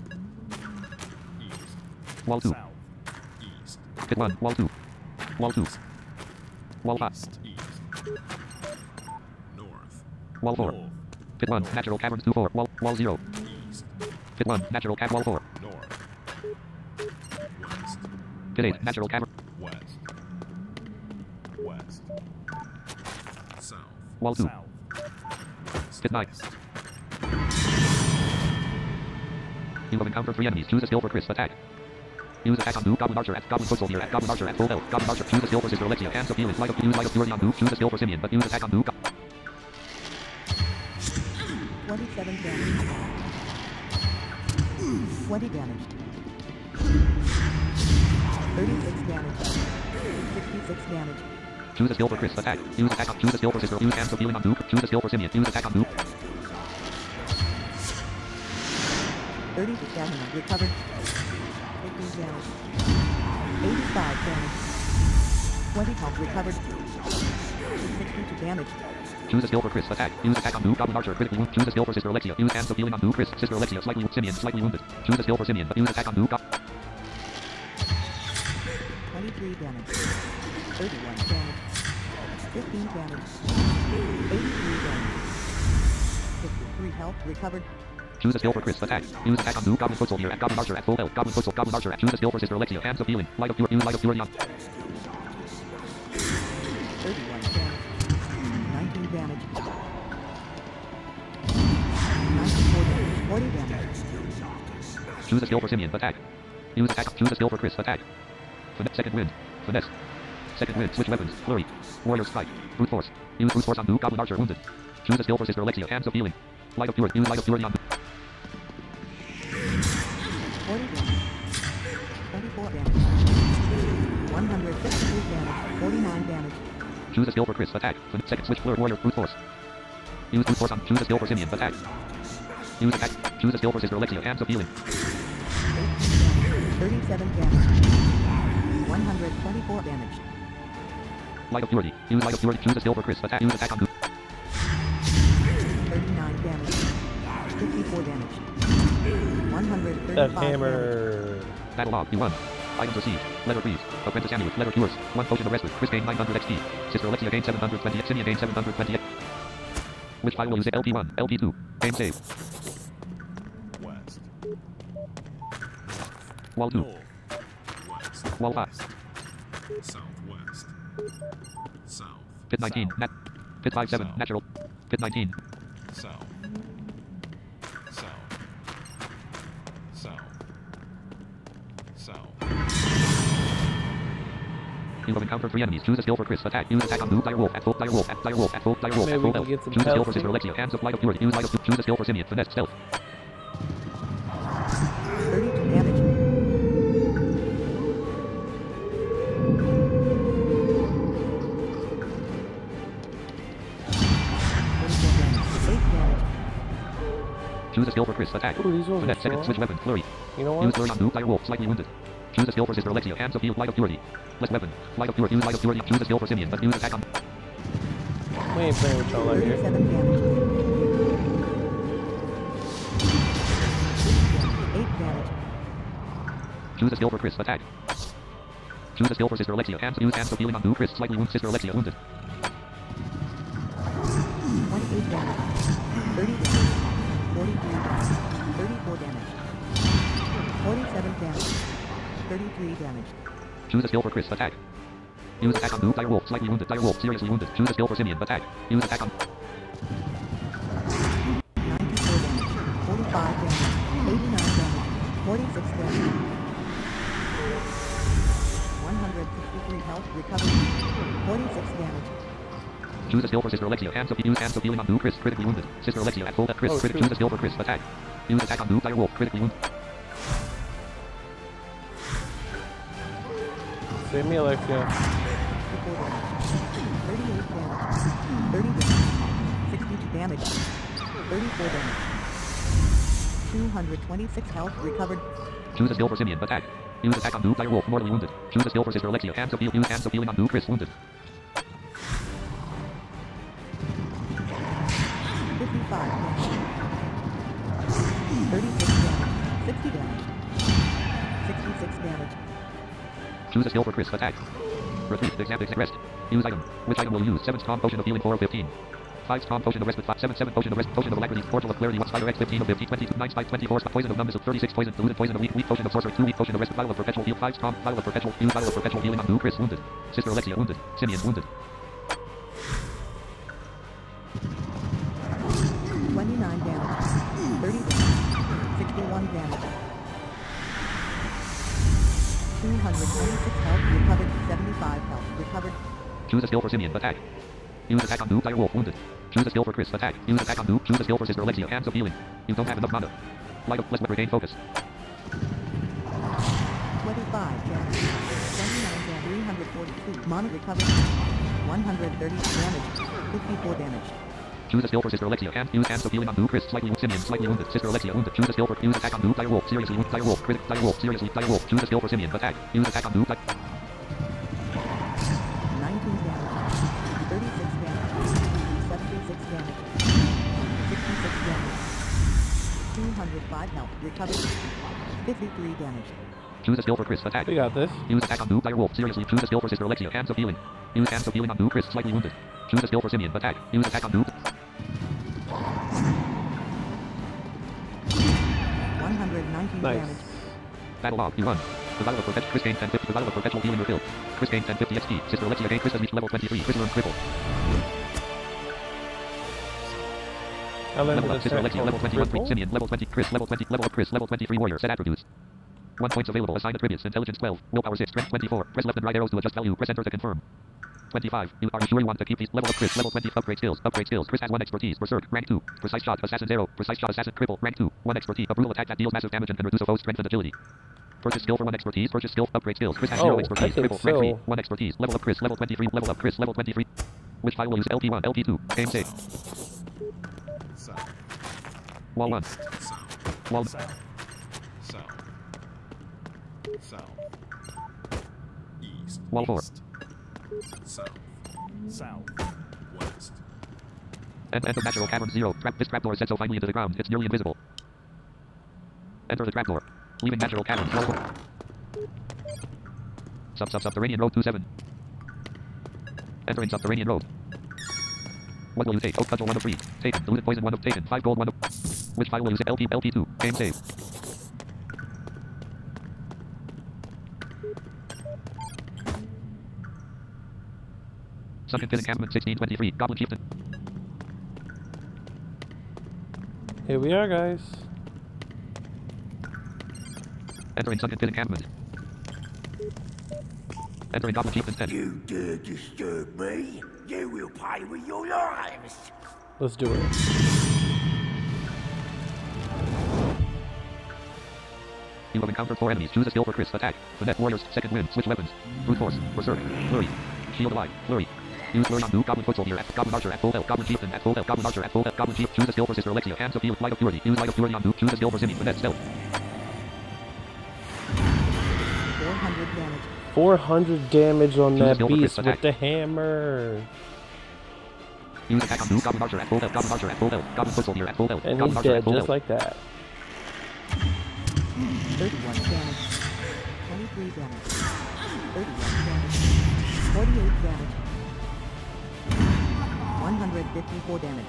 [SPEAKER 5] East.
[SPEAKER 2] Wall 2.
[SPEAKER 6] South.
[SPEAKER 5] East.
[SPEAKER 2] Pit 1. Wall 2. Wall 2. Wall 5.
[SPEAKER 5] East. North.
[SPEAKER 2] Wall 4.
[SPEAKER 6] North.
[SPEAKER 2] Pit 1. Natural caverns 2 4. Wall 0.
[SPEAKER 5] East.
[SPEAKER 2] Pit 1. Natural cave. Wall 4.
[SPEAKER 5] North. West.
[SPEAKER 2] Pit 8.
[SPEAKER 6] West.
[SPEAKER 2] Natural cavern.
[SPEAKER 5] West. West. South.
[SPEAKER 2] Wall 2.
[SPEAKER 6] South.
[SPEAKER 2] Pit 9. You have encountered 3 enemies. Choose a skill for Chris. Attack. Use attack on noob. Goblin archer at Goblin foot soldier at Goblin archer at full health. Goblin archer. Choose a skill for Sister Alexia. Hands of healing. Light of use light of purity on noob. Choose a skill for Simeon, but use attack on noob.
[SPEAKER 8] 27 damage. 20 damage. 36 damage. 66 damage.
[SPEAKER 2] Choose a skill for Chris. Attack. Use attack on. Choose a skill for Sister. Use hands of healing on noob. Choose a skill for Simeon. Use attack on noob.
[SPEAKER 8] 30 to stamina. Recovered. 15 damage. 85 damage. 20 health recovered. 62 damage.
[SPEAKER 2] Choose a skill for Chris. Attack. Use attack on noob. Goblin archer. Critically wound. Choose a skill for Sister Alexia. Use hands of healing on noob. Chris. Sister Alexia. Slightly wounded. Simeon. Slightly wounded. Choose a skill for Simeon, but use attack on noob.
[SPEAKER 8] 23 damage. 31 damage. 15 damage. 83 damage. 53 health recovered.
[SPEAKER 2] Choose a skill for Chris. Attack. Use attack on noob. Goblin foot soldier at Goblin archer at full health. Goblin foot soldier. Goblin archer at. Choose a skill for Sister Alexia. Hands of healing. Light of purity. Use light of purity on.
[SPEAKER 8] 31 damage. 19 damage. 94 damage. 40 damage.
[SPEAKER 2] Choose a skill for Simeon. Attack. Use attack. Choose a skill for Chris. Attack. Second wind. Finesse. Second wind. Switch weapons. Flurry. Warrior strike. Brute force. Use brute force on noob. Goblin archer wounded. Choose a skill for Sister Alexia. Hands of healing. Light of purity. Use light of purity on noob.
[SPEAKER 8] 40 damage. 24 damage. 152 damage. 49 damage.
[SPEAKER 2] Choose a skill for Chris. Attack. Second switch flare. Warrior. Brute force. Use brute force on. Choose a skill for Simeon. Attack. Use attack. Choose a skill for Sister Alexia. Hands of healing.
[SPEAKER 8] 37 damage. 124 damage.
[SPEAKER 2] Light of purity. Use light of purity. Choose a skill for Chris. Attack. Use attack on noob.
[SPEAKER 8] 39 damage. 54 damage. 135
[SPEAKER 1] That
[SPEAKER 8] damage.
[SPEAKER 1] hammer.
[SPEAKER 2] Battle log. You won. Items received. Letter freeze. Apprentice amulet. Letter cures. 1 potion of respite. Chris gained 900 XP. Sister Alexia gained 720. Simeon gained 720. Which file will use it? LP1. LP2. Game save.
[SPEAKER 5] West.
[SPEAKER 2] Wall 2.
[SPEAKER 5] North. West.
[SPEAKER 2] Wall 5.
[SPEAKER 5] Southwest. South.
[SPEAKER 2] Pit 19. Nat. Pit 57.
[SPEAKER 5] South.
[SPEAKER 2] Natural. Pit 19.
[SPEAKER 5] South. South. South. South.
[SPEAKER 2] You have encountered 3 enemies. Choose a skill for Chris. Attack. Use attack on noob. Dire wolf. At full. Dire wolf. At dire wolf. At full. Dire wolf.
[SPEAKER 1] Maybe
[SPEAKER 2] At
[SPEAKER 1] we
[SPEAKER 2] full
[SPEAKER 1] can
[SPEAKER 2] health.
[SPEAKER 1] get some
[SPEAKER 2] Choose a skill for
[SPEAKER 1] health
[SPEAKER 2] Sister
[SPEAKER 1] here.
[SPEAKER 2] Alexia. Hands of light of purity. Use light of. Choose a skill for Simeon. Finesse. Stealth.
[SPEAKER 8] 32 damage. 8 damage.
[SPEAKER 2] Choose a skill for Chris. Attack.
[SPEAKER 1] Ooh, these ones are
[SPEAKER 2] Finesse. Second
[SPEAKER 1] strong.
[SPEAKER 2] switch weapon. Flurry.
[SPEAKER 1] You know
[SPEAKER 2] Use
[SPEAKER 1] what?
[SPEAKER 2] flurry on noob. Dire wolf. Slightly wounded. Choose a skill for Sister Alexia. Hands of healed. Light of purity. Less weapon. Light of purity. Use light of purity. Choose a skill for Simeon, but use attack on.
[SPEAKER 1] We ain't playing with y'all out here.
[SPEAKER 8] 37 damage. 8 damage.
[SPEAKER 2] Choose a skill for Chris. Attack. Choose a skill for Sister Alexia. Hands use hands of healing on new Chris. Slightly wound Sister Alexia. Wounded.
[SPEAKER 8] 28 damage. 30 damage. 43 damage. 34 damage. 47 damage. 33 damage.
[SPEAKER 2] Choose a skill for Chris. Attack. Use attack on new Dire Wolf. Slightly wounded. Dire Wolf. Seriously wounded. Choose a skill for Simeon. Attack. Use attack on...
[SPEAKER 8] 94 damage. 45 damage. 89 damage. 46 damage. 163 health recovered. 46 damage.
[SPEAKER 2] Choose a skill for Sister Alexia. Hands of healing on new Chris. Critically wounded. Sister Alexia at full Chris.
[SPEAKER 1] Oh,
[SPEAKER 2] Choose a skill for Chris. Attack. Use attack on new Dire Wolf. Critically wounded.
[SPEAKER 1] Save me, Alexia.
[SPEAKER 8] 64 damage. 38 damage. 30 damage. 62 damage. 34 damage. 226 health recovered.
[SPEAKER 2] Choose a skill for Simeon. Attack. Use attack on new Dire Wolf. Mortally wounded. Choose a skill for Sister Alexia. Hands of healing on new Chris. Wounded.
[SPEAKER 8] 55 damage. 36 damage. 60 damage. 66 damage.
[SPEAKER 2] Choose a skill for Chris. Attack. Retreat. Examine. Rest. Use item. Which item will you use? 7 strong potion of healing 4 of 15. 5 strong potion of rest with 5. 7 potion of rest. Potion of alacrity. Portal of clarity. 1 spider X 15 of 50. 22. 9 spike 24. Poison of numbness of 36. Poison. Diluted poison of weak potion of sorcerer. 2 weak potion of rest. Vial of perpetual heal. 5 strong. Vial of perpetual. Use vial of perpetual healing on new Chris. Wounded. Sister Alexia. Wounded. Simeon. Wounded.
[SPEAKER 8] 29 damage. 30 damage. 61 damage. 226 health recovered. 75 health recovered.
[SPEAKER 2] Choose a skill for Simeon. Attack. Use attack on new Dire Wolf. Wounded. Choose a skill for Chris. Attack. Use attack on new. Choose a skill for Sister Alexia. Hands of healing. You don't have enough mana. Light of let's regain focus.
[SPEAKER 8] 25 damage. 29 damage. 342 mana recovered. 130 damage. 54 damage.
[SPEAKER 2] Choose a skill for Sister Alexia. Use hands of healing on new Chris. Slightly wounded. Simeon. Slightly wounded. Sister Alexia. Wounded. Choose a skill for. Use attack on new Dire Wolf. Seriously wounded. Dire Wolf. Critic. Dire Wolf. Seriously. Dire Wolf. Choose a skill for Simeon. Attack. Use attack on new.
[SPEAKER 8] 19 damage. 36 damage. 76 damage. 66 damage. 205 health recovered. 53 damage.
[SPEAKER 2] Choose a skill for Chris. Attack.
[SPEAKER 1] We got this.
[SPEAKER 2] Use attack on new Dire Wolf. Seriously. Choose a skill for Sister Alexia. Hands of healing. Use hands of healing on new Chris. Slightly wounded. Choose a skill for Simeon. Attack. Use attack on new.
[SPEAKER 8] 119
[SPEAKER 1] Nice.
[SPEAKER 8] damage.
[SPEAKER 2] Battle log. You run. The Vial of Perpetual. Chris gained 1050. The Vial of Perpetual Healing refilled. Chris gained 1050 XP. Sister Alexia gained. Chris has reached level 23. Chris learned cripple.
[SPEAKER 1] I learned
[SPEAKER 2] Level up.
[SPEAKER 1] this
[SPEAKER 2] Sister Alexia level 21.
[SPEAKER 1] cripple.
[SPEAKER 2] Simeon level 20. Chris level 20. Level up. Chris level 23 warrior. Set attributes. 1 points available. Assigned attributes. Intelligence 12. Willpower 6. Strength 24. Press left and right arrows to adjust value. Press enter to confirm. 25. Are you sure you want to keep these? Level up Chris. Level 20. Upgrade skills. Upgrade skills. Chris has 1 expertise. Berserk. Rank 2. Precise shot. Assassin's arrow. Precise shot. Assassin. Cripple. Rank 2. 1 expertise. A brutal attack that deals massive damage and can reduce a foe's strength and agility. Purchase skill for 1 expertise. Purchase skill. Upgrade skills. Chris has 0
[SPEAKER 1] Oh,
[SPEAKER 2] expertise.
[SPEAKER 1] I think
[SPEAKER 2] Cripple. Rank 3.
[SPEAKER 1] so.
[SPEAKER 2] 1 expertise. Level up Chris. Level 23. Level up Chris. Level 23. Which file will use? LP1. LP2. Game save.
[SPEAKER 5] South.
[SPEAKER 2] Wall 1.
[SPEAKER 5] South.
[SPEAKER 2] Wall.
[SPEAKER 5] South. South. East.
[SPEAKER 2] Wall 4.
[SPEAKER 5] East. South. South. West.
[SPEAKER 2] Enter natural cavern 0. This trapdoor is set so finely into the ground, it's nearly invisible. Enter the trapdoor. Leaving natural cavern. Wall 4. Subterranean road 27. Entering subterranean road. What will you take? Oak cudgel 1 of 3. Taken. Diluted poison 1 of taken. 5 gold 1 of. Which file will use? LP2. Game save. Sunken Pit Encampment 1623. Goblin Chieftain.
[SPEAKER 1] Here we are, guys.
[SPEAKER 2] Entering Sunken Pit Encampment. Entering Goblin Chieftain's tent.
[SPEAKER 4] You dare disturb me? You will pay with your lives.
[SPEAKER 1] Let's do it.
[SPEAKER 2] You have encountered 4 enemies. Choose a skill for Chris. Attack. The Net Warriors. Second Wind. Switch weapons. Brute Force. Berserk. Flurry. Shield Alive. Flurry. Use Flurry on new Goblin Foot Soldier at Goblin Archer at full health. Goblin Chieftain at full health. Goblin Archer at full health. Goblin Chief. Choose a skill for Sister Alexia. Hands of Healing. Light of Purity. Use Light of Purity on new. Choose a skill for Zimmy. The Net Stealth.
[SPEAKER 8] 400 damage.
[SPEAKER 1] 400 damage on that
[SPEAKER 2] skill for
[SPEAKER 1] beast
[SPEAKER 2] Chris.
[SPEAKER 1] with
[SPEAKER 2] Attack.
[SPEAKER 1] the hammer.
[SPEAKER 2] Use attack on new Goblin Archer at full health. Goblin Archer at full health. Goblin Foot Soldier at full health.
[SPEAKER 1] And
[SPEAKER 2] Goblin
[SPEAKER 1] he's
[SPEAKER 2] Archer at
[SPEAKER 1] dead
[SPEAKER 2] full
[SPEAKER 1] just
[SPEAKER 2] health.
[SPEAKER 1] like that.
[SPEAKER 8] 31 damage. 33 damage. 31 damage. 48 damage. 154 damage.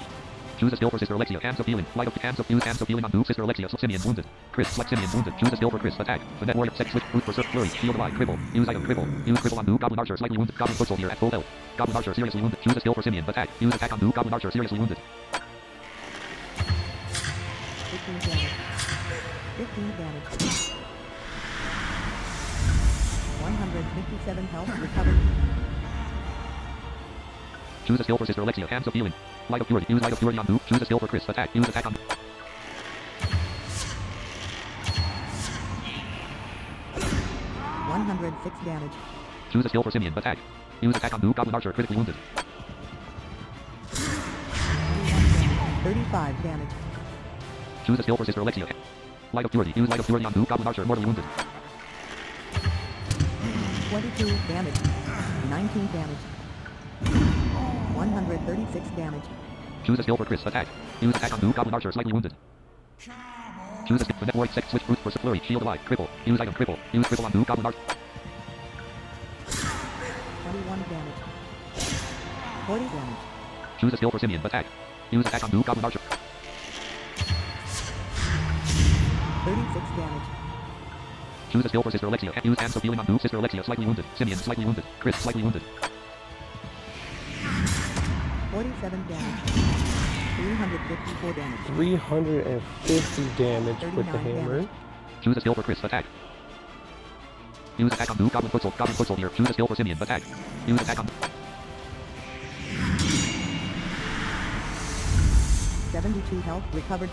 [SPEAKER 2] Choose a skill for Sister Alexia. Hands of healing. Light of hands of healing on move. Sister Alexia. Simeon wounded. Chris. Select Simeon wounded. Choose a skill for Chris. Attack. The net warrior. Sex switch. Brute berserk. Flurry. Shield alive. Cripple. Use item. Cripple. Use cripple on move. Goblin archer. Slightly wounded. Goblin foot soldier at full health. Goblin archer. Seriously wounded. Choose a skill for Simeon. Attack. Use attack on move. Goblin archer. Seriously wounded.
[SPEAKER 8] 15 damage. 15 damage. 157 health recovered.
[SPEAKER 2] Choose a skill for Sister Alexia. Hands of healing. Light of purity. Use light of purity on move. Choose a skill for Chris. Attack. Use attack on.
[SPEAKER 8] 106 damage.
[SPEAKER 2] Choose a skill for Simeon. Attack. Use attack on move. Goblin archer. Critically wounded.
[SPEAKER 8] 35 damage.
[SPEAKER 2] Choose a skill for Sister Alexia. Light of purity. Use light of purity on move. Goblin archer. Mortally wounded.
[SPEAKER 8] 22 damage. 19 damage. 136 damage.
[SPEAKER 2] Choose a skill for Chris. Attack. Use attack on move. Goblin archer. Slightly wounded. Choose a skill for network. Sex switch. Brute berserk. Flurry. Shield alive. Cripple. Use item. Cripple. Use cripple on move. Goblin archer.
[SPEAKER 8] 21 damage. 40 damage.
[SPEAKER 2] Choose a skill for Simeon. Attack. Use attack on move. Goblin archer.
[SPEAKER 8] 36 damage.
[SPEAKER 2] Choose a skill for Sister Alexia. Use hands of healing on move. Sister Alexia. Slightly wounded. Simeon. Slightly wounded. Chris. Slightly wounded.
[SPEAKER 8] 47 damage. 354 damage.
[SPEAKER 1] 350 damage with the
[SPEAKER 8] 39
[SPEAKER 1] hammer.
[SPEAKER 8] damage.
[SPEAKER 2] Choose a skill for Chris. Attack. Use attack on move. Goblin foot soldier. Goblin foot soldier. Choose a skill for Simeon. Attack. Use attack on.
[SPEAKER 8] 72 health recovered.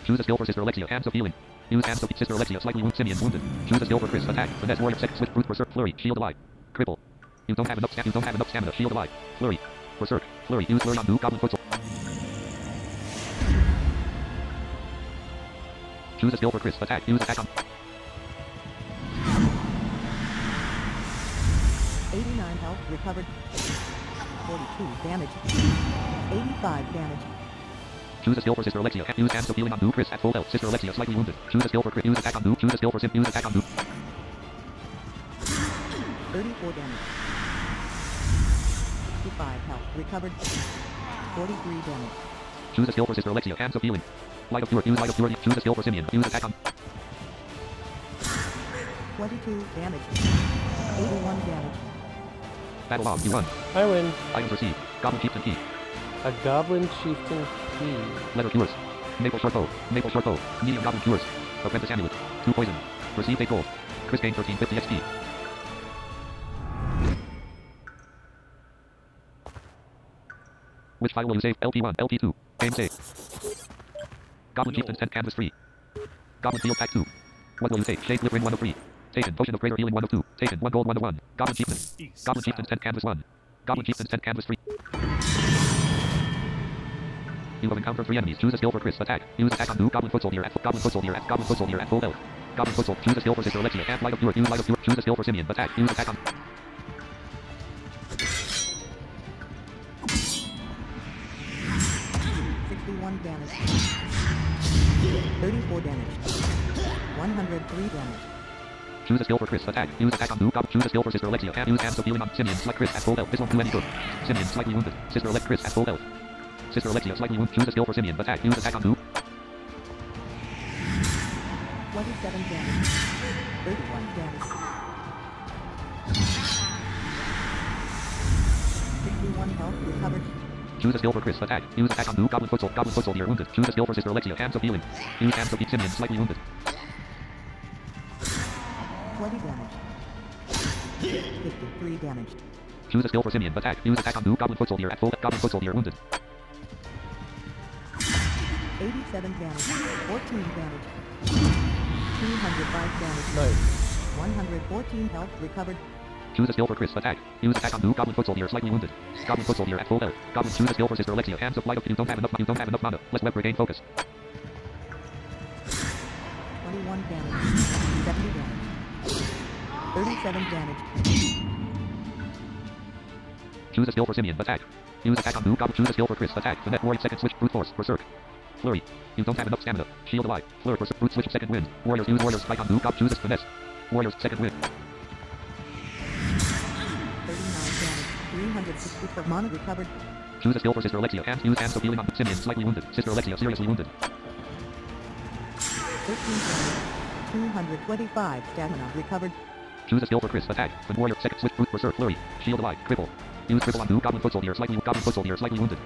[SPEAKER 2] Choose a skill for Sister Alexia. Hands of healing. Use hands of Sister Alexia. Slightly wounded. Simeon wounded. Choose a skill for Chris. Attack. The net warrior. Sex switch. Brute berserk. Flurry. Shield alive. Cripple. You don't have enough stamina. Shield alive. Flurry. Berserk. Flurry. Use flurry on move. Goblin foot soldier. Choose a skill for Chris. Attack. Use attack on.
[SPEAKER 8] 89 health recovered. 42 damage. 85 damage.
[SPEAKER 2] Choose a skill for Sister Alexia. Use hands of healing on move. Chris at full health. Sister Alexia. Slightly wounded. Choose a skill for Chris. Use attack on move. Choose a skill for Sim. Use attack on move.
[SPEAKER 8] 34 damage. 65 health recovered. 43 damage.
[SPEAKER 2] Choose a skill for Sister Alexia. Hands of healing. Light of purity. Use light of purity. Choose a skill for Simeon. Use attack on.
[SPEAKER 8] 22 damage. 81 damage.
[SPEAKER 2] Battle log. You won.
[SPEAKER 1] I win.
[SPEAKER 2] Items received. Goblin chieftain key.
[SPEAKER 1] A goblin chieftain key.
[SPEAKER 2] Leather cures. Maple short bow. Maple short bow. Medium goblin cures. Apprentice amulet. 2 poison. Received 8 gold. Chris gained 1350 XP. Which file will you save? LP1, LP2. Game save. Goblin chieftain 10 canvas free. Goblin field pack 2. What will you take? Shade ring 1 of 3. Taken. Potion of greater healing 1 of 2. Taken. 1 gold 1 of 1. Goblin chieftain.
[SPEAKER 5] East.
[SPEAKER 2] Goblin chieftain 10 canvas 1. Goblin chieftain 10 canvas free. You have encountered 3 enemies. Choose a skill for Chris. Attack. Use attack on move. Goblin foot soldier at Goblin foot soldier at Goblin foot soldier at full health. Goblin foot soldier. Choose a skill for Sister Alexia. And light of purity. Use light of purity. Choose a skill for Simeon. Attack. Use attack on.
[SPEAKER 8] 61 damage. 34 damage. 103 damage.
[SPEAKER 2] Choose a skill for Chris. Attack. Use attack on move. Choose a skill for Sister Alexia. And use hands of healing on Simeon. Select Chris at full health. This won't do any good. Simeon slightly wounded. Sister Alexia. Chris at full health. Sister Alexia slightly wounded. Choose a skill for Simeon. Attack. Use attack on move.
[SPEAKER 8] 27 damage. 31 damage. 61 health recovered.
[SPEAKER 2] Choose a skill for Chris. Attack. Use attack on move. Goblin foot soldier wounded. Choose a skill for Sister Alexia. Hands of healing. Use hands of Simeon slightly wounded.
[SPEAKER 8] 20 damage. 53 damage.
[SPEAKER 2] Choose a skill for Simeon. Attack. Use attack on move. Goblin foot soldier at full. Goblin foot soldier wounded.
[SPEAKER 8] 87 damage. 14 damage. 205 damage.
[SPEAKER 1] Nice.
[SPEAKER 8] 114 health recovered.
[SPEAKER 2] Choose a skill for Chris. Attack. Use attack on move. Goblin foot soldier slightly wounded. Goblin foot soldier at full health. Goblin. Choose a skill for Sister Alexia. Hands of light of. You don't have enough mana. Let's web regain focus.
[SPEAKER 8] 21 damage. 70 damage. 37 damage.
[SPEAKER 2] Choose a skill for Simeon. Attack. Use attack on move. Goblin. Choose a skill for Chris. Attack. The net warrior second switch. Brute force. Berserk. Flurry. You don't have enough stamina. Shield alive. Flurry for root switch second wind. Warriors use warriors strike on move. God chooses finesse. Warriors second wind.
[SPEAKER 8] 39 damage. 364 mana recovered.
[SPEAKER 2] Choose a skill for Sister Alexia. Hands use hands of healing on Simeon slightly wounded. Sister Alexia seriously wounded.
[SPEAKER 8] 13 damage. 225 stamina recovered.
[SPEAKER 2] Choose a skill for Chris. Attack. When warrior second switch brute berserk flurry. Shield alive. Cripple. Use cripple on move. Goblin foot soldier slightly wounded.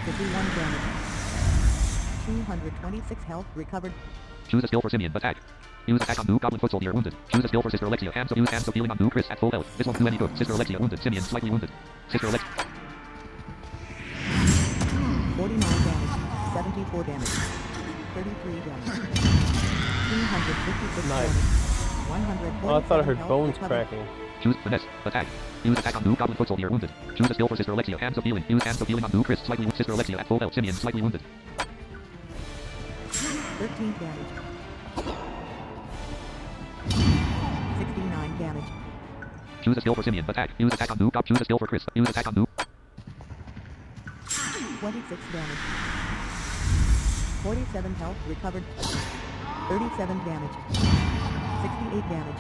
[SPEAKER 8] 51 damage. 226 health recovered.
[SPEAKER 2] Choose a skill for Simeon. Attack. Use attack on move. Goblin foot soldier wounded. Choose a skill for Sister Alexia. Hands of healing on move. Chris at full health. This won't do any good. Sister Alexia wounded. Simeon slightly wounded. Sister Alexia.
[SPEAKER 8] 49 damage. 74 damage. 33 damage. 256
[SPEAKER 1] Nice.
[SPEAKER 8] damage. 147
[SPEAKER 1] Oh, I thought I heard
[SPEAKER 8] health
[SPEAKER 1] bones
[SPEAKER 8] recovered.
[SPEAKER 1] cracking.
[SPEAKER 2] Choose finesse. Attack. Use attack on move. Goblin foot soldier wounded. Choose a skill for Sister Alexia. Hands of healing. Use hands of healing on move. Chris slightly wounded. Sister Alexia at full health. Simeon slightly wounded.
[SPEAKER 8] 13 damage. 69 damage.
[SPEAKER 2] Choose a skill for Simeon. Attack. Use attack on move. Choose a skill for Chris. Use attack on move.
[SPEAKER 8] 26 damage. 47 health recovered. 37 damage. 68 damage.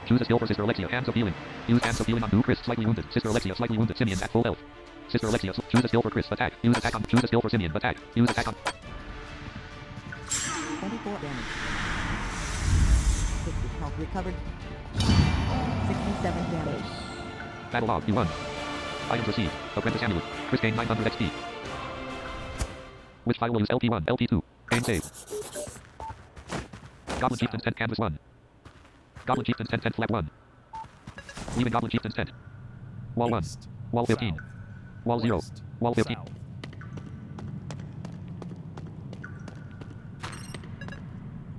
[SPEAKER 2] Choose a skill for Sister Alexia. Hands of healing. Use hands of healing on move. Chris slightly wounded. Sister Alexia slightly wounded. Simeon at full health. Sister Alexia. Choose a skill for Chris. Attack. Use attack on. Choose a skill for Simeon. Attack. Use attack on.
[SPEAKER 8] 24 damage. 60 health recovered. 67 damage.
[SPEAKER 2] Battle log. You won. Items received. Apprentice amulet. Chris gained 900 XP. Which file will use LP1, LP2? Game save. Goblin Chieftain's tent canvas 1. Goblin Chieftain's tent flap 1. Leaving Goblin Chieftain's tent. Wall 1.
[SPEAKER 5] East.
[SPEAKER 2] Wall 15.
[SPEAKER 5] South.
[SPEAKER 2] Wall 0.
[SPEAKER 5] West.
[SPEAKER 2] Wall 15.
[SPEAKER 5] South.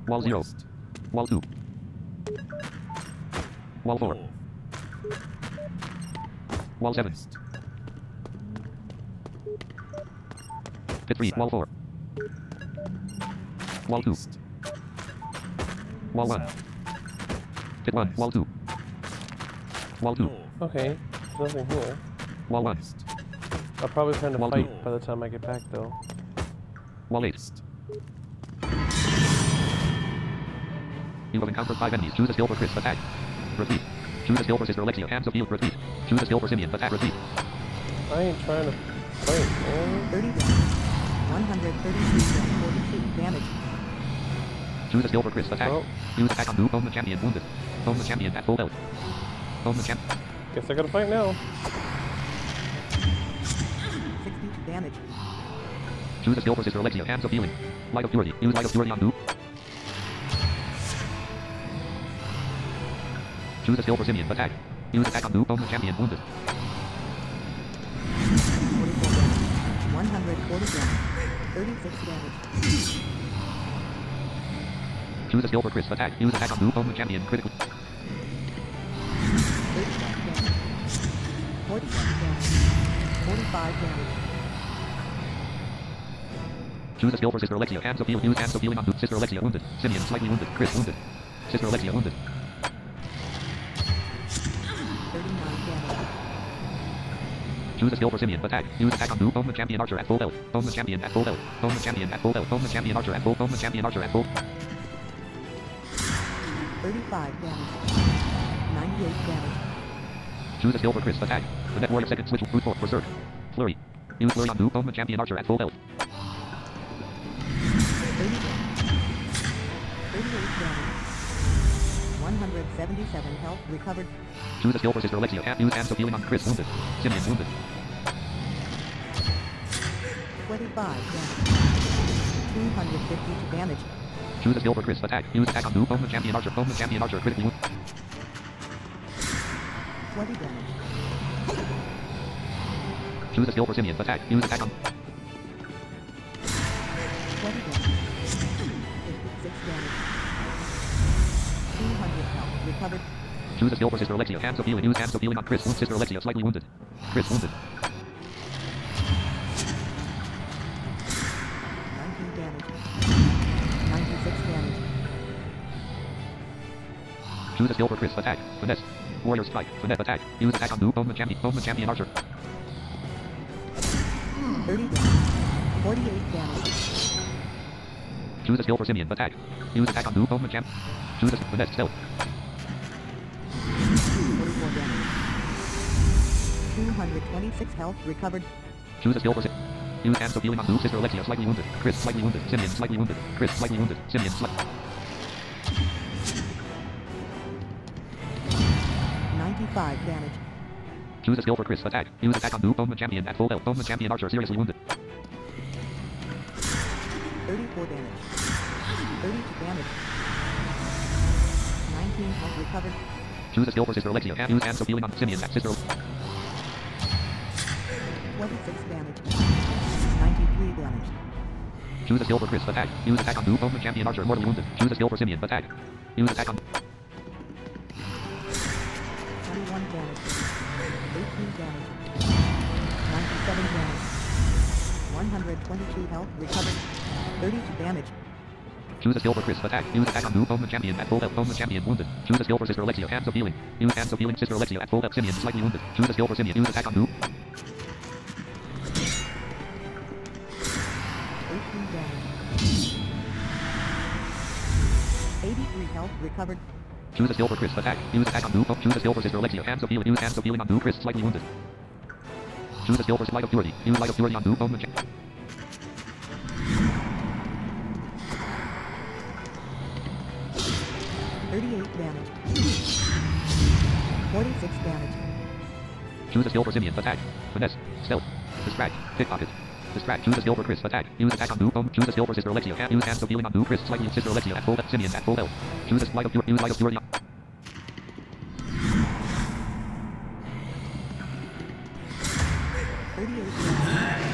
[SPEAKER 2] Wall 0.
[SPEAKER 5] West.
[SPEAKER 2] Wall 2. Wall 4.
[SPEAKER 5] North.
[SPEAKER 2] Wall 7.
[SPEAKER 5] West.
[SPEAKER 2] Pit 3. Wall 4. Wall 2.
[SPEAKER 5] East.
[SPEAKER 2] Wall 1.
[SPEAKER 5] South.
[SPEAKER 2] Pit 1. Wall 2. Wall 2.
[SPEAKER 5] North.
[SPEAKER 1] Okay, there's nothing here.
[SPEAKER 2] Wall 1.
[SPEAKER 5] West.
[SPEAKER 1] I'll probably find a
[SPEAKER 2] Wall
[SPEAKER 1] fight
[SPEAKER 5] two.
[SPEAKER 1] by the time I get back, though.
[SPEAKER 2] Wall 8.
[SPEAKER 5] East.
[SPEAKER 2] You have encountered 5 enemies. Choose a skill for Chris. Attack. Repeat. Choose a skill for Sister Alexia. Hands of heal. Repeat. Choose a skill for Simeon. Attack. Repeat.
[SPEAKER 1] I ain't trying to fight, man.
[SPEAKER 8] 30 damage. 132 damage.
[SPEAKER 2] Choose a skill for Chris. Attack.
[SPEAKER 1] Oh.
[SPEAKER 2] Use attack on move. Own the champion. Wounded. Own the champion at full health. Own the champ.
[SPEAKER 1] Guess I gotta fight now.
[SPEAKER 8] 62 damage.
[SPEAKER 2] Choose a skill for Sister Alexia. Hands of healing. Light of purity. Use light of purity on move. Choose a skill for Simeon. Attack. Use attack on move. Own the champion. Wounded.
[SPEAKER 8] 44 damage. 140 damage. 36 damage.
[SPEAKER 2] Choose a skill for Chris. Attack. Use attack on move. Own the champion. Critical.
[SPEAKER 8] 35 damage. 41 damage. 45 damage.
[SPEAKER 2] Choose a skill for Sister Alexia. Hands of healing. Use hands of healing on move. Sister Alexia wounded. Simeon slightly wounded. Chris wounded. Sister Alexia wounded.
[SPEAKER 8] 39 damage.
[SPEAKER 2] Choose a skill for Simeon. Attack. Use attack on move. Own the champion archer at full health. Own the champion at full health. Own the champion at full health. Own the champion archer at full. Own the champion archer at full.
[SPEAKER 8] 35 damage. 98 damage.
[SPEAKER 2] Choose a skill for Chris. Attack. The net warrior second switch. Brute force. Berserk. Flurry. Use flurry on move. Own the champion archer at full health.
[SPEAKER 8] 30 damage. 38 damage. 177 health recovered.
[SPEAKER 2] Choose a skill for Sister Alexia. Use hands of healing on Chris wounded. Simeon wounded.
[SPEAKER 8] 25 damage. 252 damage.
[SPEAKER 2] Choose a skill for Chris. Attack. Use attack on move. Own the champion archer. Own the champion archer. Critically wounded.
[SPEAKER 8] 20 damage.
[SPEAKER 2] Choose a skill for Simeon. Attack. Use attack on.
[SPEAKER 8] 20 damage. 56 damage. 200 health recovered.
[SPEAKER 2] Choose a skill for Sister Alexia. Hands of healing. Use hands of healing on Chris. Wound Sister Alexia slightly wounded. Chris wounded.
[SPEAKER 8] 19 damage. 96 damage.
[SPEAKER 2] Choose a skill for Chris. Attack. Finesse. Warrior strike. Finesse attack. Use attack on move. Own the champion. Own the champion archer.
[SPEAKER 8] 30 damage. 48 damage.
[SPEAKER 2] Choose a skill for Simeon. Attack. Use attack on noob. Home champ. Choose a finesse stealth.
[SPEAKER 8] 44 damage. 226 health recovered.
[SPEAKER 2] Choose a skill for Simeon. Use hands of healing on noob. Sister Alexia slightly wounded. Chris slightly wounded. Simeon slightly wounded. Chris slightly wounded. Simeon slightly.
[SPEAKER 8] 95 damage.
[SPEAKER 2] Choose a skill for Chris. Attack. Use attack on noob. Home champion at full health. Home champion archer seriously wounded.
[SPEAKER 8] 34 damage. 32 damage. 19 health recovered.
[SPEAKER 2] Choose a skill for Sister Alexia. Use hands of healing on Simeon at Sister.
[SPEAKER 8] 26 damage. 93 damage.
[SPEAKER 2] Choose a skill for Chris. Attack. Use attack on noob. Home champion archer mortally wounded. Choose a skill for Simeon. Attack. Use attack on.
[SPEAKER 8] 21 damage. 18 damage. 97 damage. 122 health recovered. 32 damage.
[SPEAKER 2] Choose a skill for Chris. Attack. Use attack on noob. Home champion at full health. Home champion wounded. Choose a skill for Sister Alexia. Hands of healing. Use hands of healing. Sister Alexia at full health. Simeon slightly wounded. Choose a skill for Simeon. Use attack on noob.
[SPEAKER 8] 18 damage. 83 health recovered.
[SPEAKER 2] Choose a skill for Chris. Attack. Use attack on noob. Choose a skill for Sister Alexia. Hands of healing. Use hands of healing on noob. Chris slightly wounded. Choose a skill for Light of Purity. Use Light of Purity on noob. Home champion.
[SPEAKER 8] 38 damage. 46 damage.
[SPEAKER 2] Choose a skill for Simeon. Attack. Finesse. Stealth. Distract. Pickpocket. Distract. Choose a skill for Chris. Attack. Use attack on noob. Home. Choose a skill for Sister Alexia. Use hands of healing on noob. Chris slightly. Sister Alexia at full health. Simeon at full health. Choose a Light of Purity. Use Light of Purity on.
[SPEAKER 8] 38 damage.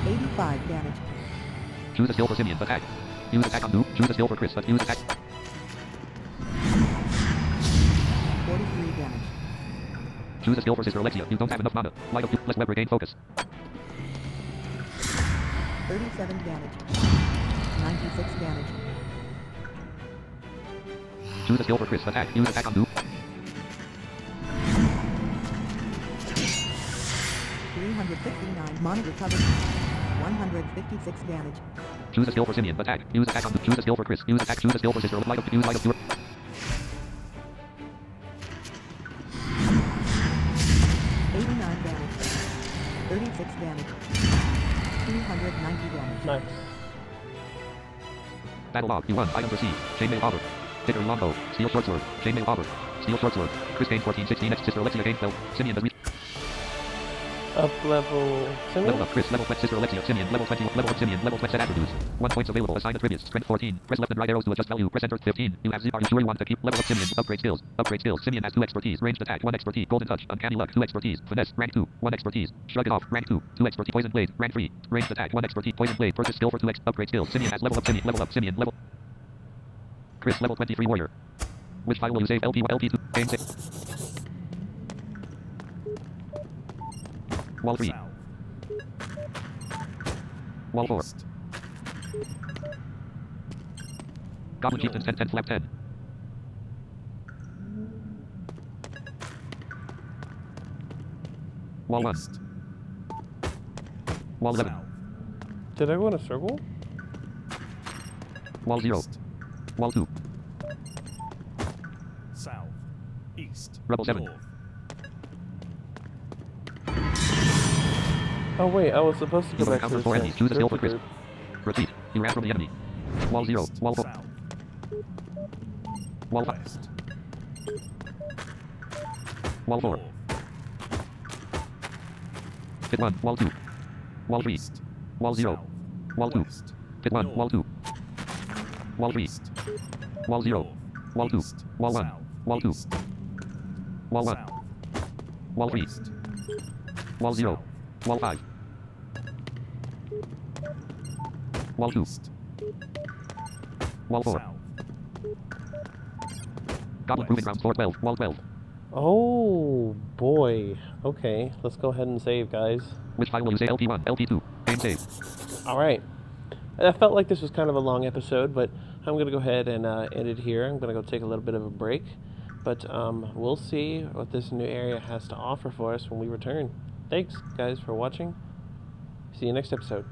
[SPEAKER 8] 85 damage.
[SPEAKER 2] Choose a skill for Simeon. Attack. Use attack on noob. Choose a skill for Chris. Use attack.
[SPEAKER 8] 43 damage.
[SPEAKER 2] Choose a skill for Sister Alexia. You don't have enough mana. Light of Let's web regain focus.
[SPEAKER 8] 37 damage. 96 damage.
[SPEAKER 2] Choose a skill for Chris. Attack. Use attack on noob.
[SPEAKER 8] 369 mana recovered. 156 damage.
[SPEAKER 2] Choose a skill for Simeon. Attack. Use attack on noob. Choose a skill for Chris. Use attack. Choose a skill for Sister. Light of Use Light of Purity.
[SPEAKER 8] 89 damage. 36 damage. 290 damage.
[SPEAKER 1] Nice.
[SPEAKER 2] Battle log. You won. Items received. Chainmail auger. Ticker longbow. Steel short sword. Chainmail auger. Steel short sword. Chris gained 1416 X. Sister Alexia gained 12. Simeon does.
[SPEAKER 1] Up level.
[SPEAKER 2] Level up Chris. Level 20. Sister Alexia. Simeon. Level 20. Level up Simeon. Level 20. Set attributes. 1 points available. Assigned attributes. Strength 14. Press left and right arrows to adjust value. Press enter 15. You have 0. Are you sure you want to keep? Level up Simeon. Upgrade skills. Upgrade skills. Simeon has 2 expertise. Ranged attack. 1 expertise. Golden touch. Uncanny luck. 2 expertise. Finesse. Rank 2. 1 expertise. Shrug it off. Rank 2. 2 expertise. Poison blade. Rank 3. Ranged attack. 1 expertise. Poison blade. Purchase skill for 2 upgrade skills. Simeon has level up Simeon. Level up Simeon. Level. Chris level 23 warrior. Which file will you save? LP2. Game save. Wall 3.
[SPEAKER 5] South.
[SPEAKER 2] Wall 4.
[SPEAKER 5] East.
[SPEAKER 2] Goblin chieftain 10 flap 10. Wall 1.
[SPEAKER 5] East.
[SPEAKER 2] Wall 11.
[SPEAKER 5] South.
[SPEAKER 1] Did I go in a circle?
[SPEAKER 2] Wall 0.
[SPEAKER 5] East.
[SPEAKER 2] Wall 2.
[SPEAKER 5] South. East.
[SPEAKER 2] Rebel 7.
[SPEAKER 5] North.
[SPEAKER 1] Oh wait, I was supposed to go
[SPEAKER 2] You
[SPEAKER 1] back to
[SPEAKER 2] encounter
[SPEAKER 1] the
[SPEAKER 2] 4 enemies. Choose a skill for Chris.
[SPEAKER 1] group.
[SPEAKER 2] Retreat. You ran from the enemy. Wall 0.
[SPEAKER 5] East.
[SPEAKER 2] Wall 4.
[SPEAKER 5] South.
[SPEAKER 2] Wall 5.
[SPEAKER 5] West.
[SPEAKER 2] Wall 4.
[SPEAKER 5] North.
[SPEAKER 2] Pit 1. Wall 2. Wall 3.
[SPEAKER 5] East.
[SPEAKER 2] Wall 0.
[SPEAKER 5] South.
[SPEAKER 2] Wall 2.
[SPEAKER 5] West.
[SPEAKER 2] Pit 1. Wall 2. Wall 3.
[SPEAKER 5] East.
[SPEAKER 2] Wall 0.
[SPEAKER 5] North.
[SPEAKER 2] Wall 2.
[SPEAKER 5] East.
[SPEAKER 2] Wall 1.
[SPEAKER 5] South.
[SPEAKER 2] Wall 2.
[SPEAKER 5] East.
[SPEAKER 2] Wall 1.
[SPEAKER 5] South.
[SPEAKER 2] Wall 3.
[SPEAKER 5] West.
[SPEAKER 2] Wall 0.
[SPEAKER 5] South.
[SPEAKER 2] Wall 5. Wall 2.
[SPEAKER 5] East.
[SPEAKER 2] Wall 4.
[SPEAKER 5] South.
[SPEAKER 2] Goblin proving grounds 412. Wall 12.
[SPEAKER 1] Oh boy. Okay, let's go ahead and save, guys.
[SPEAKER 2] Which file will you say? LP1, LP2. Game save.
[SPEAKER 1] Alright. I felt like this was kind of a long episode, but I'm going to go ahead and end it here. I'm going to go take a little bit of a break. But we'll see what this new area has to offer for us when we return. Thanks, guys, for watching. See you next episode.